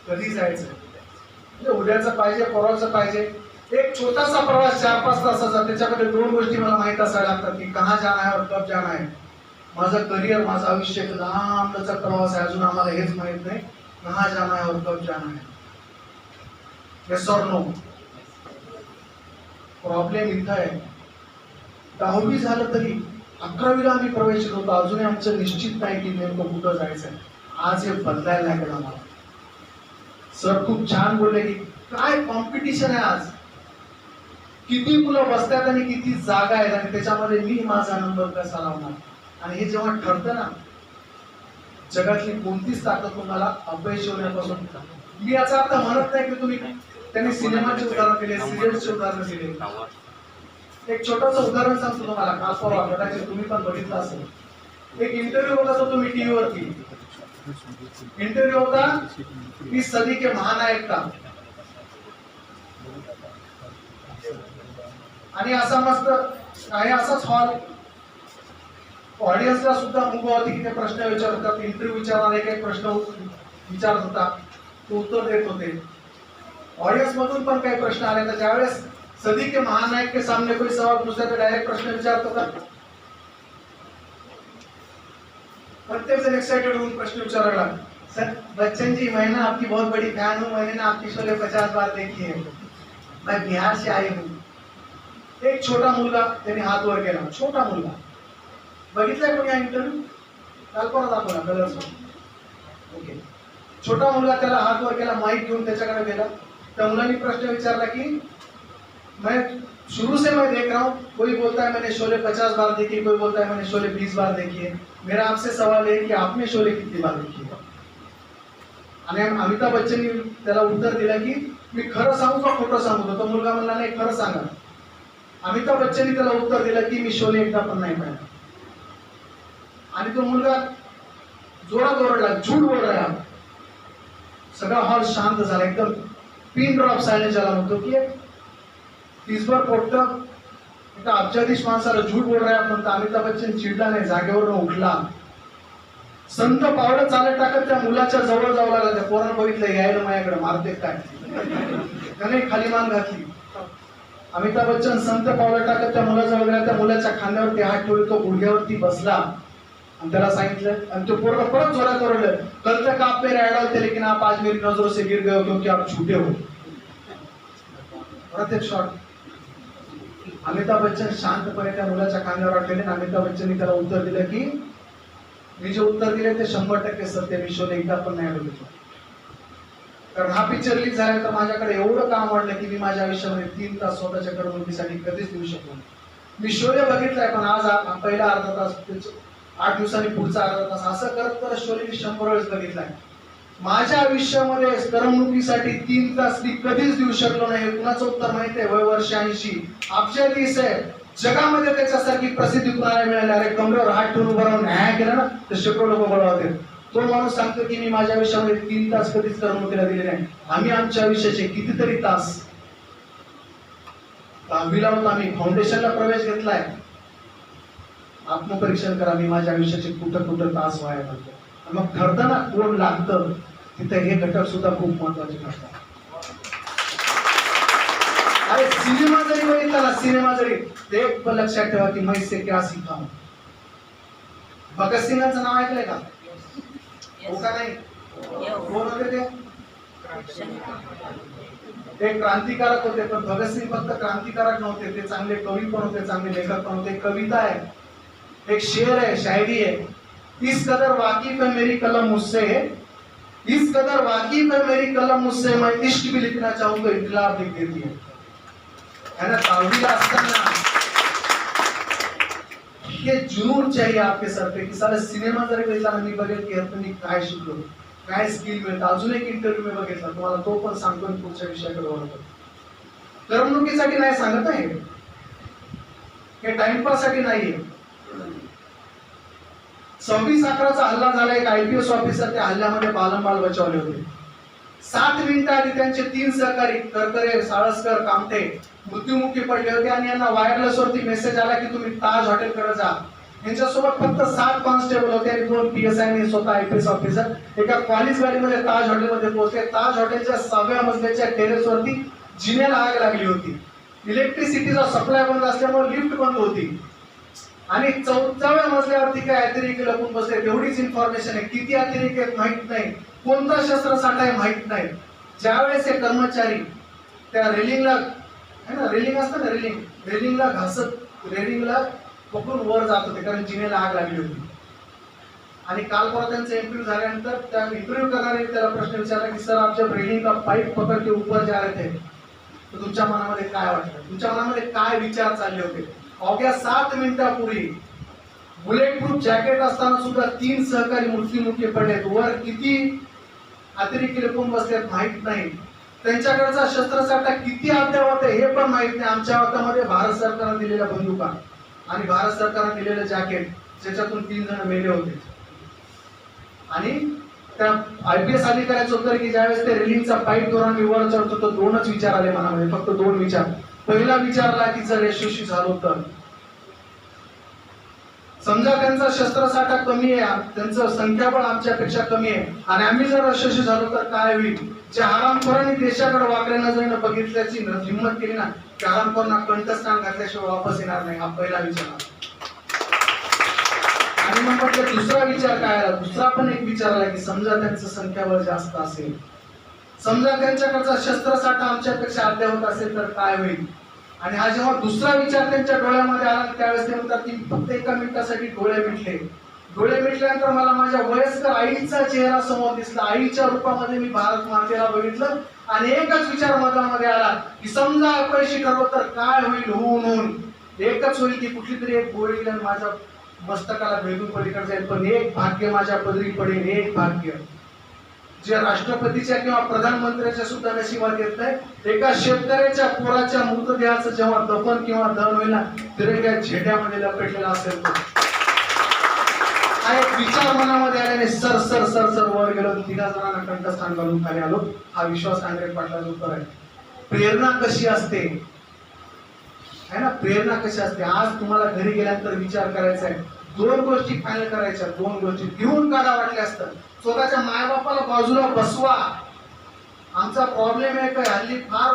कधी जायचं? म्हणजे उद्याचं पाहिजे, परवाचं पाहिजे. एक छोटासा प्रवास 4-5 तासाचा, त्याच्याकडे 2 गोष्टी मला माहित असायला लागतात की कहाँ जाना है और कब जाना है. माझं करिअर, माझं आयुष्य लांबचा प्रवास आहे. अजून आम्हाला हेच माहित नाही कहाँ जाना है और कब जाना है. येस और नो. प्रॉब्लेम इथं आहे. 10वी झालं तरी 11वीला आम्ही प्रवेश होतो, अजूनही आमचं निश्चित नाही की नेमकं कुठं जायचंय. आज हे बदलायला लागेल आम्हाला. सर खूप छान बोलले की काय कॉम्पिटिशन आहे आज. किती मुलं बसतात आणि किती जागा आहेत, आणि त्याच्यामध्ये मी माझा नंबर कसा लावणार. आणि हे जेव्हा ठरतं ना, जगातली कोणतीच ताकद तुम्हाला अपयश होण्यापासून. मी याचा अर्थ म्हणत नाही की तुम्ही, त्यांनी सिनेमाचे उदाहरण दिले, सिरियलचे उदाहरण दिले. एक छोटंसं उदाहरण सांगतो तुम्हाला. काल परवा कदाचित तुम्ही पण बघितलं असेल. एक इंटरव्ह्यू बघत होतो मी टीव्हीवरती. इंटरव्ह्यू होता 20 सदी के महानायक का. आणि असा मस्त आहे असाच हॉल. ऑडियन्सला सुद्धा मुभा होती की ते प्रश्न विचारत होतात. इंटरव्ह्यू विचारणारे काही प्रश्न विचारत होता, तो उत्तर देत होते. ऑडियन्स मधून पण काही प्रश्न आले. तर ज्यावेळेस सदी के महानायक के सामने कोई सवाल पूछता तो डायरेक्ट प्रश्न विचारत होता. प्रत्येक जण एक्साइटेड होऊन प्रश्न विचारायला. सर बच्चन जी, मैं ना आपकी बहुत बड़ी फैन हूँ, मैंने ना आपकी शोले 50 बार देखी है, मैं बिहार से आई हूँ. एक छोटा मुलगा, त्याने हात वर केला. छोटा मुलगा बघितलाय कोणी हा इंटरव्ह्यू? कल्पना दाखवला कलर्स. ओके. छोटा मुलगा त्याला हात वर केला, माईक घेऊन त्याच्याकडे गेला. त्या मुलांनी प्रश्न विचारला की मैं शुरू से मैं देख रहा हूँ, कोई बोलता है मैंने शोले 50 बार देखी, कोई बोलता है मैंने शोले 20 बार देखी है. मेरा आपसे सवाल है कि आपने शोले कितनी बार देखी है? आणि अमिताभ बच्चननी त्याला उत्तर दिलं की मी खरं सांगू का खोटं सांगू? तो मुलगा म्हणला नाही, खरं सांगा. अमिताभ बच्चननी त्याला उत्तर दिलं की मी शोले एकदा पण नाही पाहिला. आणि तो मुलगा जोरात ओरडला, झूठ बोल रहा है. सगळा हॉल शांत झाला, एकदम पिन ड्रॉप सायलेंस झाला. म्हणतो की तीसभर पोटतं एका अब्जाधीश माणसाला झूठ बोल रहा है. पण अमिताभ बच्चन चिडला नाही, जागेवरून उठला. संत पावलं चालत टाकत त्या मुलाच्या जवळ जाऊ लागला. त्या पोरानं बघितलं, यायला माझ्याकडे मारते काय. त्याने खाली मान घातली. अमिताभ बच्चन संत पावलं टाकत त्या मुलाजवळ गेला. त्या मुलाच्या खांद्यावरती हात ठेवले, तो गुडघ्यावरती बसला आणि त्याला सांगितलं. आणि तो पोरगा परत जोरात ओरडलं, कल तक आप मेरे आइडल थे लेकिन आप आज मेरी नजरों से गिर गए हो क्योंकि आप झूठे हो. परत एक शॉट. अमिताभ बच्चन शांतपणे त्या मुलाच्या खांद्यावर ठेवले. अमिताभ बच्चननी त्याला उत्तर दिलं की मी जे उत्तर दिले ते 100% सत्य. मी शोले एकदा पण नाही बघितला. कारण हा पिक्चर रिलीज झाल्यानंतर माझ्याकडे एवढं काम वाढलं की मी माझ्या आयुष्यामध्ये 3 तास स्वतःच्या करमणुकीसाठी कधीच देऊ शकलो नाही. मी शोले बघितलाय, पण आज पहिला अर्धा तास, 8 दिवसांनी पुढचा अर्धा तास, असं करत करत शोले मी 100 वेळेस बघितलाय. माझ्या आयुष्यामध्ये करमणुकीसाठी 3 तास मी कधीच देऊ शकलो नाही. कुणाचं उत्तर माहिती आहे? वय वर्ष 80. अफजल इस है जगामध्ये त्याच्यासारखी प्रसिद्धी कुणाला मिळाली? अरे कमरेवर हात ठेवून उभं राहून न्याय केला ना तर शेकडो लोक गोळा होते. तो माणूस सांगतो की मी माझ्या आयुष्यामध्ये 3 तास कधीच करमणुकीला दिले नाही. आम्ही आमच्या आयुष्याचे कितीतरी तास 10वीला होतो आम्ही फाउंडेशनला प्रवेश घेतलाय. आत्मपरीक्षण करा, मी माझ्या आयुष्याचे कुठं तास वाया घालतो. मग ठरताना कोण लागतं तिथे हे घटक सुद्धा खूप महत्वाचे ठरतात. अरे सिनेमा जरी बघितला ना, सिनेमा जरी ते एक लक्षात ठेवा की मैं से क्या सीखा हूं. भगतसिंगांचं नाव ऐकलंय का? हो का नाही? कोण होते ते? ते क्रांतिकारक होते. पण भगतसिंग फक्त क्रांतिकारक नव्हते, ते चांगले कवी पण होते, चांगले लेखक पण होते. कविता आहे, एक शेर है, शायरी है. इस कदर वाकिफ है मेरी कलम मुझसे है, इस कदर वाकिफ है मेरी कलम मुझसे, मैं इश्क भी लिखना चाहूं तो इनकलाब लिख देती है. है ना? 10वीला असताना हे जुनून चाहिए आपके सर पे की साला सिनेमा जरी बघितला ना, मी बघेल की ह्यातून मी काय शिकलो, काय स्किल मिळतं. अजून एक इंटरव्ह्यू मी बघितला, तुम्हाला तो पण सांगतो आणि पुढच्या विषयाकडे वळतो. करमणुकीसाठी नाही सांगत आहे, हे टाइमपास साठी नाहीये. 26/11चा हल्ला झाला, एक IPS ऑफिसर त्या हल्ल्यामध्ये बालंबाल बचावले होते. 7 मिनिटं आधी त्यांचे 3 सहकारी करकरे, साळसकर, कामटे मृत्युमुखी पडले होते आणि यांना वायरलेस वरती मेसेज आला की तुम्ही ताज हॉटेलकडे जा. यांच्यासोबत फक्त 7 कॉन्स्टेबल होते आणि 2 PSI आणि स्वतः IPS ऑफिसर एका कॉलेज गाडीमध्ये ताज हॉटेलमध्ये पोहोचले. ताज हॉटेलच्या 6व्या मजल्याच्या टेरेस वरती जिन्याला आग लागली होती. इलेक्ट्रिसिटीचा सप्लाय बंद असल्यामुळे लिफ्ट बंद होती आणि 4व्या मजल्यावरती काय अतिरेकी लपून बसले. एवढीच इन्फॉर्मेशन आहे. किती अतिरेकी आहेत माहित नाही, कोणता शस्त्रसाठा आहे माहित नाही. ज्यावेळेस हे कर्मचारी त्या रेलिंगला, है ना, रेलिंग असतं ना, रेलिंगला घासत रेलिंगला पकडून वर जात होते कारण जिनेला आग लागली होती. आणि काल परवा त्यांचा इंटरव्ह्यू झाल्यानंतर त्या इंटरव्ह्यू करणारे त्याला प्रश्न विचारला की सर आप जब रेलिंग का पाइप पकड़ के ऊपर जा रहे थे तो तुमच्या मनामध्ये काय वाटलं, तुमच्या मनामध्ये काय विचार चालले होते? अवघ्या 7 मिनिटापूर्वी बुलेट प्रूफ जॅकेट असताना सुद्धा 3 सहकारी मृत्युमुखी पडलेत. वर किती अतिरेकी लपून बसलेत माहित नाही. त्यांच्याकडचा शस्त्रसाठा किती अद्यावत आहे हे पण माहित नाही. आमच्या हातामध्ये भारत सरकारने दिलेल्या बंदुका आणि भारत सरकारने दिलेलं जॅकेट, ज्याच्यातून 3 जण मेले होते. आणि त्या IPS अधिकाऱ्याचं उत्तर की ज्यावेळेस ते रेलिंगचा पाईप धोरण मी वर चढतो तर 2च विचार आले मनामध्ये, फक्त 2 विचार. पहिला विचारला की जर यशस्वी झालो तर, समजा त्यांचा शस्त्रसाठा कमी आहे, त्यांचं संख्याबळ आमच्यापेक्षा कमी आहे आणि आम्ही जर यशस्वी झालो तर काय होईल? ज्या हरामखोरांनी देशाकडे वाकड्या नजरेनं बघितल्याची हिंमत केली ना, त्या हरामखोरांना कंठस्थान घातल्याशिवाय वापस येणार नाही. हा पहिला विचार. आणि मग म्हटलं दुसरा विचार काय आला? दुसरा पण एक विचार आला की समजा त्यांचं संख्याबळ जास्त असेल, समजा त्यांच्याकडचा शस्त्रसाठा आमच्यापेक्षा अद्यावत असेल तर काय होईल? आणि हा जेव्हा दुसरा विचार त्यांच्या डोळ्यामध्ये आला त्यावेळेस ते म्हणतात की फक्त 1 मिनिटासाठी डोळे मिटले. डोळे मिटल्यानंतर मला माझ्या वयस्कर आईचा चेहरा समोर दिसला. आईच्या रूपामध्ये मी भारत मातेला बघितलं आणि एकच विचार मनामध्ये आला की समजा अपयशी ठरलो तर काय होईल? होऊन एकच होईल की कुठली तरी एक गोळी माझ्या मस्तकाला भेदून पलीकडे जाईल, पण एक भाग्य माझ्या पदरी पडेल. एक भाग्य जे राष्ट्रपतीच्या किंवा प्रधानमंत्र्याच्या सुद्धा नशिबात येत नाही. एका शेतकऱ्याच्या पोराच्या मृतदेहाचं जेव्हा दफन किंवा दहन होईल ना, त्या झेड्यामध्ये लपेटलेला असेल तो. हा एक विचार मनामध्ये आल्याने सर सर सर सर वर गेलो. 3 जणांना कंठस्थान घालून खाली आलो. हा विश्वास कांगरे पाटलाचा उत्तर आहे. प्रेरणा कशी असते, है ना, प्रेरणा कशी असते? आज तुम्हाला घरी गेल्यानंतर विचार करायचा आहे, 2 गोष्टी फायनल करायच्या, 2 गोष्टी घेऊन काढा वाटल्या असतात. स्वतःच्या मायबापाला बाजूला बसवा. आमचा प्रॉब्लेम आहे काय, हल्ली फार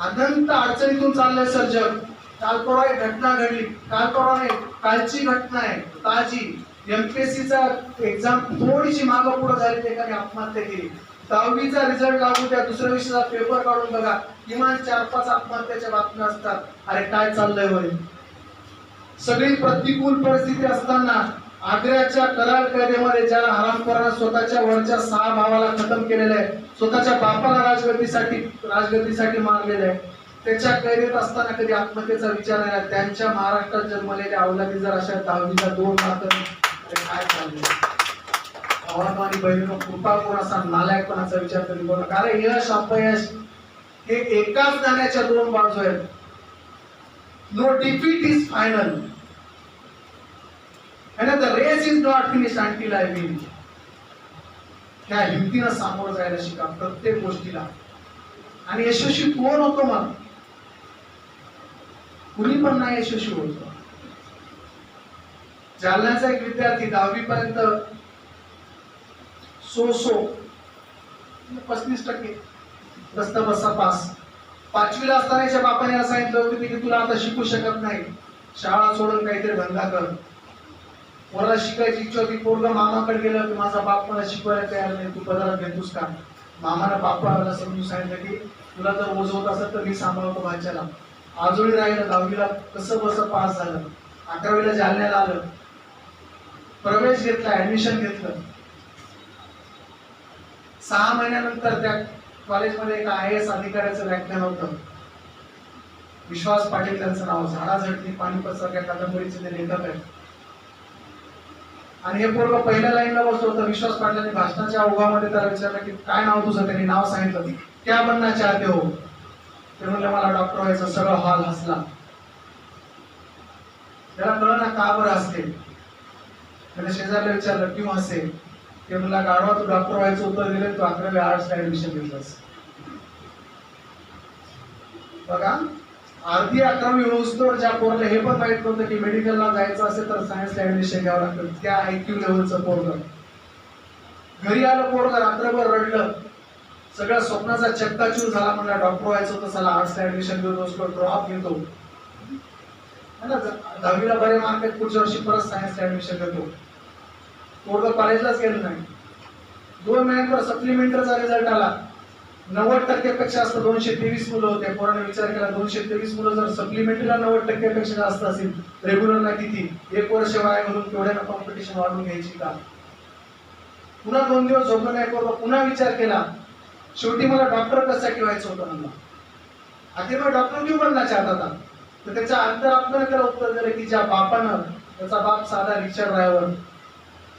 अनंत अडचणीतून चाललंय सर जग. काल परवा एक घटना घडली, काल परवा नाही, कालची घटना आहे ताजी. MPSCचा एक्झाम थोडीशी मागं पुढे झाली, एकाने आत्महत्या केली. 10वीचा रिझल्ट लागू द्या, दुसऱ्या विषयाचा पेपर काढून बघा, किमान 4-5 आत्महत्याच्या बातम्या असतात. अरे काय चाललंय होय? सगळी प्रतिकूल परिस्थिती असताना आग्र्याच्या करार कायद्यामध्ये ज्या हरामखोरांना स्वतःच्या वरच्या 6 भावाला खतम केलेलं आहे, स्वतःच्या बापाला राजगद्दीसाठी मारलेलं आहे, त्याच्या कैदेत असताना कधी आत्महत्येचा विचार नाही. त्यांच्या महाराष्ट्रात जन्मलेल्या अवलादी जर अशा 10वीला 2 मार्क, काय चाललंय? भावांनो आणि बहिणींनो, कृपा कोण असा नालायकपणाचा विचार कधी करू नका. कारण यश अपयश हे एकाच नाण्याच्या 2 बाजू आहेत. No defeat is final, and the race is not finished until I win. ह्या हिमतीनं सामोरं जायला शिका प्रत्येक गोष्टीला. आणि यशस्वी कोण होतो मग? कुणी पण नाही यशस्वी होतो. जालन्याचा एक विद्यार्थी 10वी पर्यंत 35% बसता बसा पास. 5वी ला असताना याच्या बापाने याला सांगितलं होतं की तुला आता शिकू शकत नाही, शाळा सोडून काहीतरी धंदा कर. मला शिकायची इच्छा होती. पोरगा मामाकडे गेलं की माझा बाप मला शिकवायला तयार नाही, तू पदार्थ घेतोस का? मामाला बापाला समजून सांगितलं की तुला जर ओझ होत असेल तर मी सांभाळतो भाच्याला. आजोळी राहिलं. 10वीला कसं बस पास झालं. 11वीला जालन्याला आलं, प्रवेश घेतला, ऍडमिशन घेतलं. 6 महिन्यानंतर त्या कॉलेजमध्ये एका IAS अधिकाऱ्याचं व्याख्यान होतं. विश्वास पाटील त्यांचं नाव. झाडाझडती पानिपत सारख्या कादंबरीचे ते लेखक आहेत. आणि हे पोरग पहिल्या लाईनला बसलो होतं. विश्वास पाटलांनी भाषणाच्या ओघामध्ये त्याला विचारलं की काय नाव तुझं? त्यांनी नाव सांगितलं. क्या बनना चाहते हो? ते म्हणले मला डॉक्टर व्हायचं. सगळं हॉल हसला. त्याला कळलं ना का बरं हसते. त्याने शेजारला विचारलं क्यों हसे? ते म्हणला गाढवा तू डॉक्टर व्हायचं उत्तर दिलं, तू 11वी आर्ट्सला ऍडमिशन घेतलंस. बघा, अर्धी 11वी होऊस्तोवर ज्या पोरला हे पण माहित नव्हतं की मेडिकलला जायचं असेल तर सायन्सला ऍडमिशन घ्यावं लागतं. त्या IQ लेवलचं पोरग. घरी आलं पोरग, रात्रभर रडलं. सगळ्या स्वप्नाचा चक्काचूर झाला. म्हणला डॉक्टर व्हायचं होतं, चला आर्ट्सला ऍडमिशन घेऊन बसलो, ड्रॉप घेतो. 10वीला बरे मार्क आहेत, पुढच्या वर्षी परत सायन्सला ऍडमिशन घेतो. पोरग कॉलेजलाच गेलं नाही. 2 महिन्यानंतर सप्लिमेंटरीचा रिझल्ट आला. 90% पेक्षा जास्त 223 मुलं होते. पोराने विचार केला 223 मुलं जर सप्लिमेंटरीला 90% पेक्षा जास्त असतील, रेग्युलरला किती? 1 वर्ष वाया घालून केवढ्यानं कॉम्पिटिशन वाढवून घ्यायची का? पुन्हा 2 दिवस झोपलं नाही पोरग. पुन्हा विचार केला. शेवटी मला डॉक्टर कशासाठी व्हायचं होतं म्हणला. आखिर मैं डॉक्टर क्यों बनना चाहता था? तर त्याच्या अंतरात्म्याने त्याला उत्तर दिलं की ज्या बापानं, त्याचा बाप साधा रिक्षा ड्रायव्हर,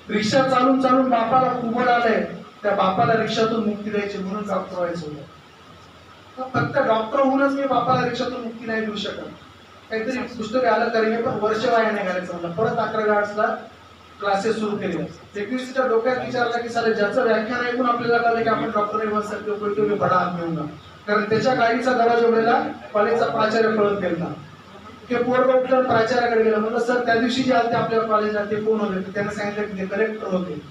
रिक्षा चालून चालून बापाला कुबड आलंय, त्या बापाला रिक्षातून मुक्ती द्यायची म्हणून डॉक्टर व्हायचं होतं. फक्त डॉक्टर होऊनच मी बापाला रिक्षातून मुक्ती नाही देऊ शकत. काहीतरी पुस्तक आलं तरी पण वर्ष वाया नाही घालायचं म्हणलं. परत 11वी आर्ट्सला क्लासेस सुरू केले. 21च्या डोक्यात विचारला की साले ज्याचं व्याख्यान ऐकून आपल्याला कळलं की आपण डॉक्टर नाही बन सकते, कोई तो बडा आदमी होगा. कारण त्याच्या गाडीचा दरवाजा उघडला, कॉलेजचा प्राचार्य पळत गेला. ते पोरग उठलं प्राचार्याकडे गेलं. म्हणलं सर त्या दिवशी जे आले आपल्या कॉलेजला ते कोण होते? त्याने सांगितलं की ते कलेक्टर होते.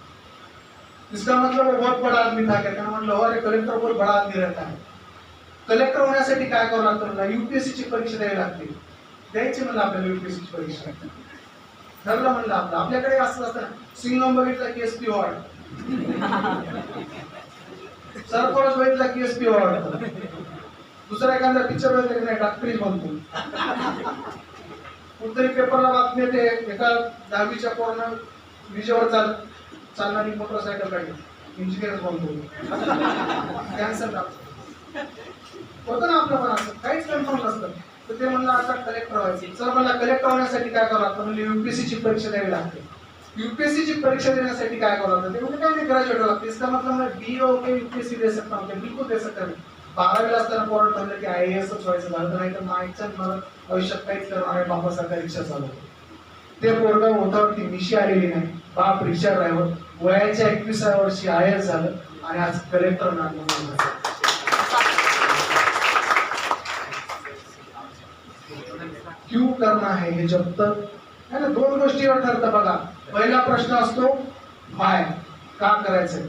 इसका मतलब वो बहुत बड़ा आदमी था क्या? त्याने म्हटलं अरे कलेक्टर बहुत बड़ा आदमी रहता है. कलेक्टर होण्यासाठी काय करावं लागतं? म्हणलं UPSC ची परीक्षा द्यावी लागते. द्यायची म्हणलं आपल्याला UPSC ची परीक्षा. ठरलं म्हणलं आपल्याकडे असं असतं ना, सिंगम बघितला की SP वॉर्ड, सरफरोश बघितला की SP वॉर्ड, दुसरा एखादा पिक्चर बघितला की नाही डॉक्टरीच बनतो. कुठतरी पेपरला बातमी येते एका 10वीच्या पोरानं विजेवर चालणारी मोटरसायकल गाडी, इंजिनियर बनतो. कॅन्सर होतं ना आपलं पण असं काहीच कन्फर्म नसतं. तर ते म्हणलं आता कलेक्टर व्हायचं. सर मला कलेक्टर होण्यासाठी काय करावं लागतं? म्हणजे UPSC ची परीक्षा द्यावी लागते. UPSC ची परीक्षा देण्यासाठी काय करावं लागतं? ते म्हणजे काय नाही, ग्रॅज्युएट व्हावं लागतं. इसका मतलब मैं BA होके UPSC दे सकता हूँ? बिलकुल दे सकता नहीं. 12वीला असताना पोरानं ठरलं की IAS व्हायचं झालं नाही तर मागच्या मला आयुष्यात काहीच करणार आहे, बापासारखा रिक्षा चालवतो. ते पोरगा होतावरती मिशी आलेली नाही, बाप रिक्षा ड्रायव्हर, वयाच्या 21व्या वर्षी IAS झालं आणि आज कलेक्टर नागपूर. क्यों करना है हे जब तक है ना, 2 गोष्टीवर ठरतं बघा. पहिला प्रश्न असतो व्हाय, का करायचंय,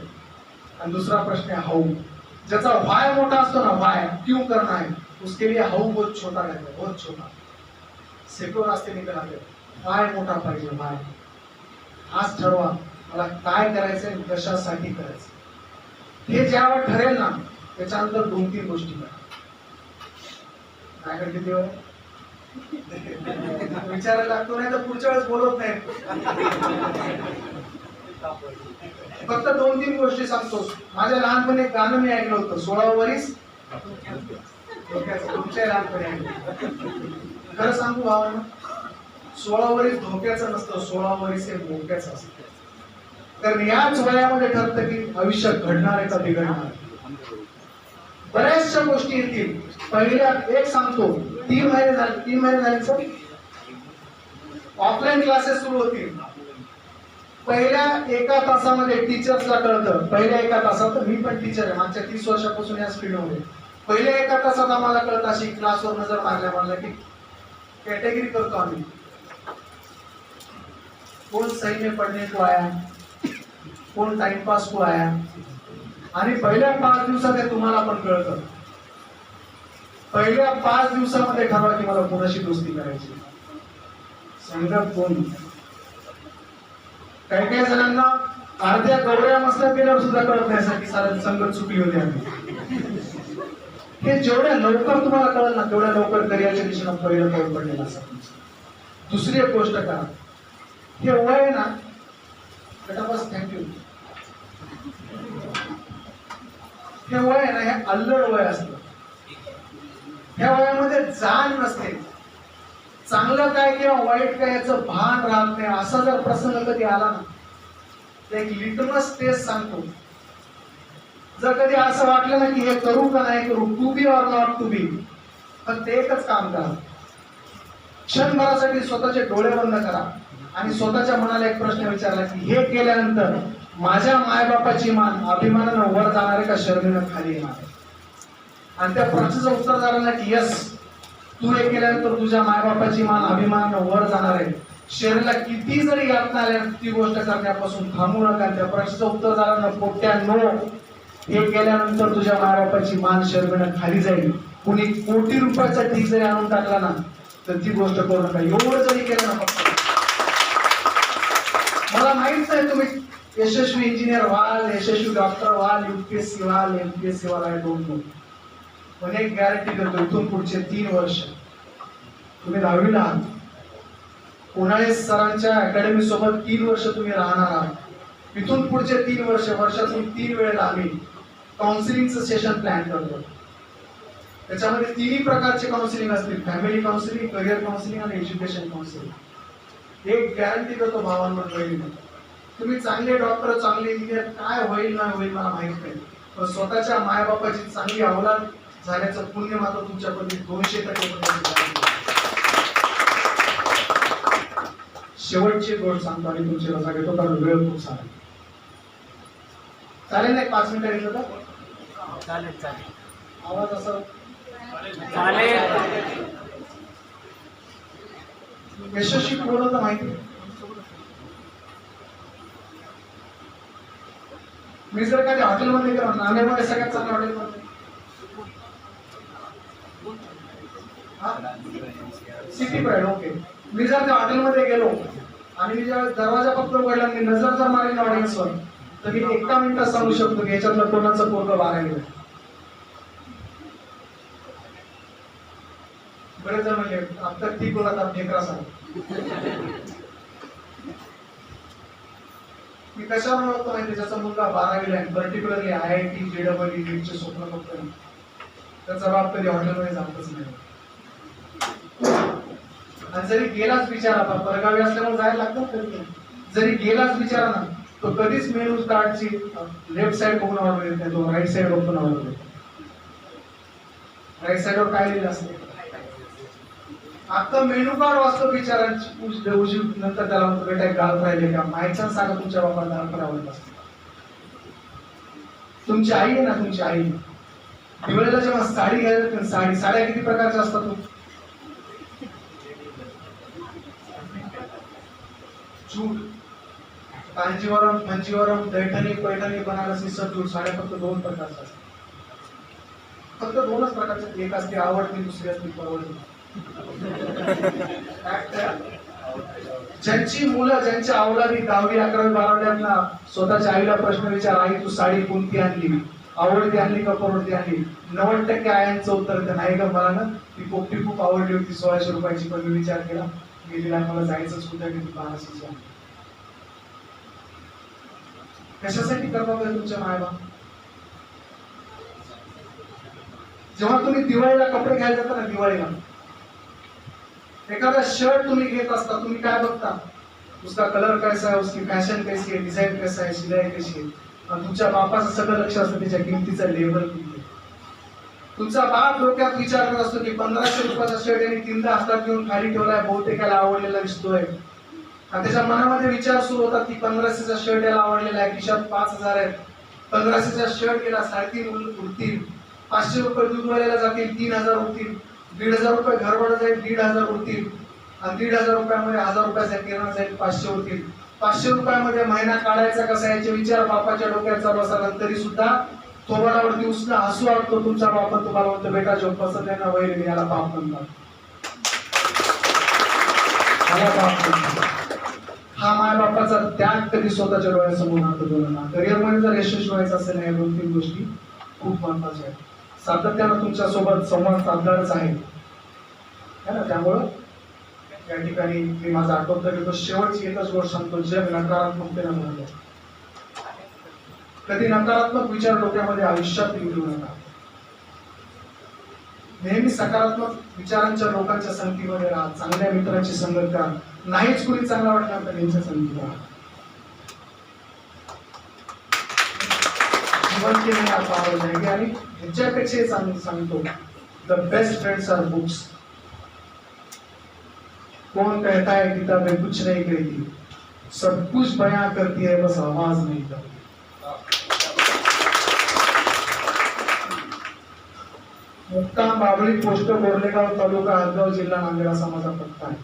आणि दुसरा प्रश्न आहे हाऊ. ज्याचा व्हाय मोठा असतो ना, व्हाय क्यों करना है, उसके लिए हाऊ बहुत छोटा रहता है, बहुत छोटा. सेकंड रास्ते निकल आते. व्हाय मोठा पाहिजे. व्हाय आज ठरवा मला काय करायचंय, कशासाठी करायचं. हे ज्यावर ठरेल ना त्याच्यानंतर 2-3 गोष्टी करा. काय करते तेव्हा विचारायला लागतो, नाही तर पुढच्या वेळेस बोलत नाही. फक्त 2-3 गोष्टी सांगतो. माझ्या लहानपणी एक गाणं मी ऐकलं होतं, 16 वरीस तुमच्या लहानपणी ऐकलं. खरं सांगू भावांनो, 16 वरीस धोक्याचं नसतं, 16 वरीस हे मोक्याचं असतं. कारण याच वयामध्ये ठरतं की भविष्यात घडणार आहे का बिघडणार. बऱ्याचशा गोष्टी येतील. पहिल्या एक सांगतो, 3 महिने झाले सर ऑफलाईन क्लासेस सुरू होतील. पहिल्या 1 तासामध्ये टीचर्सला कळतं, पहिल्या 1 तासात, मी पण टीचर आहे मागच्या 30 वर्षापासून या फील्डमध्ये, पहिल्या 1 तासात आम्हाला कळतं अशी क्लासवर नजर मारल्या म्हणलं की कॅटेगरी करतो आम्ही. कौन सही में पढ़ने को आया, कौन टाइमपास को आया, आणि पहिल्या 5 दिवसात हे तुम्हाला पण कळतं. पहिल्या 5 दिवसामध्ये ठरवा की मला कोणाशी दोस्ती करायची, संगत कोण. काही जणांना अर्ध्या गवऱ्या मसल्या केल्यावर सुद्धा कळत नाही की सारा संगत चुकली होती आम्ही. हे जेवढ्या लवकर तुम्हाला कळलं ना तेवढ्या लवकर करिअरच्या दिशेनं पहिलं पाऊल पडलेलं असं. दुसरी एक गोष्ट करा, हे वय आहे ना, बस थँक्यू, हे वय आहे ना, हे अल्लड वय असतं. ह्या वयामध्ये जाण नसते, चांगलं काय किंवा वाईट काय याचं भान राहत नाही. असा जर प्रसंग कधी आला ना तर एक लिटमस टेस्ट सांगतो. जर कधी असं वाटलं ना की हे करू का नाही करू, to be or not to be, फक्त एकच काम करा, क्षणभरासाठी स्वतःचे डोळे बंद करा आणि स्वतःच्या मनाला एक प्रश्न विचारला की हे केल्यानंतर माझ्या मायबापाची मान अभिमानानं वर जाणार आहे का शर्मीनं खाली येणार आहे. आणि त्या प्रश्नाचं उत्तर झालं ना की यस, तू हे केल्यानंतर तुझ्या मायबापाची मान अभिमानानं वर जाणार आहे. शरीराला किती जरी यातना आल्या ती गोष्ट करण्यापासून थांबू नका. त्या प्रश्नाचं उत्तर झालं ना पोट्या नो, हे केल्यानंतर तुझ्या मायबापाची मान शर्मीनं खाली जाईल. कुणी कोटी रुपयाचा ठीक जरी आणून टाकला ना तर ती गोष्ट करू नका. एवढं जरी केलं ना फक्त, मला माहित नाही तुम्ही यशस्वी इंजिनियर व्हाल, यशस्वी डॉक्टर व्हाल, UPSC व्हाल, MPSC व्हाल, आय डोंट नो, पण एक गॅरंटी देतो, इथून पुढचे 3 वर्ष तुम्ही 10वीला आहात, उन्हाळे सरांच्या अकॅडमी सोबत 3 वर्ष तुम्ही राहणार आहात. इथून पुढचे 3 वर्ष, वर्षातून 3 वेळेला आम्ही काउन्सिलिंगचं सेशन प्लॅन करतो. त्याच्यामध्ये 3ही प्रकारचे काउन्सिलिंग असतील, फॅमिली काउन्सिलिंग, करिअर काउन्सिलिंग आणि एज्युकेशन काउन्सिलिंग. एक गॅरंटी देतो भावांवर, बहिणींवर, तुम्ही चांगले डॉक्टर, चांगले इंजिनियर, काय होईल नाही होईल मला माहित नाही, पण स्वतःच्या मायबापाची चांगली अवलाद झाल्याचं पुण्य मात्र तुमच्याकडे 200%. शेवटची गोष्ट सांगतो आणि तुमची रजा घेतो कारण वेळ खूप सारा. चालेल ना, 5 मिनिटं घेतलं तर चालेल. आवाज असं यशस्वी कोण होतं माहिती? मी जर कधी हॉटेलमध्ये गेलो, नांदेडमध्ये सगळ्यात चांगलं हॉटेल कोणतं? City pride. ओके, मी जर त्या हॉटेलमध्ये गेलो आणि मी जेव्हा दरवाजा फक्त उघडला, मी नजर जर मारेन ऑडियन्सवर, तर मी 1 मिनिटात सांगू शकतो की याच्यातलं कोणाचं पोरगं बाहेर गेलं. बरेच जण म्हणजे आता ठीक बोलत आप ढेकरा सांग. मी कशावर ओळखतो माहिती? ज्याचा मुलगा 12वीला आहे, पर्टिक्युलरली IIT, JEE नीटचे स्वप्न बघतोय, त्याचा बाप कधी हॉटेलमध्ये जातच नाही. आणि जरी गेलाच बिचारा, परगावी असल्यामुळे जायला लागतं कधी, जरी गेलाच बिचारा ना तो कधीच मेनू कार्डची लेफ्ट साइड बघून ऑर्डर येत नाही, तो राईट साइड बघून ऑर्डर येतो. राईट साइडवर काय लिहिलं असतं? आता मेनू कार्ड वाचतो बिचारांची उशी, नंतर त्याला म्हणतो बेटा गाल राहिले का, माहिती सांगा तुमच्या बापाला गाल पण आवडत असते. तुमची आई आहे ना, तुमची आई दिवाळीला जेव्हा साडी घ्यायला, साड्या किती प्रकारच्या असतात? जूट, कांजीवरम, मंजीवरम, दैठणी, पैठणी, बनारसी, जूट, साड्या फक्त 2 प्रकारच्या असतात. फक्त 2च प्रकारच्या, एक असते आवडती, दुसरी असते परवडती. ज्यांची मुलं, ज्यांच्या अवलादी 10वी, 11वी, 12वी स्वतःच्या आईला प्रश्न विचार, आई तू साडी कोणती आणली, आवडती आणली का परवडती आणली? 90% आयांचं उत्तर ते नाही ग, मला ना ती पोपटी खूप आवडली होती 1600 रुपयाची, पण मी विचार केला गेलीला मला जायचंच कुठे की 1200ची. कशासाठी करतात तुमच्या मायबाप? जेव्हा तुम्ही दिवाळीला कपडे घ्यायला जाता ना, दिवाळीला एखादा शर्ट तुम्ही घेत असता, तुम्ही काय बघता? उसका कलर कैसा है, उसकी फॅशन कैसी है, डिझाईन कैसा है, शिलाई कशी आहे. तुमच्या बापाचं सगळं लक्ष असतं त्याच्या किमतीचा लेबल किती. तुमचा बाप डोक्यात विचार करत असतो की 1500 रुपयाचा शर्ट आणि 3दा हातात घेऊन खाली ठेवलाय, बहुतेकाला आवडलेला दिसतोय. आणि त्याच्या मनामध्ये विचार सुरू होतात की 1500चा शर्ट याला आवडलेला आहे, खिशात 5000 आहेत. 1500चा शर्ट गेला 3.5 उरतील, 500 रुपये दूधवाल्याला जातील, 3000 उरतील, 1500 रुपये घरभाडं जाईल, 1500 उरतील, आणि 1500 रुपयामध्ये 1000 रुपयाचा किराणा जाईल, 500 होतील. 500 रुपयामध्ये महिना काढायचा कसा याचे विचार बापाच्या डोक्यात चालू असतात. तरी सुद्धा थोबाडावरती उसणं हसू वाटतो तुमचा बाप तुम्हाला म्हणतो, बेटा जो पसंत आहे ना वैर याला बाप म्हणतात. हा मायबापाचा त्याग कधी स्वतःच्या डोळ्यासमोर आणतो. करिअर मध्ये जर यशस्वी व्हायचं असेल ना, या 2-3 गोष्टी खूप महत्वाच्या आहेत. सातत्यानं तुमच्या सोबत संवाद साधणारच आहे ना. त्यामुळं या ठिकाणी मी माझा आठवतं घेतो. शेवटची एकच गोष्ट सांगतो, जग नकारात्मकतेनं भरलं. कधी नकारात्मक विचार डोक्यामध्ये आयुष्यात घेऊ नका. नेहमी सकारात्मक विचारांच्या लोकांच्या संगतीमध्ये राहा. चांगल्या मित्रांची संगत करा. नाहीच कुणी चांगला वाटणार तर त्यांच्या संगतीत राहा. जीवन के लिए आप आवर जाएंगे. आणि ह्याच्यापेक्षाही सांगतो, the best friends are books. कौन कहता है किताबें कुछ नहीं कहती, सब कुछ बयां करती है, बस आवाज नहीं करती. मुक्काम बाबळी, पोस्ट गोरलेगाव तालुका, हदगाव जिल्हा, नांदेड असा माझा पत्ता आहे.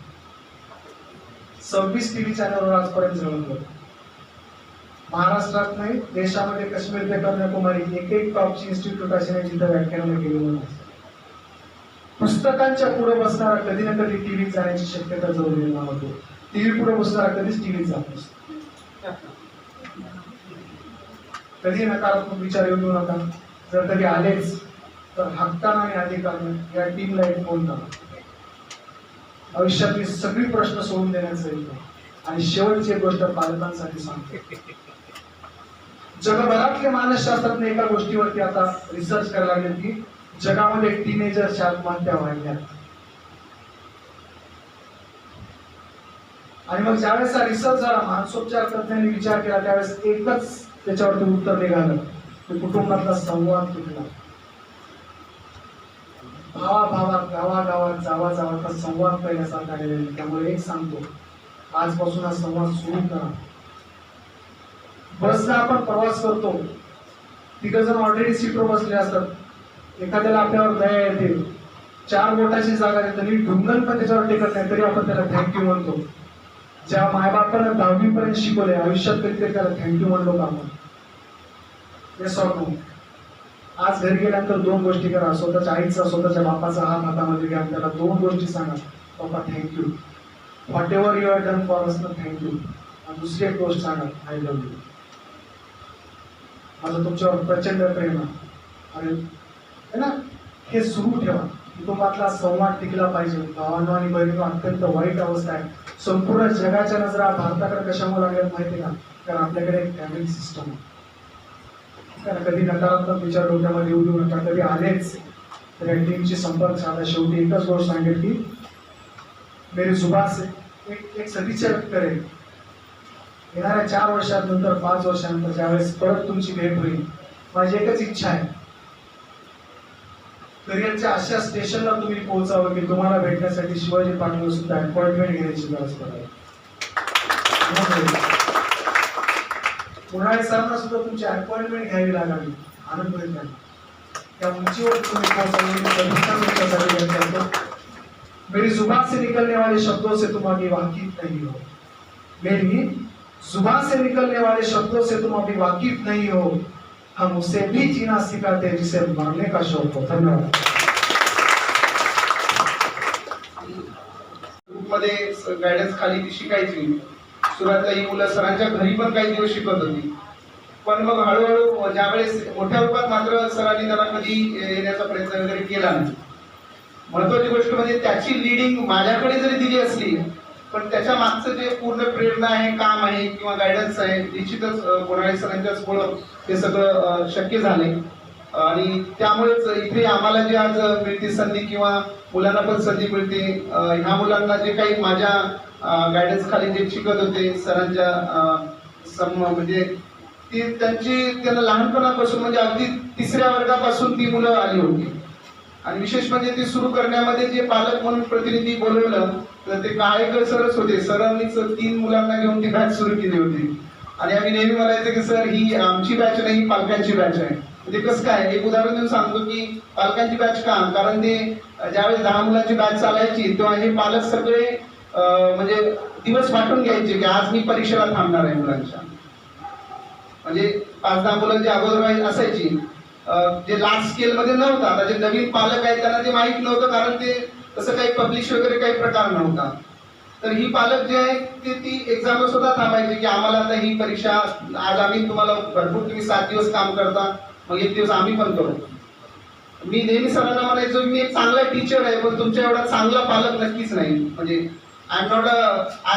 26 टीव्ही चॅनलवर आजपर्यंत झळकलो. महाराष्ट्रात नाही, देशामध्ये काश्मीर ते कन्याकुमारी एक टॉपची इन्स्टिट्यूट असे नाही जिथं व्याख्यानाला गेलेलो नाही. पुस्तकांच्या पुढे बसणारा कधी ना कधी टीव्हीत जाण्याची शक्यता जवळ निर्माण होते. टीव्ही पुढे बसणारा कधीच टीव्हीत जात नसतो. कधी नकारात्मक विचार येऊ नका. जर कधी आलेच तर हक्कानं आणि अधिकारानं या टीमला एक फोन करा. आयुष्यातली सगळी प्रश्न सोडून देण्याचा येतो. आणि शेवटची एक गोष्ट पालकांसाठी सांगतो. जगभरातले मानसशास्त्रज्ञ एका गोष्टीवरती आता रिसर्च करायला लागले की जगामध्ये टीनेजरच्या आत्महत्या वाढल्या. आणि मग ज्यावेळेस हा रिसर्च झाला, मानसोपचार तज्ञांनी विचार केला, त्यावेळेस एकच त्याच्यावरती उत्तर निघालं की कुटुंबातला संवाद तुटला. भावाभावात, गावागावात, जावा संवाद पहिल्यासारखा आलेला नाही. त्यामुळे एक सांगतो, आजपासून हा संवाद सुरू करा. बसला आपण प्रवास करतो, 3 जण ऑलरेडी सीटवर बसले असतात. एखाद्याला आपल्यावर दया येते, 4 बोटाची जागा देते, तरी ढुंगण पण त्याच्यावर टेकत नाही, तरी आपण त्याला थँक्यू म्हणतो. ज्या मायबापानं 10वी पर्यंत शिकवले, आयुष्यात कधीतरी त्याला थँक्यू म्हणलो का आपण? Yes or no? आज घरी गेल्यानंतर 2 गोष्टी करा. स्वतःच्या आईचा, स्वतःच्या बापाचा हात हातामध्ये घ्या. त्याला 2 गोष्टी सांगा, बाबा thank you, what ever you have done for us thank you. आणि दुसरी एक गोष्ट सांगा, आय लव्ह यू. माझं तुमच्यावर प्रचंड प्रेम आहे ना. हे सुरू ठेवा. कुटुंबातला संवाद टिकला पाहिजे. भावांनो आणि बहिणींनो, अत्यंत वाईट अवस्था आहे. संपूर्ण जगाच्या नजरा भारताकडे कशामुळे लागल्यात माहिती का? कारण आपल्याकडे एक फॅमिली सिस्टम आहे. कधी नकारात्मक विचार डोक्यामध्ये येऊ देऊ नका. कधी आलेच तर या टीमची संपर्क साधा. शेवटी एकच गोष्ट सांगेल की मेरी जुबान से एक सदिच्छा व्यक्त करेल. येणाऱ्या 4 वर्षांनंतर, 5 वर्षानंतर ज्यावेळेस परत तुमची भेट होईल, माझी एकच इच्छा आहे, करिअरच्या अशा स्टेशनला तुम्ही पोहोचावं की तुम्हाला भेटण्यासाठी शिवाजी पाटील सुद्धा अपॉइंटमेंट घेण्याची गरज पडेल. उन्हाळी सरांना सुद्धा तुमची अपॉइंटमेंट घ्यावी लागावी. आनंद होईल नाही. त्या उंचीवर तुम्ही पोहोचावं. मेरी जुबान से निकलने वाले शब्दों से तुम अभी वाकिफ नहीं हो. मेरी जुबान से निकलने वाले शब्दों से तुम अभी वाकिफ नहीं हो. हम उसे भी जीना सिखाते हैं जिसे मरने का शौक हो. धन्यवाद. मध्ये गायडन्स खाली शिकायची. सुरुवातीला ही मुलं सरांच्या घरी पण काही दिवस शिकत होती. पण मग हळूहळू ज्यावेळेस मोठ्या रूपात मात्र सरांनी त्याला कधी येण्याचा प्रयत्न वगैरे केला नाही. महत्वाची गोष्ट म्हणजे त्याची लीडिंग माझ्याकडे जरी दिली असली, पण त्याच्या मागचं जे पूर्ण प्रेरणा आहे, काम आहे किंवा गायडन्स आहे, निश्चितच कोणाळे सरांच्याच मुळे ते सगळं शक्य झाले. आणि त्यामुळेच इथे आम्हाला जी आज मिळते संधी किंवा मुलांना पण संधी मिळते, ह्या मुलांना जे काही माझ्या गायडन्स खाली जे शिकत होते सरांच्या म्हणजे ती त्यांना लहानपणापासून म्हणजे अगदी 3ऱ्या वर्गापासून ती मुलं आली होती. आणि विशेष म्हणजे ते सुरू करण्यामध्ये जे पालक म्हणून प्रतिनिधी बोलवलं तर ते काळेकर सरच होते. सरांनीच 3 मुलांना घेऊन ती बॅच सुरू केली होती आणि आम्ही नेहमी म्हणायचं की सर ही आमची बॅच नाही, पालकांची बॅच आहे. ते कसं काय, एक उदाहरण देऊन सांगतो की पालकांची बॅच का, कारण ते ज्यावेळेस 10 मुलांची बॅच चालायची तेव्हा हे पालक सगळे म्हणजे दिवस वाटून घ्यायचे की आज मी परीक्षेला थांबणार आहे मुलांच्या. म्हणजे 5-10 मुलं जे अगोदर असायची जे लार्ज स्केल मध्ये नव्हतं. आता जे नवीन पालक आहेत त्यांना ते माहीत नव्हतं, कारण ते तसं काही पब्लिश वगैरे काही प्रकार नव्हता. तर ही पालक जे आहे ते ती एक्झाम सुद्धा थांबायची की आम्हाला आता ही परीक्षा आज आम्ही तुम्हाला भरपूर तुम्ही 7 दिवस काम करता, मग 1 दिवस आम्ही पण करू. मी नेहमी सरांना म्हणायचो मी एक चांगला टीचर आहे पण तुमच्या एवढा चांगला पालक नक्कीच नाही. म्हणजे I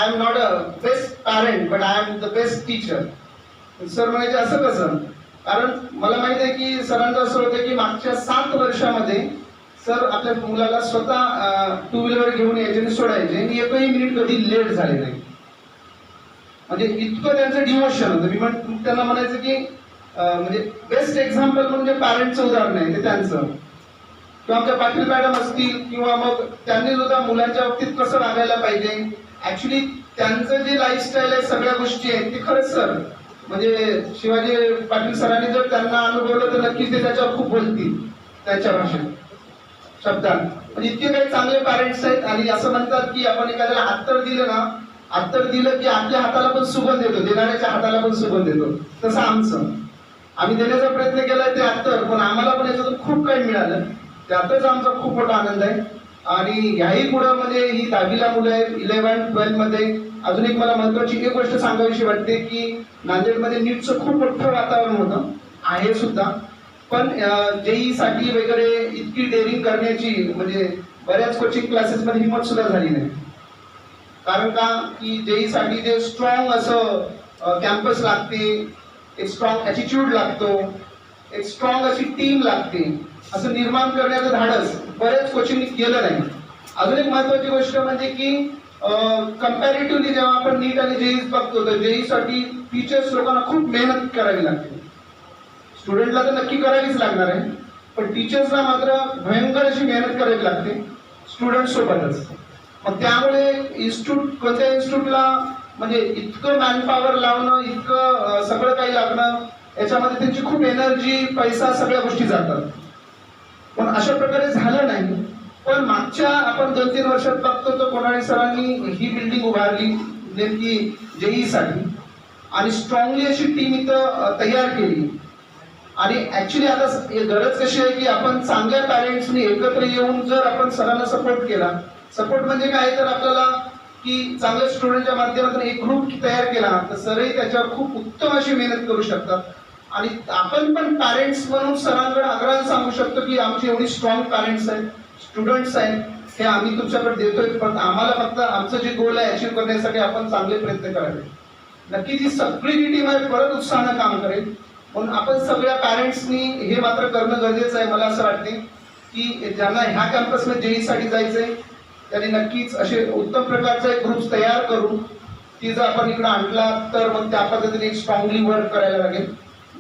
am not a best parent but I am the best teacher. Sir म्हणायचे असं कसं, कारण मला माहित आहे की सरांचं असं होतं की मागच्या 7 वर्षामध्ये सर आपल्या मुलाला स्वतः 2 व्हीलर घेऊन यायचे आणि सोडायचे आणि एकही मिनिट कधी लेट झाले नाही. म्हणजे इतकं त्यांचं डिवोशन होतं. मी त्यांना म्हणायचं की म्हणजे बेस्ट एक्झाम्पल म्हणजे पॅरेंटचं उदाहरण आहे ते त्यांचं. किंवा आमच्या पाटील मॅडम असतील किंवा मग त्यांनी सुद्धा मुलांच्या बाबतीत कसं वागायला पाहिजे. ऍक्च्युली त्यांचं जे लाईफस्टाईल आहे सगळ्या गोष्टी आहेत ते खरंच सर म्हणजे शिवाजी पाटील सरांनी जर त्यांना अनुभवलं तर नक्कीच ते त्याच्यावर खूप बोलतील त्यांच्या भाषेत शब्दात. म्हणजे इतके काही चांगले पॅरेंट्स आहेत. आणि असं म्हणतात की आपण एखाद्याला अत्तर दिलं ना, अत्तर दिलं की आपल्या हाताला पण सुगंध येतो, देणाऱ्याच्या हाताला पण सुगंध येतो. तसं आमचं आम्ही देण्याचा प्रयत्न केलाय ते अत्तर, पण आम्हाला पण याच्यातून खूप काही मिळालं. त्यातच आमचा खूप मोठा आनंद आहे. आणि ह्याही पुढं म्हणजे ही 10वीला मुलं आहेत, 11-12 मध्ये. अजून एक मला महत्वाची एक गोष्ट सांगावीशी वाटते की नांदेडमध्ये नीटचं खूप मोठं वातावरण होतं, आहे सुद्धा. पण जेई साठी वगैरे इतकी डेअरिंग करण्याची म्हणजे बऱ्याच कोचिंग क्लासेस मध्ये हिंमत सुद्धा झाली नाही. कारण का की जेई साठी जे स्ट्रॉंग असं कॅम्पस लागते, एक स्ट्रॉंग ॲटिट्यूड लागतो, एक स्ट्रॉंग अशी टीम लागते, असं निर्माण करण्याचं धाडस बऱ्याच कोचिंग केलं नाही. अजून एक महत्वाची गोष्ट म्हणजे की कंपॅरेटिव्हली जेव्हा आपण नीट आणि जेई बघतो तर जेई साठी टीचर्स लोकांना खूप मेहनत करावी लागते. स्टुडंटला तर नक्की करावीच लागणार आहे, पण टीचर्सला मात्र भयंकर अशी मेहनत करावी लागते स्टुडंट सोबतच. मग त्यामुळे इन्स्टिट्यूट कोणत्या इन्स्टिट्यूटला म्हणजे इतकं मॅनपॉवर लावणं, इतकं सगळं काही लागणं, याच्यामध्ये त्यांची खूप एनर्जी, पैसा, सगळ्या गोष्टी जातात. पण अशा प्रकारे झालं नाही. पण मागच्या आपण 2-3 वर्षात बघतो तर कोणाळे सरांनी ही बिल्डिंग उभारली नेमकी जेई साठी आणि स्ट्रॉंगली अशी टीम इथं तयार केली. आणि ऍक्च्युली आता गरज कशी आहे की आपण चांगल्या पॅरेंट्सनी एकत्र येऊन जर आपण सरांना सपोर्ट केला. सपोर्ट म्हणजे काय तर आपल्याला की चांगल्या स्टुडंटच्या माध्यमातून एक ग्रुप तयार केला तर सरही त्याच्यावर खूप उत्तम अशी मेहनत करू शकतात. आणि आपण पण पॅरेंट्स म्हणून सरांकडे आग्रहाने सांगू शकतो की आमची एवढी स्ट्रॉंग पॅरेंट्स आहेत, स्टुडंट्स आहेत, हे आम्ही तुमच्याकडे देतोय, पण आम्हाला फक्त आमचं जे गोल आहे अचीव्ह करण्यासाठी आपण चांगले प्रयत्न करावे. नक्की जी सगळी जी टीम आहे परत उत्साहानं काम करेल. म्हणून आपण सगळ्या पॅरेंट्सनी हे मात्र करणं गरजेचं आहे. मला असं वाटते की ज्यांना ह्या कॅम्पसमध्ये जेईसाठी जायचंय त्यांनी नक्कीच असे उत्तम प्रकारचा एक ग्रुप तयार करून ती जर आपण इकडे आणला तर मग त्या पद्धतीने एक स्ट्रॉंगली वर्क करायला लागेल.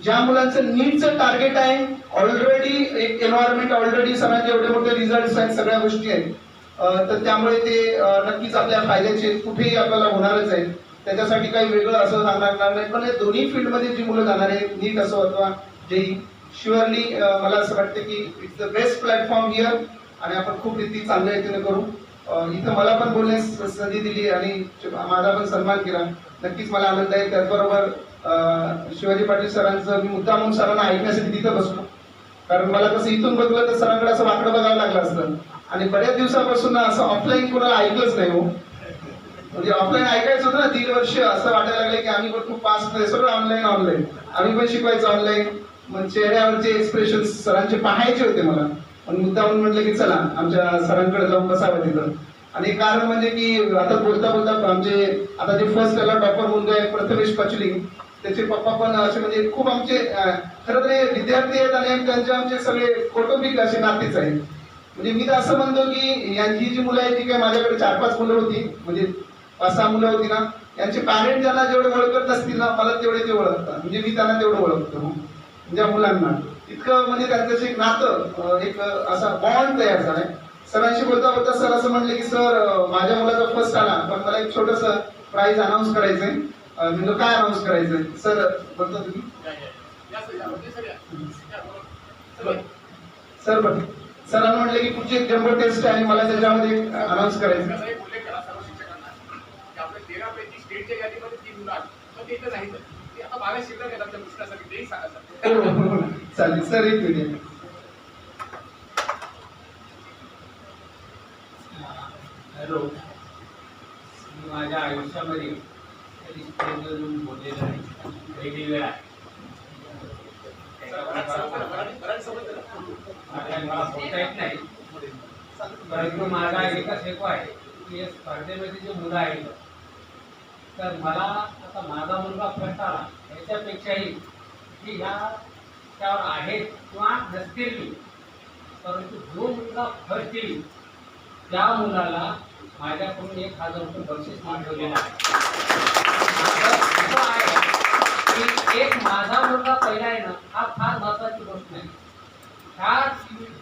ज्या मुलांचं नीटचं टार्गेट आहे, ऑलरेडी एक एन्व्हायरमेंट, ऑलरेडी सगळ्यांचे एवढे मोठे रिझल्ट आहेत, सगळ्या गोष्टी आहेत, तर त्यामुळे ते नक्कीच आपल्या फायद्याचे कुठेही आपल्याला होणारच आहे. त्याच्यासाठी काही वेगळं असं सांगणार नाही. पण हे दोन्ही फील्डमध्ये जी मुलं जाणार आहेत, नीट असो अथवा जेई, शुअरली मला असं वाटतं की it's the best platform here. आणि आपण खूप रीती चांगल्या रीतीने करू. इथं मला पण बोलण्यास संधी दिली आणि माझा पण सन्मान केला, नक्कीच मला आनंद आहे. त्याचबरोबर शिवाजी पाटील सरांचं मी मुद्दामून सरांना ऐकण्यासाठी तिथं बसलो, कारण मला कसं इथून बघलं तर सरांकडे असं वाकडं बघावं लागलं असतं. आणि बऱ्याच दिवसापासून असं ऑफलाईन कोणाला ऐकलंच नाही हो. म्हणजे ऑफलाईन ऐकायचं होतं ना 3 वर्ष, असं वाटायला लागलं की आम्ही पण खूप फास्ट नाही, सगळं ऑनलाईन आम्ही पण शिकवायचं ऑनलाईन. मग चेहऱ्यावरचे एक्सप्रेशन सरांचे पाहायचे होते मला. पण मुद्दामून म्हटलं की चला आमच्या सरांकडे जाऊन बसावं तिथं. आणि कारण म्हणजे की आता बोलता बोलता आमचे आता जे फर्स्ट याला टॉपर मुलगा आहे प्रथमेश पचली, त्याचे पप्पा पण असे म्हणजे खूप आमचे खरं तर विद्यार्थी आहेत आणि त्यांचे आमचे सगळे कौटुंबिक असे नातेच आहेत. म्हणजे मी तर असं म्हणतो की यांची जी मुलं आहेत ती काय माझ्याकडे 4-5 मुलं होती, म्हणजे 5-6 मुलं होती ना, यांचे पॅरेंट ज्यांना जेवढे ओळखत नसतील ना मला तेवढे ते ओळखतात. म्हणजे मी त्यांना तेवढं ओळखतो ज्या मुलांना. इतकं म्हणजे त्यांचं एक नातं एक असा बॉन्ड तयार झालाय. सरांशी बोलता बोलता सर असं म्हणले की सर माझ्या मुलाचा फर्स्ट आला पण मला एक छोटस प्राइज अनाऊन्स करायचंय. म्हणजे काय अनाऊन्स करायचंय सर बोलता तुम्ही सर पण सरांना म्हटलं की पुढची एक जम्बो टेस्ट आहे आणि मला त्याच्यामध्ये अनाऊन्स करायचं. आपल्या 13 पैकी स्टेटच्या यादीमध्ये 3 मुलं आहेत. पण ते इथं नाही तर ते आता 12 शिल्लक आहेत आपल्या मिस्टरांसाठी तेही सांगा सर. चालेल सर एक मिनिट. हॅलो, मी माझ्या आयुष्यामध्ये कधी स्टेजवर येऊन बोललेलं नाही. पहिली वेळ आहे. मला बोलता येत नाही परंतु माझा एकच हेतू आहे की या स्पर्धेमध्ये जे मुलं आहेत तर मला आता माझा मुलगा फर्स्ट आला याच्यापेक्षाही की ह्या त्यावर आहेत किंवा नसतील परंतु जो मुलगा फर्स्ट येईल त्या मुलाला माझ्याकडून 1000 रुपये बक्षीस मांडवलेलं आहे की एक माझा मुलगा पहिला आहे ना हा फार महत्वाची गोष्ट नाही. ह्या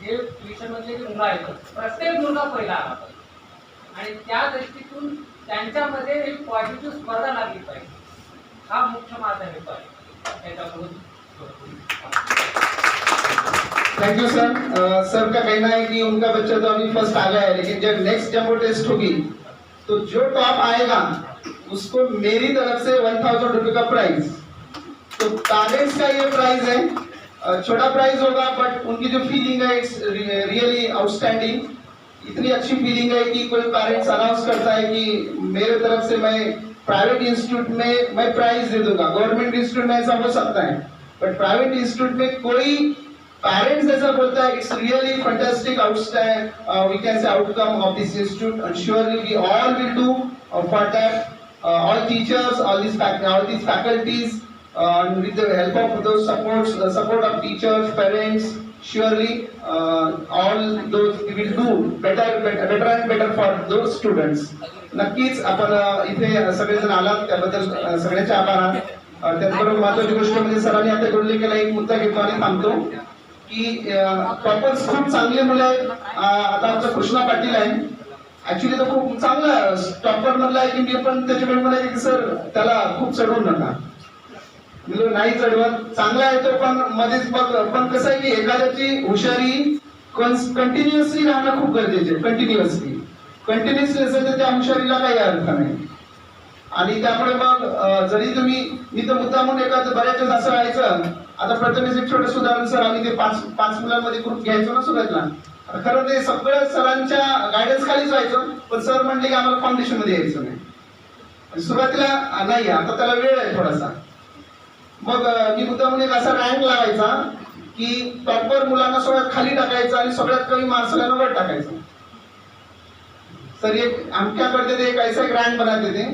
जे ट्युशनमधले जे मुलं आहेत प्रत्येक मुलगा पहिला आला पाहिजे आणि त्या दृष्टीतून त्यांच्यामध्ये एक पॉझिटिव्ह स्पर्धा लागली पाहिजे. हा मुख्य माझा हेतू आहे. त्याच्याकडून थैंक यू सर. सर का कहना है कि उनका बच्चा तो अभी फर्स्ट आ गया है लेकिन जब नेक्स्ट जम्बो टेस्ट होगी तो जो टॉप आएगा उसको मेरी तरफ से 1000 रुपए का प्राइज. तो पेरेंट्स का ये प्राइज है. छोटा प्राइज होगा बट उनकी जो फीलिंग है इट्स रियली आउटस्टैंडिंग. इतनी अच्छी फीलिंग है कि कोई पेरेंट्स अनाउंस करता है कि मेरे तरफ से मैं प्राइवेट इंस्टीट्यूट में मैं प्राइज दे दूंगा. गवर्नमेंट इंस्टीट्यूट में ऐसा हो सकता है बट प्राइवेट इंस्टीट्यूट में कोई पेरेंट्स ऐसा बोलता है it's really fantastic outstand we can say outcome of this institute and surely we all will do for that. All teachers, all these faculties, with the help of those support of teachers, parents, surely all those will do better and better for those students. नक्कीच आपण इथे सगळेजण आलात त्याबद्दल सगळ्यांचे आभार. त्याचबरोबर महत्त्वाची गोष्ट म्हणजे सरांनी आता जोडले केला एक मुद्दा घेतो आणि थांबतो की टॉपर्स खूप चांगले मुलं आहेत. आता आमचा कृष्णा पाटील आहे ऍक्च्युली तो खूप चांगला टॉपर मधला आहे की मी पण त्याच्याकडे म्हणायचे की सर त्याला खूप चढवू नका. म्हणजे नाही चढवत चांगला आहे तो पण मध्येच बघ. पण कसं आहे की एखाद्याची हुशारी कंटिन्युअसली राहणं खूप गरजेचे आहे. कंटिन्युअसली असेल तर त्या हुशारीला काही अर्थ नाही. आणि त्यामुळे मग जरी तुम्ही मी तर मुद्दा म्हणून एखादं बऱ्याच वेळेस असं व्हायचं. आता प्रथमेश एक छोटं उदाहरण सर आम्ही ते पाच मुलांमध्ये ग्रुप घ्यायचो ना सुरुवातीला. खरं ते सगळं सरांच्या गायडन्स खालीच व्हायचं पण सर म्हणले की आम्हाला फाउंडेशन मध्ये यायचं नाही. सुरुवातीला नाही आता त्याला वेळ आहे थोडासा. मग मी मुद्दा म्हणून एक असा रँक लावायचा की टॉपर मुलांना सगळ्यात खाली टाकायचं आणि सगळ्यात कमी मार्क्सला वर टाकायचं. सर ये हम क्या करते थे एक ऐसा एक रैंक बनाते थे.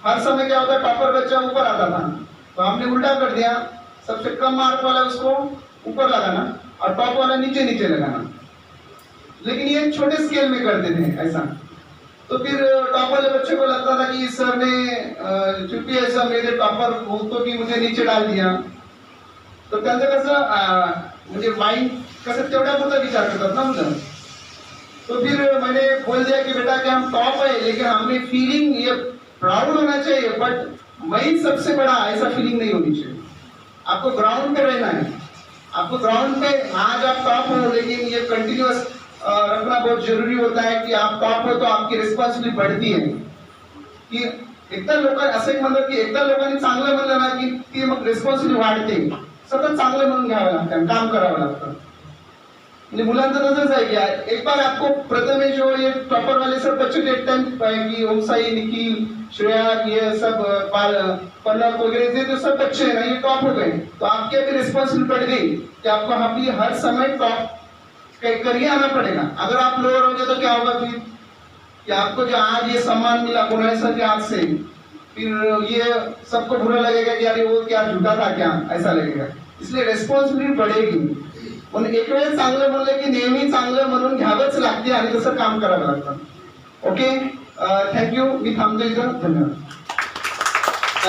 हर समय क्या होता टॉपर बच्चा ऊपर आता था तो हमने उल्टा कर दिया. सबसे कम मार्क वाला उसको ऊपर लगाना और टॉप वाला नीचे लगाना. लेकिन ये छोटे स्केल में करते थे ऐसा. तो फिर टॉप वाले बच्चे को लगता था कि सर ने चूंकि ऐसा मेरे टॉपर होतो की मुझे नीचे डाल दिया. तो त्यांचं कसं म्हणजे माइंड कसं तेवढ्या पुरता विचार करतात ना मुलं. तो फिर मैंने बोल दिया कि बेटा कि हम टॉप है लेकिन हमें फीलिंग ये प्राउड होना चाहिए बट मैं ही सबसे बड़ा ऐसा फीलिंग नहीं होनी चाहिए. आपको ग्राउंड पे रहना है. आपको ग्राउंड पे आज आप टॉप हो लेकिन ये कंटिन्यूअस रखना बहुत जरूरी होता है कि आप टॉप हो तो आपकी रिस्पॉन्सिबिलिटी बढ़ती है. की एकदा लोक असं एक म्हणलं की एकदा लोकांनी चांगलं म्हणलं ना की ती मग रिस्पॉन्सिबिलिटी वाढते. सतत चांगलं म्हणून घ्यावं लागतं काम करावं लागतं. म्हणजे मुलांचं तसंच आहे की एक बार आपको प्रथमेश हो ये टॉपर वाले सब बच्चे एक टाइम कि ओमसाई निखिल श्रेया ये सब पल्लव वगैरह जो सब बच्चे हैं ना ये टॉप हो गए तो आपकी अभी रिस्पॉन्सिबिलिटी बढ़ गई कि आपको अभी हर समय टॉप करिए आना पड़ेगा. अगर आप लोअर हो गए तो क्या होगा फिर कि आपको जो आज ये सम्मान मिला कुणाल सर के हाथ से फिर ये सबको बुरा लगेगा कि अरे वो क्या झूठा था क्या ऐसा लगेगा. इसलिए रिस्पॉन्सिबिलिटी बढ़ेगी. पण एक वेळेस चांगलं म्हणलं की नेहमी चांगलं म्हणून घ्यावंच लागते आणि तसं काम करावं लागतं. Okay thank you. मी थांबतो इथं. धन्यवाद.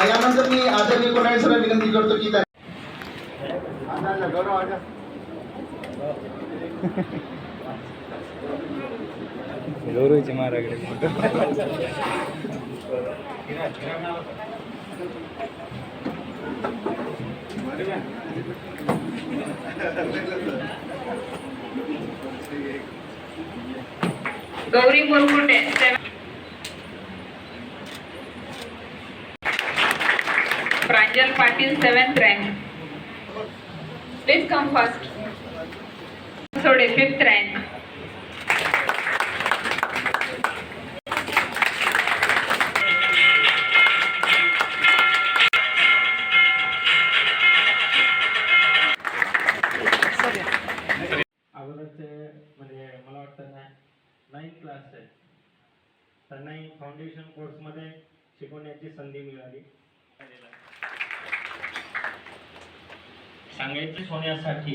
यानंतर मी आदरणीय कुणाल सर विनंती करतो की गौरवची महाराकडे photo Gauri Murkute Pranjal Patil 7th rank. Please come first. सोडे 5th रँक. अगोदरचे म्हणजे मला वाटतं 9th क्लास आहे त्यांनाही फाउंडेशन कोर्समध्ये शिकवण्याची संधी मिळाली. सांगायचं होण्यासाठी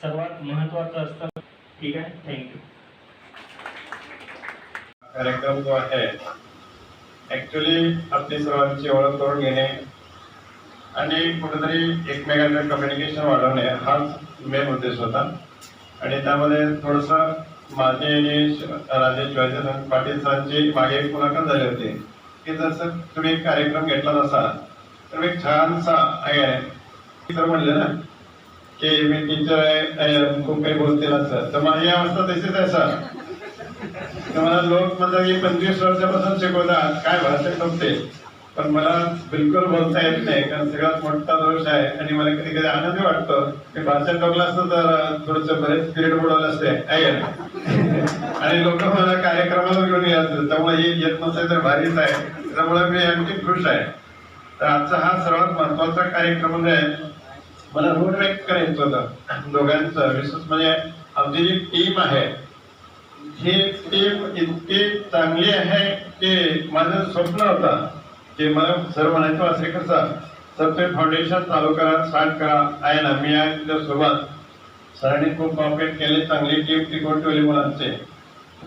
सर्वात महत्त्वाचं असतं. ठीक आहे, थँक्यू. कार्यक्रम जो आहे ॲक्च्युली आपली सर्वांची ओळख करून घेणे आणि कुठेतरी एकमेकांचं कम्युनिकेशन वाढवणे हाच मेन उद्देश होता. आणि त्यामध्ये थोडंसं माझे आणि राजेश शिवाजी पाटील सरांची मागे एक मुलाखत झाली होती की जसं तुम्ही एक कार्यक्रम घेतला नसा तर एक छानसा आहे सर म्हणले ना की मी टीचर आहे खूप काही बोलते असं, तर माझी अवस्था तशीच आहे सर. तर मला लोक म्हणतात की 25 वर्षापासून शिकवतात काय भाषा संपते, पण मला बिलकुल बोलता येत नाही कारण सगळ्यात मोठा दोष आहे. आणि मला कधी कधी आनंद वाटतो की भाषा टोकला असतं तर थोडस बरेच पिरियड बुडवलं असते आणि लोक मला कार्यक्रमाला घेऊन यायचं, त्यामुळे हे येत नसेल तर भारीच आहे. त्यामुळे मी आणखी खुश आहे. तर आजचा हा सर्वात महत्वाचा कार्यक्रम आहे. मला रोड व्यक्त करायचं होतं दोघांचं, विशेष म्हणजे आमची जी टीम आहे ही टीम इतकी चांगली आहे की माझं स्वप्न होतं की मला सर म्हणायचं वासरेकर सर ते फाउंडेशन चालू करा, स्टार्ट करा. आहे ना, मी आहे तुझ्यासोबत. सरांनी खूप कॉपरेट केले, चांगली टीम टिकवून ठेवली मुलांचे.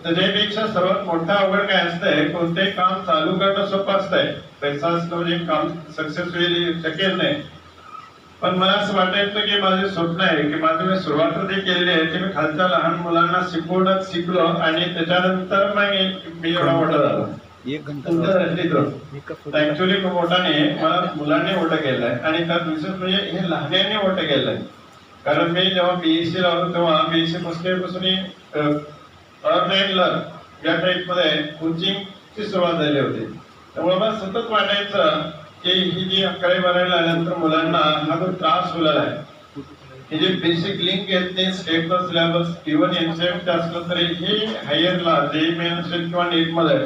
त्याच्यापेक्षा सर्वात मोठा अवघड काय असतंय, कोणतेही काम चालू करणं सोपं असतंय, पैसा असतं म्हणजे काम सक्सेसफुली शक्य नाही. पण मला असं वाटायचं की माझे स्वप्न आहे की माझं मी सुरुवात जे केलेली आहे ते मी खालच्या लहान मुलांना शिकवूनच शिकलो आणि त्याच्यानंतर मग मी एवढा मोठा झालो. ऍक्च्युली खूप मोठाने मला मुलांनी मोठं केलंय आणि त्यात विशेष म्हणजे हे लहान्यांनी मोठं केलंय. कारण मी जेव्हा बीएससी लावलो तेव्हा बीएससी पुस्तकापासून अर्न अँड लर्न या टाईप मध्ये कोचिंगची सुरुवात झाली होती. त्यामुळे मला सतत वाटायचं की ही जी 11वी-12वी आल्यानंतर मुलांना हा जो त्रास होणार आहे, हे जे बेसिक लिंक आहेत ते स्टेटचा सिलेबस इव्हन एनसीएमचे असलं तरी हे हायरला जे मेन असेल किंवा नीटमध्ये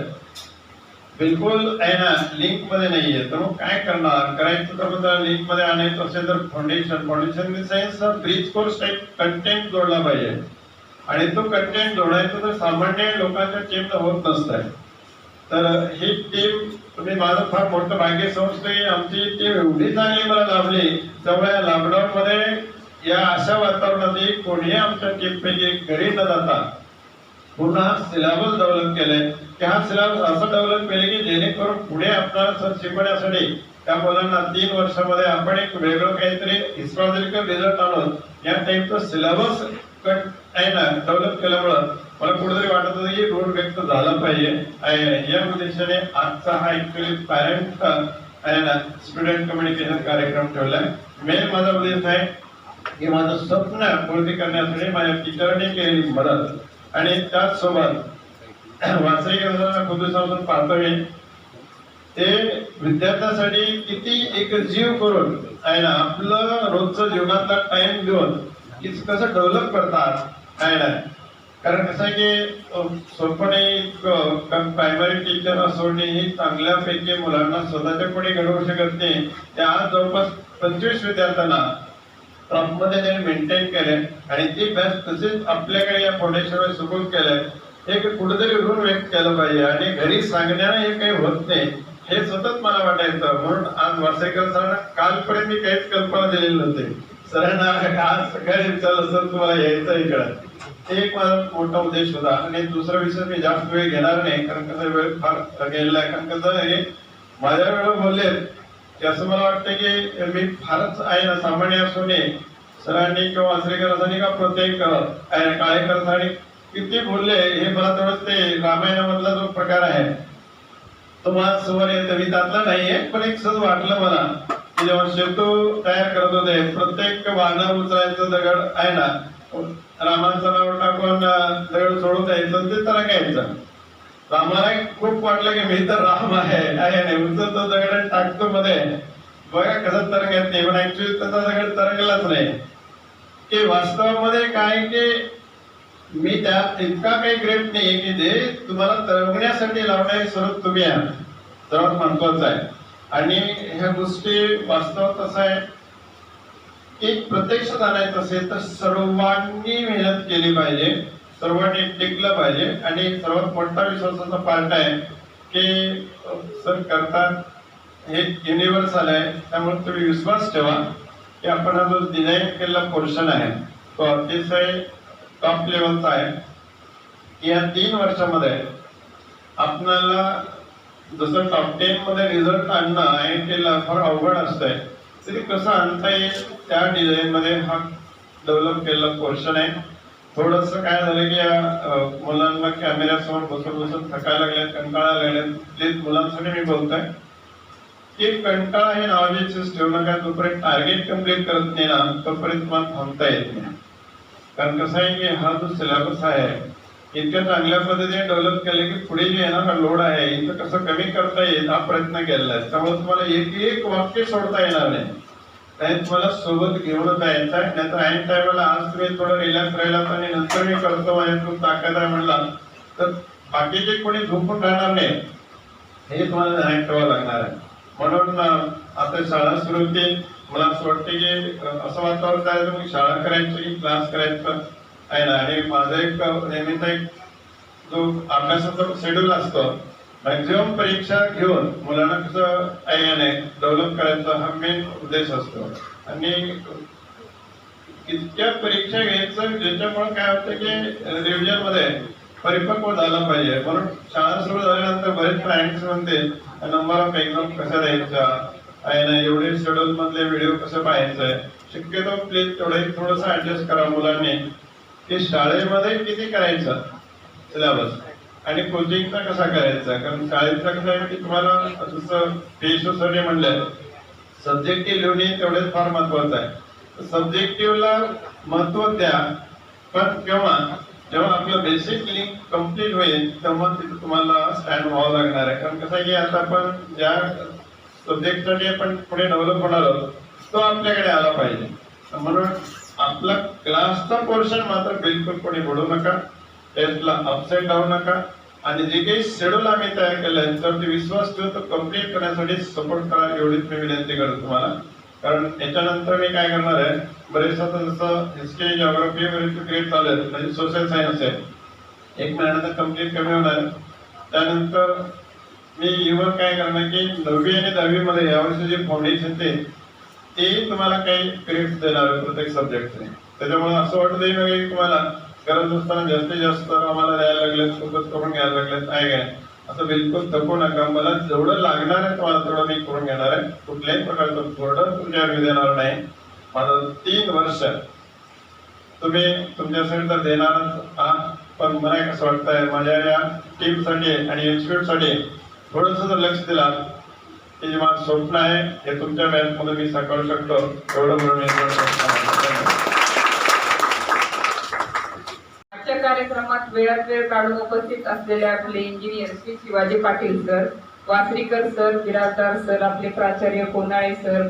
बिलकुल आहे ना लिंक मध्ये नाहीये. तर मग काय करणार, करायचं तर मग लिंक मध्ये आणायचं असेल तर foundation science bridge course type content जोडला पाहिजे. आणि तो कंटेंट जोडायचा तर सामान्य लोकांच्या टीमला होत नसतंय. तर ही टीम तुम्ही माझं फार मोठं भाग्य समजतो की आमची टीम एवढी चांगली मला लाभली. त्यामुळे लॉकडाऊन मध्ये या अशा वातावरणातही कोणीही आमच्या टीम पैकी घरी न जाता पूर्ण हा सिलेबस डेव्हलप केलाय की हा सिलेबस असं डेव्हलप केले की जेणेकरून पुढे आपल्याला शिकवण्यासाठी त्या मुलांना 3 वर्षामध्ये आपण एक वेगळं काहीतरी हिस्टॉरिकल रिझल्ट आणून या टाईपचं सिलेबस आहे ना डेव्हलप केल्यामुळं मला कुठेतरी वाटत होतं की रोड व्यक्त झाला पाहिजे. या उद्देशाने आजचा हा ऍक्च्युअली पॅरेंट आहे ना स्टुडंट कम्युनिकेशन कार्यक्रम ठेवलाय. मेन माझा उद्देश आहे की माझं स्वप्न पूर्ण करण्यासाठी माझ्या टीचरने केलेली मदत आणि त्याचसोबत वासरेकरांना खुद्दीपासून पाहतो मी ते विद्यार्थ्यांसाठी किती एक जीव करून आहे ना आपलं रोजचं जीवनातला टाइम देऊन की कसं डेव्हलप करतात आहे ना. कारण कसं आहे की सोपणे प्रायमरी टीचर असोने ही चांगल्यापैकी मुलांना स्वतःच्या पुढे घडवू शकत नाही. त्या आज जवळपास 25 विद्यार्थ्यांना टॉपमध्ये त्यांनी मेंटेन केले आणि ती बॅच तसेच आपल्याकडे या फाउंडेशनवर सुरू केलंय. हे कुठेतरी ऋण व्यक्त केलं पाहिजे आणि घरी सांगण्यानं हे काही होत नाही हे सतत मला वाटायचं. म्हणून आज वासेकर सरांना कालपर्यंत मी काहीच कल्पना दिलेली नव्हती. सरांना आज सकाळी विचारलं सर तुम्हाला यायचं इकडं, ते एक माझा मोठा उद्देश होता. आणि दुसरा विषय मी जास्त वेळ घेणार नाही कारण कसं वेळ फार गेलेला आहे. कारण कसं हे माझ्या वेळेवर बोलले की असं मला वाटतं की मी फारच आहे ना सामान्य असून सरांनी किंवा आचरेकर असं का प्रत्येक काळेकरांसाठी किती बोलले हे मला तेवढंच ते रामायणामधला जो प्रकार आहे तो मला समोर येतो. मी त्यातला नाहीये पण एक सहज वाटलं मला की जेव्हा सेतू तयार करत होते प्रत्येक वाहनावर उचलायचं दगड आहे ना रामाचं नाव टाकून दगड सोडून द्यायचं ते तरंगायचं. रामाला खूप वाटलं की मी तर राम आहे नाही उचलतो दगड टाकतो मध्ये बघा कसं तरंगत नाही पण ऍक्च्युअली त्याचा दगड तरंगलाच नाही. की वास्तवामध्ये काय की मी त्या इतका काही ग्रेट नाही की जे तुम्हाला तरंगण्यासाठी लावणारे सर्व तुम्ही आहात सर्वात महत्वाचं आहे. आणि ह्या गोष्टी वास्तवात असं आहे की प्रत्यक्षात आणायचं असेल तर सर्वांनी मेहनत केली पाहिजे, सर्वांनी टिकलं पाहिजे. आणि सर्वात मोठा विश्वासाचा पार्ट आहे की सर करतात हे युनिव्हर्सल आहे त्यामुळे तुम्ही विश्वास ठेवा की आपण हा जो डिझाईन केलेला पोर्शन आहे तो अतिशय टॉप लेवलचा आहे. या 3 वर्षामध्ये आपल्याला जसं टॉप 10 मध्ये रिझल्ट आणणं IIT ला फार अवघड असतंय तरी कसं आणता येईल त्या डिझाईन मध्ये हा डेव्हलप केलेला पोर्शन आहे. थोडस काय झालं की या मुलांना कॅमेऱ्यासमोर बसून बसून थकायला लागले कंटाळा लागले प्लीज मुलांसाठी मी बोलतोय की कंटाळा हे नावाची चीज ठेवू नका. जोपर्यंत टार्गेट कम्प्लीट करत नाही ना तोपर्यंत तुम्हाला थांबता येत नाही. कारण कसं आहे की हा जो सिलेबस आहे इतक्या चांगल्या पद्धतीने डेव्हलप केले की पुढे जे येणार लोड आहे इथं कसं कमी करता येईल हा प्रयत्न केलेला आहे. त्यामुळे तुम्हाला एक वाक्य सोडता येणार नाही तुम्हाला सोबत घेऊन जायचं आहे. नाहीतर ऐन टायमाला आज तुम्ही थोडं रिलॅक्स राहिलात आणि नंतर मी करतो माझ्यातून ताकद आहे म्हणला तर बाकीचे कोणी झोपून राहणार नाही हे तुम्हाला ध्यान ठेवावं लागणार आहे. म्हणून आता शाळा सुरू होतील मला असं वाटतं की असं वातावरण जायचं की शाळा करायचं की क्लास करायचं आहे ना. आणि माझा एक नेहमीचा एक जो अभ्यासाचा शेड्यूल असतो मॅक्झिमम परीक्षा घेऊन मुलांना कसं आहे डेव्हलप करायचा हा मेन उद्देश असतो. आणि इतक्या परीक्षा घ्यायचं ज्याच्यामुळे काय होतं की रिव्हिजन मध्ये परिपक्व झाला पाहिजे. म्हणून शाळा सुरू झाल्यानंतर बरेच पॅरेंट्स म्हणते नंबर ऑफ एक्झाम कशा द्यायचा आहे ना एवढे शेड्यूल मधले व्हिडिओ कसं पाहायचंय शक्यतो प्लीज तेवढं थोडंसं ऍडजस्ट करा मुलांनी की शाळेमध्ये किती करायचं सिलेबस आणि कोचिंगचा कसा करायचा. कारण शाळेचा कसं आहे की तुम्हाला जसं पेशसाठी म्हणलं सब्जेक्टिव्ह लिहून तेवढेच फार महत्वाचं आहे. सब्जेक्टिव्हला महत्व द्या पण जेव्हा आपलं बेसिक लिंक कम्प्लीट होईल तेव्हा तिथे तुम्हाला स्टँड व्हावं लागणार आहे. कारण कसं आहे की आता आपण ज्या सब्जेक्टसाठी आपण पुढे डेव्हलप होणार आहोत तो आपल्याकडे आला पाहिजे. म्हणून आपला क्लासचा पोर्शन मात्र बिलकुल कोणी बुडू नका, टेस्टला अपसेट जाऊ नका. आणि जे काही शेड्यूल आम्ही तयार केलं आहे त्यावरती विश्वास ठेवून तो कम्प्लीट करण्यासाठी सपोर्ट करा एवढीच मी विनंती करतो तुम्हाला. कारण याच्यानंतर मी काय करणार आहे बरेच आता जसं हिस्ट्री जिओग्राफी बरेच क्रिएट चालू आहेत म्हणजे सोशल सायन्स आहे 1 महिन्यात कम्प्लीट कमी होणार. त्यानंतर मी इव्हन काय करणार की 9वी आणि 10वी मध्ये यावर्षी जे फाउंडेशन ते तुम्हाला काही क्रेडिट्स देणार प्रत्येक सब्जेक्टचे. त्याच्यामुळे असं वाटतंय की तुम्हाला करत असताना जास्तीत जास्त आम्हाला द्यायला लागलेत सोबत करून घ्यायला लागलेत आहे काय असं बिलकुल थकू नका. मला जेवढं लागणार आहे तुम्हाला तेवढं मी करून घेणार आहे. कुठल्याही प्रकारचं बर्डन तुमच्यावर मी देणार नाही. माझं 3 वर्ष तुम्ही तुमच्यासाठी तर देणारच आहात पण मला कसं वाटतंय माझ्या या टीमसाठी आणि इन्स्टिट्यूटसाठी थोडंसं जर लक्ष दिलं की जे माझं स्वप्न आहे हे तुमच्या बॅचमध्ये मी साकारू शकतो एवढं म्हणून आजच्या कार्यक्रमात वेळात वेळ काढून उपस्थित असलेले आपले engineer Shri Shivaji Patil sir, Wasrikar sir, Birajdar sir, आपले प्राचार्य कोनाळे सर,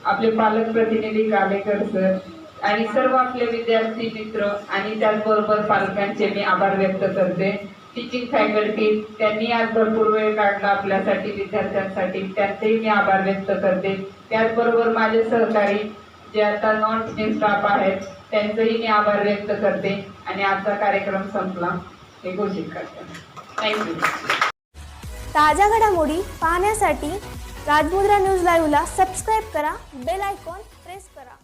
आपले पालक प्रतिनिधी कालेकर सर आणि सर्व आपले विद्यार्थी मित्र आणि त्याचबरोबर पालकांचे मी आभार व्यक्त करते. टीचिंग फॅकल्टी त्यांनी आज भरपूर वेळ काढला आपल्यासाठी विद्यार्थ्यांसाठी त्यांचेही मी आभार व्यक्त करते. त्याचबरोबर माझे सहकारी जे आता नॉन टीचिंग स्टाफ आहेत त्यांचेही मी आभार व्यक्त करते आणि आजचा कार्यक्रम संपला हे घोषित करते. थँक्यू. ताज्या घडामोडी पाहण्यासाठी राजमुद्रा न्यूज लाईव्हला सबस्क्राईब करा, बेल आयकॉन प्रेस करा.